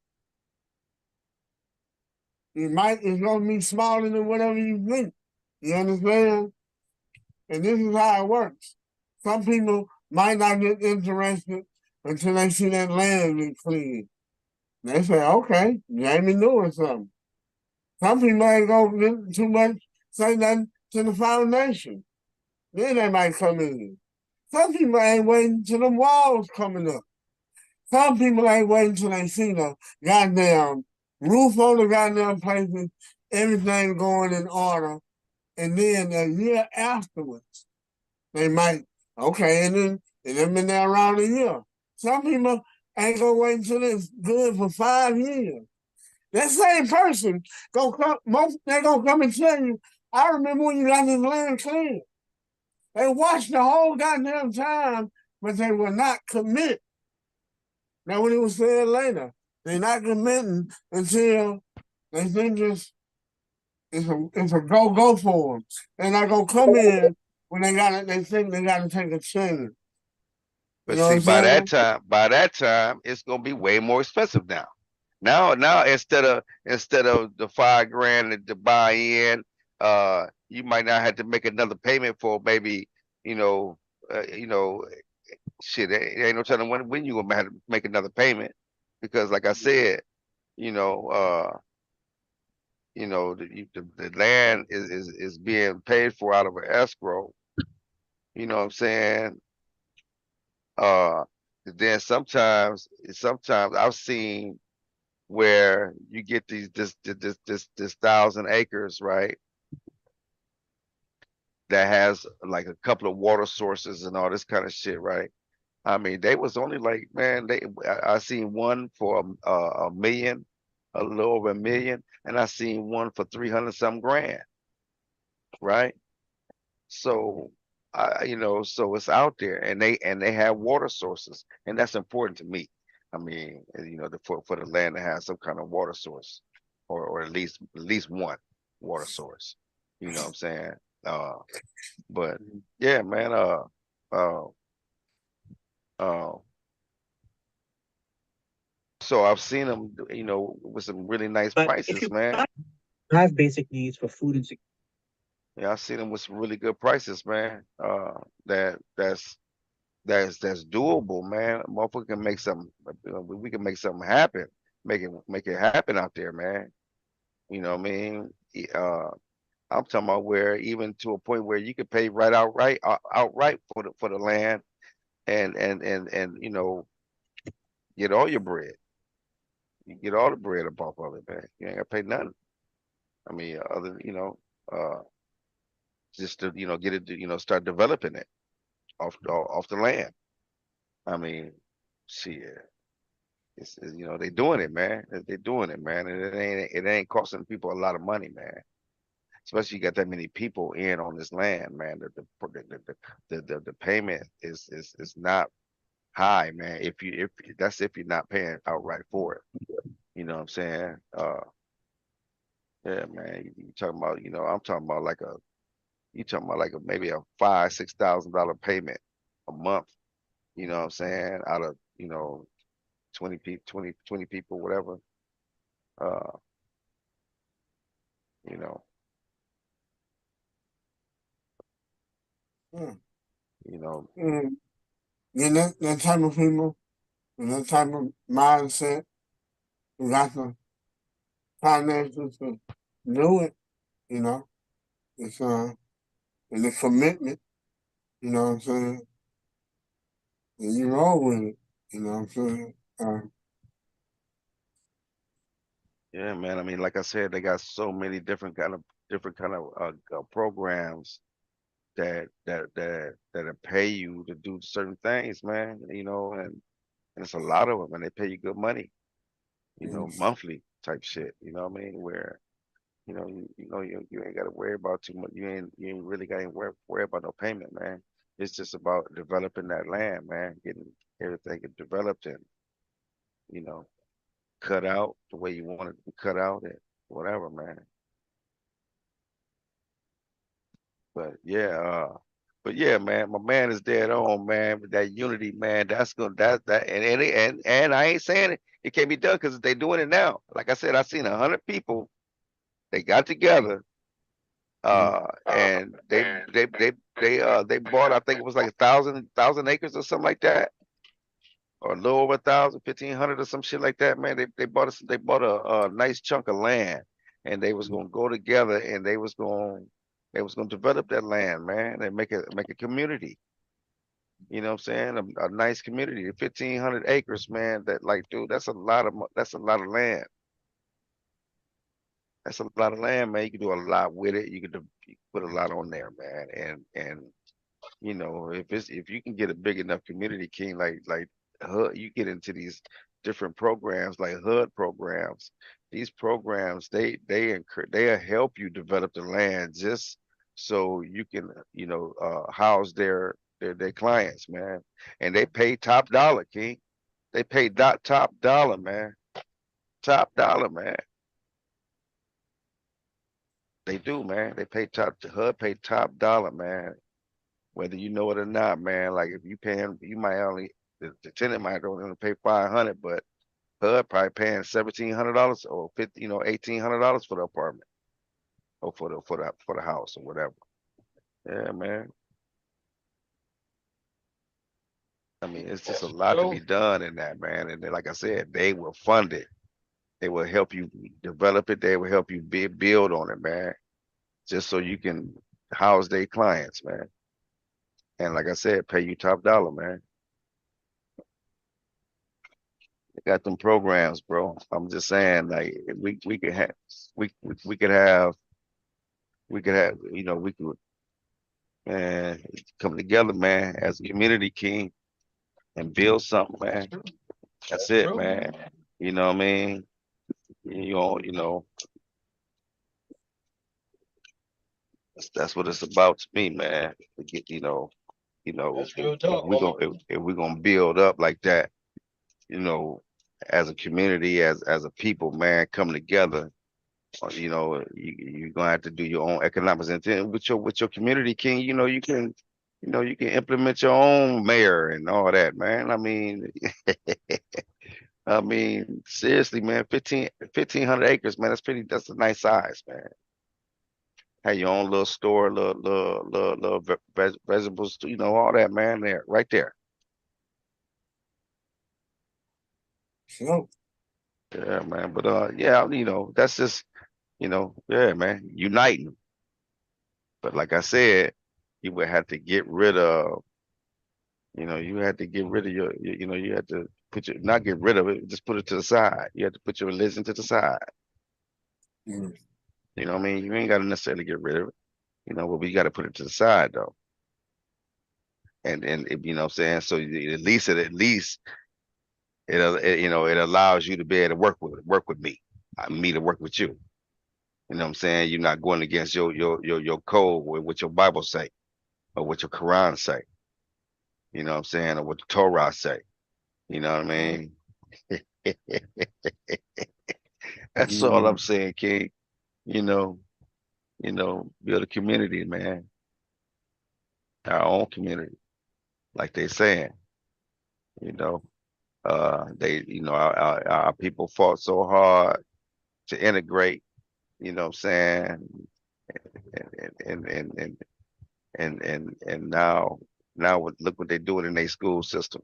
it's gonna be smaller than whatever you think. You understand? And this is how it works. Some people might not get interested until they see that land get cleared. They say, okay, Jamie doing something. Some people ain't gonna too much say nothing to the foundation. Then they might come in. Some people ain't waiting till the walls coming up. Some people ain't waiting till they see the goddamn roof on the goddamn places, everything going in order. And then a year afterwards, they might, okay, and then they've been there around a year. Some people ain't gonna wait until it's good for 5 years. That same person gonna come. They gonna come and tell you. I remember when you got this land cleared. They watched the whole goddamn time, but they will not commit. Now, when it was said later, they're not committing until they think it's a go for them. They're not gonna come in when they think they gotta take a chance. But You know see, what I'm saying? by that time, it's gonna be way more expensive now. Now, instead of the $5,000 to buy in, you might not have to make another payment for maybe, you know, you know, shit. There ain't no telling when you gonna have to make another payment, because like I said, you know, the land is being paid for out of an escrow. You know what I'm saying? Uh, then sometimes I've seen where you get this 1,000 acres, right? That has like a couple of water sources and all this kind of shit, right? I mean, they was only like, man, I seen one for a million, a little over $1 million, and I seen one for 300 some grand, right? So so it's out there, and they have water sources, and that's important to me. I mean, for the land to have some kind of water source, or at least one water source. You know what I'm saying? Uh, but yeah, man. Uh, uh. So I've seen them, with some really nice But if prices, you man. have basic needs for food and security, Yeah, I've seen them with some really good prices, man. That's doable, man. Motherfucker can make something. We can make something happen. Make it happen out there, man. You know what I mean? I'm talking about where even to a point where you could pay outright for the land, and get all your bread. You get all the bread up off of it, man. You ain't gotta pay nothing. I mean, uh, just to get it, start developing it off the land. I mean, shit. They doing it, man. They're doing it, man, and it ain't costing people a lot of money, man. Especially you got that many people in on this land, man. The payment is not high, man. If you're not paying outright for it, you know what I'm saying? Yeah, man. You talking about, I'm talking about maybe a $5,000-6,000 payment a month. You know what I'm saying? Out of 20 people, whatever. Uh, you know, Yeah. you know, That type of people, and that type of mindset, who got the finances to do it, you know. It's and the commitment, you know what I'm saying? And you roll with it, you know what I'm saying? yeah, man. I mean, like I said, they got so many different kind of programs that pay you to do certain things, man. And it's a lot of them, and they pay you good money, monthly type shit. You know what I mean? Where you ain't got to worry about too much. You ain't really got to worry about no payment, man. It's just about developing that land, man, getting everything developed and you know cut out the way you want it to be cut out and whatever, man. But yeah, man, my man is dead on, man. With that unity, man, that's gonna that and I ain't saying it can't be done because they doing it now. Like I said, I seen 100 people. They got together, and they bought, I think it was like 1,000 acres or something like that, or a little over 1,000, 1,500 or some shit like that, man. They bought a nice chunk of land, and they was gonna go together, and they was gonna develop that land, man, and make a community. You know what I'm saying? A nice community. 1,500 acres, man. That, like, dude, that's a lot of land. That's a lot of land, man. You can do a lot with it. You can put a lot on there, man. And if you can get a big enough community, King, like you get into these different programs like HUD programs. These programs, they'll help you develop the land just so you can, house their clients, man. And they pay top dollar, King. They pay top dollar, man. Top dollar, man. They do, man. They pay HUD pay top dollar, man. Whether you know it or not, man. Like if you pay him, you might only the tenant might only pay 500, but HUD probably paying $1,700 or $1,800 for the apartment or for the house or whatever. Yeah, man. I mean, it's just a lot to be done in that, man. And then, like I said, they will fund it. They will help you develop it. They will help you build on it, man. Just so you can house their clients, man. And like I said, pay you top dollar, man. They got them programs, bro. I'm just saying, like we could have we could have we could man come together, man, as a community, King, and build something, man. That's it, man. You know what I mean? That's what it's about to me, man. To get, if we're gonna build up like that, as a community, as a people, man, come together. You're gonna have to do your own economics, and then with your community, King. You can implement your own mayor and all that, man. I mean, seriously, man, 1,500 acres, man. That's a nice size, man. Have your own little store, little vegetables, all that, man. There, right there. Sure. Yeah, man. But yeah, that's just, yeah, man, uniting. But like I said, you would have to get rid of, you had to get rid of you had to not get rid of it, just put it to the side. You had to put your religion to the side. Mm. You know what I mean? You ain't got to necessarily get rid of it, but we got to put it to the side though. And you know what I'm saying? So at least it allows you to be able to work with me, me to work with you. You know what I'm saying? You're not going against your code with what your Bible say or what your Quran say. You know what I'm saying? Or what the Torah say. You know what I mean? That's all I'm saying, King. You know, build a community, man. Our own community, like they saying. You know, our people fought so hard to integrate. You know what I'm saying? And now look what they're doing in their school system.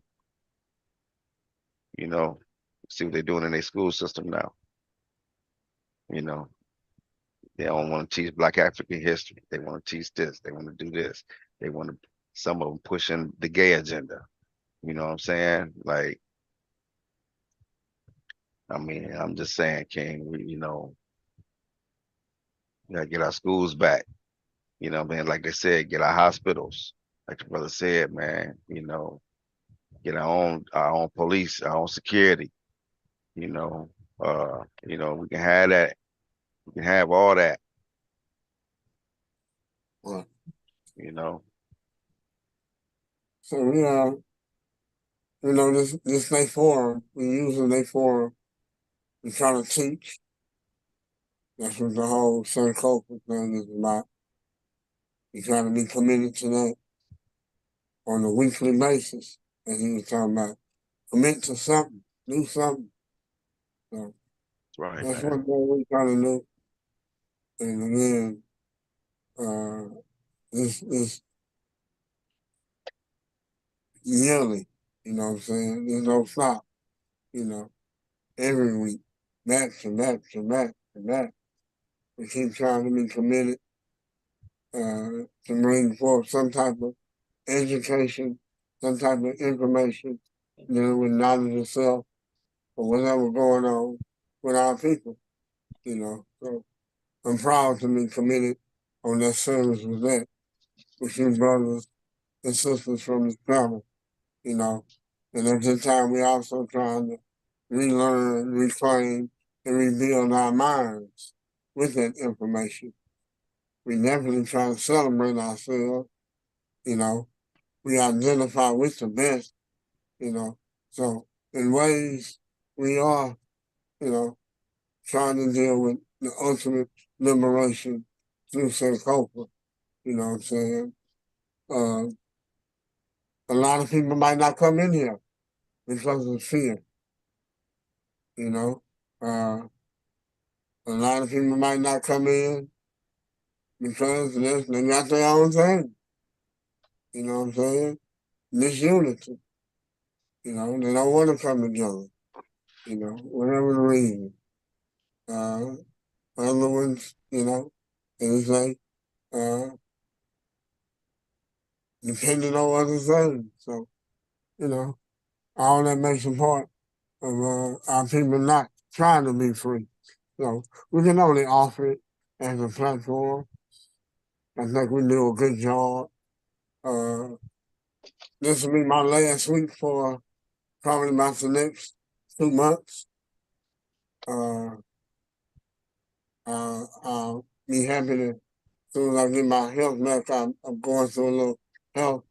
See what they're doing in their school system now. They don't want to teach Black African history. They want to teach this. They want to do this. They want to. Some of them pushing the gay agenda. You know what I'm saying? Like, I'm just saying, King. We gotta get our schools back. You know what I mean? Like they said, get our hospitals. Like the brother said, man. Get our own police, our own security. We can have that. We can have all that. Right. So this day forum, we using day forum to try to teach. That's what the whole Sankofa thing is about. We try to be committed to that on a weekly basis, as he was talking about. Commit to something, do something. So Right. that's what we're trying to do. And again, this yearly, you know what I'm saying? There's no stop, every week, match and match and match and match. We keep trying to be committed to bring forth some type of education, some type of information, with knowledge of self or whatever going on with our people, So I'm proud to be committed on that service with that, with you brothers and sisters from the travel, And at the time, we also trying to relearn, reclaim, and rebuild our minds with that information. We definitely try to celebrate ourselves, you know. We identify with the best, you know. So in ways, we are, you know, trying to deal with the ultimate liberation through Sankofa. You know what I'm saying? A lot of people might not come in here because of fear. You know, a lot of people might not come in because they got their own thing. You know what I'm saying? Disunity. You know, they don't want to come together. You know, whatever the reason. Other ones, you know, it's like depending on other things. So, you know, all that makes a part of our people not trying to be free. So we can only offer it as a platform. I think we do a good job. This will be my last week for probably about the next 2 months. I'll be happy to, as soon as I get my health back, I'm going through a little health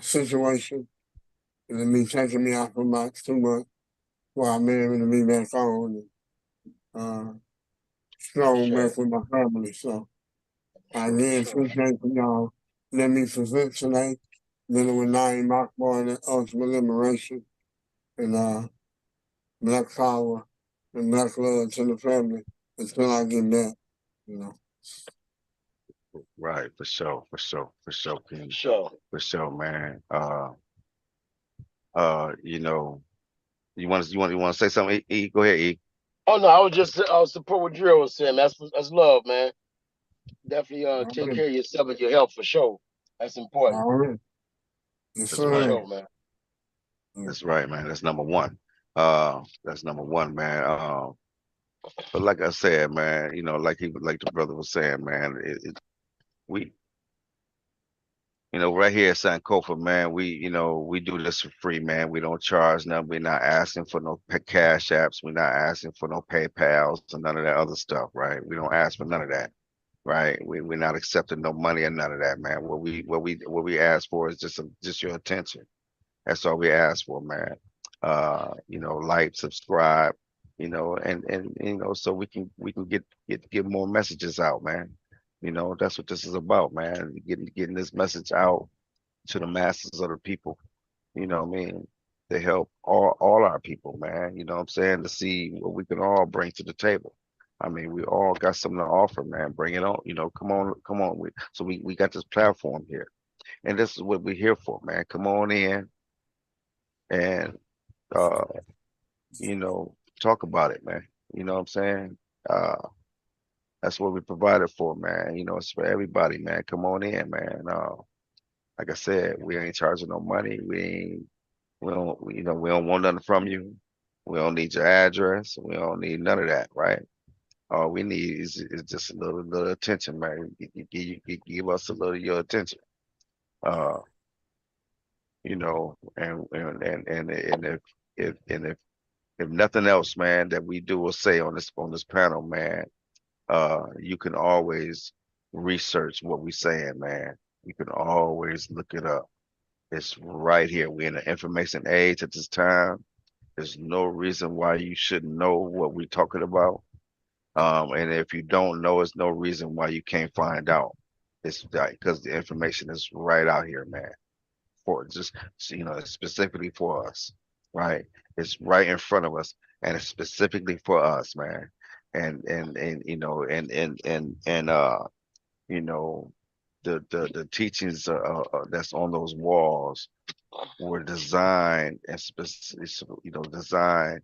situation. And it'll be taking me out for about 2 months while I'm able to be back on and strong back with my family. So I again appreciate y'all letting me present tonight, dealing with Naim, Akbar, and ultimate liberation, and black power and black love to the family until I get back, you know. Right, for sure, King. Sure. For sure, man. You know, you want to say something? E? Go ahead, E. Oh no, I was support what Jerald was saying. That's love, man. Definitely All take right. care of yourself and your health for sure. That's important. All right. Yes, That's For right. sir. sure, man. That's right, man. That's number one. That's number one, man. But like I said, man, you know, like the brother was saying, man, we, you know, right here at Sankofa, man, we do this for free, man. We don't charge nothing. We're not asking for no cash apps. We're not asking for no PayPals and none of that other stuff, right? We don't ask for none of that, right? We're not accepting no money and none of that, man. What we ask for is just your attention. That's all we ask for, man. You know, like, subscribe, you know, and you know, so we can get more messages out, man. You know, that's what this is about, man. Getting this message out to the masses of the people, you know what I mean, to help all our people, man. You know what I'm saying? To see what we can all bring to the table. I mean, we all got something to offer, man. Bring it on, you know, come on, come on. We got this platform here. And this is what we're here for, man. Come on in and uh, you know, talk about it, man. You know what I'm saying? Uh, that's what we provided for, man. You know, it's for everybody, man. Come on in, man. Like I said, we ain't charging no money. We don't want nothing from you. We don't need your address. We don't need none of that, right? All we need is just a little attention, man. Give us a little of your attention. Uh, you know, and if nothing else, man, that we do or say on this panel, man, you can always research what we saying, man. You can always look it up. It's right here. We're in an information age at this time. There's no reason why you shouldn't know what we're talking about. And if you don't know, it's no reason why you can't find out. It's because the information is right out here, man. For just, you know, specifically for us, right? It's right in front of us, and it's specifically for us, man. And you know, you know, the teachings that's on those walls were designed and designed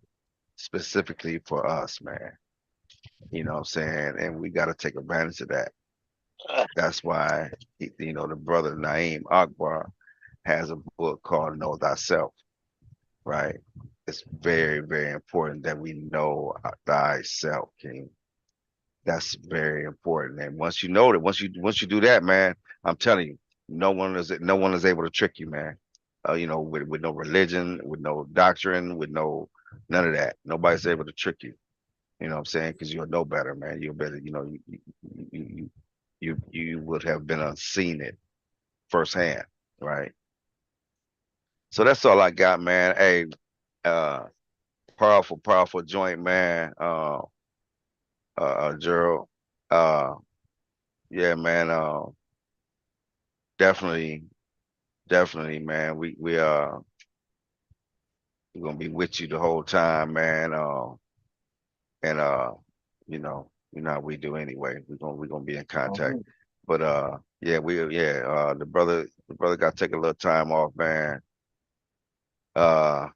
specifically for us, man. You know what I'm saying? And we got to take advantage of that. That's why, you know, the brother Naim Akbar has a book called Know Thyself, right? It's very, very important that we know thyself, King. That's very important. And once you know that, once you do that, man, I'm telling you, no one is able to trick you, man. you know, with no religion, with no doctrine, with none of that. Nobody's able to trick you. You know what I'm saying? Because you'll know better, man. You'll better, you know, you would have been unseen it firsthand, right? So that's all I got, man. Hey, uh, powerful joint, man. Gerald. Uh, yeah, man. Definitely, man. We're gonna be with you the whole time, man. And you know how we do anyway. We're gonna be in contact. But yeah, the brother got to take a little time off, man. Uh,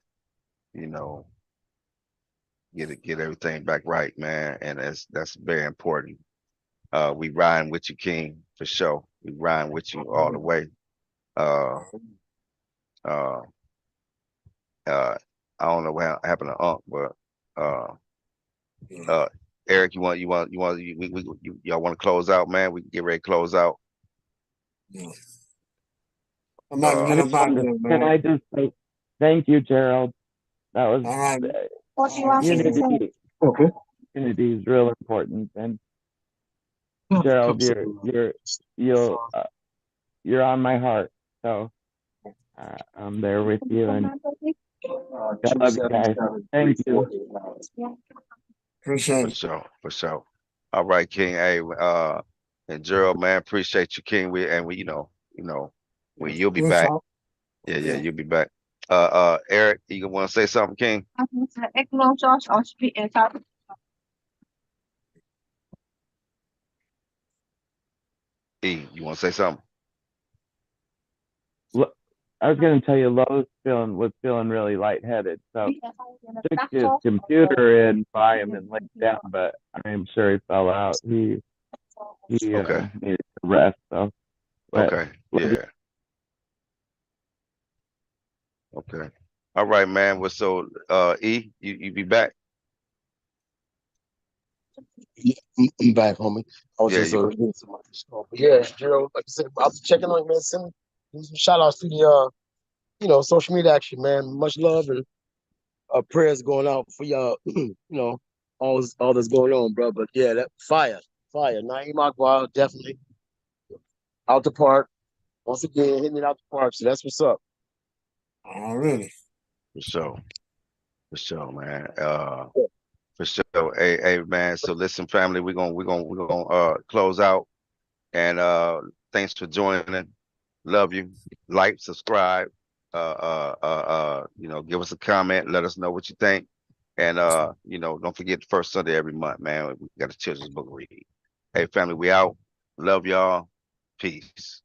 you know, get everything back right, man. And that's very important. We riding with you, King, for sure. We riding with you all the way. Uh, uh, I don't know what happened to Unc, but uh, Eric, y'all want to close out, man? We can get ready to close out. Yeah. I'm about to Uh, get up out of here, Can man. I just say thank you, Gerald? That was All right. unity. Okay. Unity is real important, and Oh, Gerald, absolutely. you're on my heart. So I'm there with you, and I love you guys. Thank you. Appreciate it. for sure. All right, King. Hey, and Gerald, man, appreciate you, King. You'll be We'll back. talk. Yeah, Yeah. you'll be back. Eric, you want to say something, King? You want to say something? I was going to tell you, Lowe's was feeling really lightheaded, so took his computer in by him and laid down, but I'm sure he fell out. He Okay. needed to rest. So, but Okay. Yeah. Okay. All right, man. Well, so you be back? Yeah, I'm back, homie. I was Yeah, just you doing some other stuff. But yeah, Gerald, like I said, I was checking on you, man. Send some shout outs to the social media action, man. Much love and prayers going out for y'all, all that's going on, bro. But yeah, that fire. Naim Akbar, definitely out the park. Once again, hitting it out the park. So that's what's up. Already. for sure, man. For sure. Hey, man. So listen, family, we're gonna close out. And thanks for joining. Love you. Like, subscribe. Give us a comment. Let us know what you think. And don't forget the first Sunday every month, man. We got a children's book read. Hey, family, we out. Love y'all. Peace.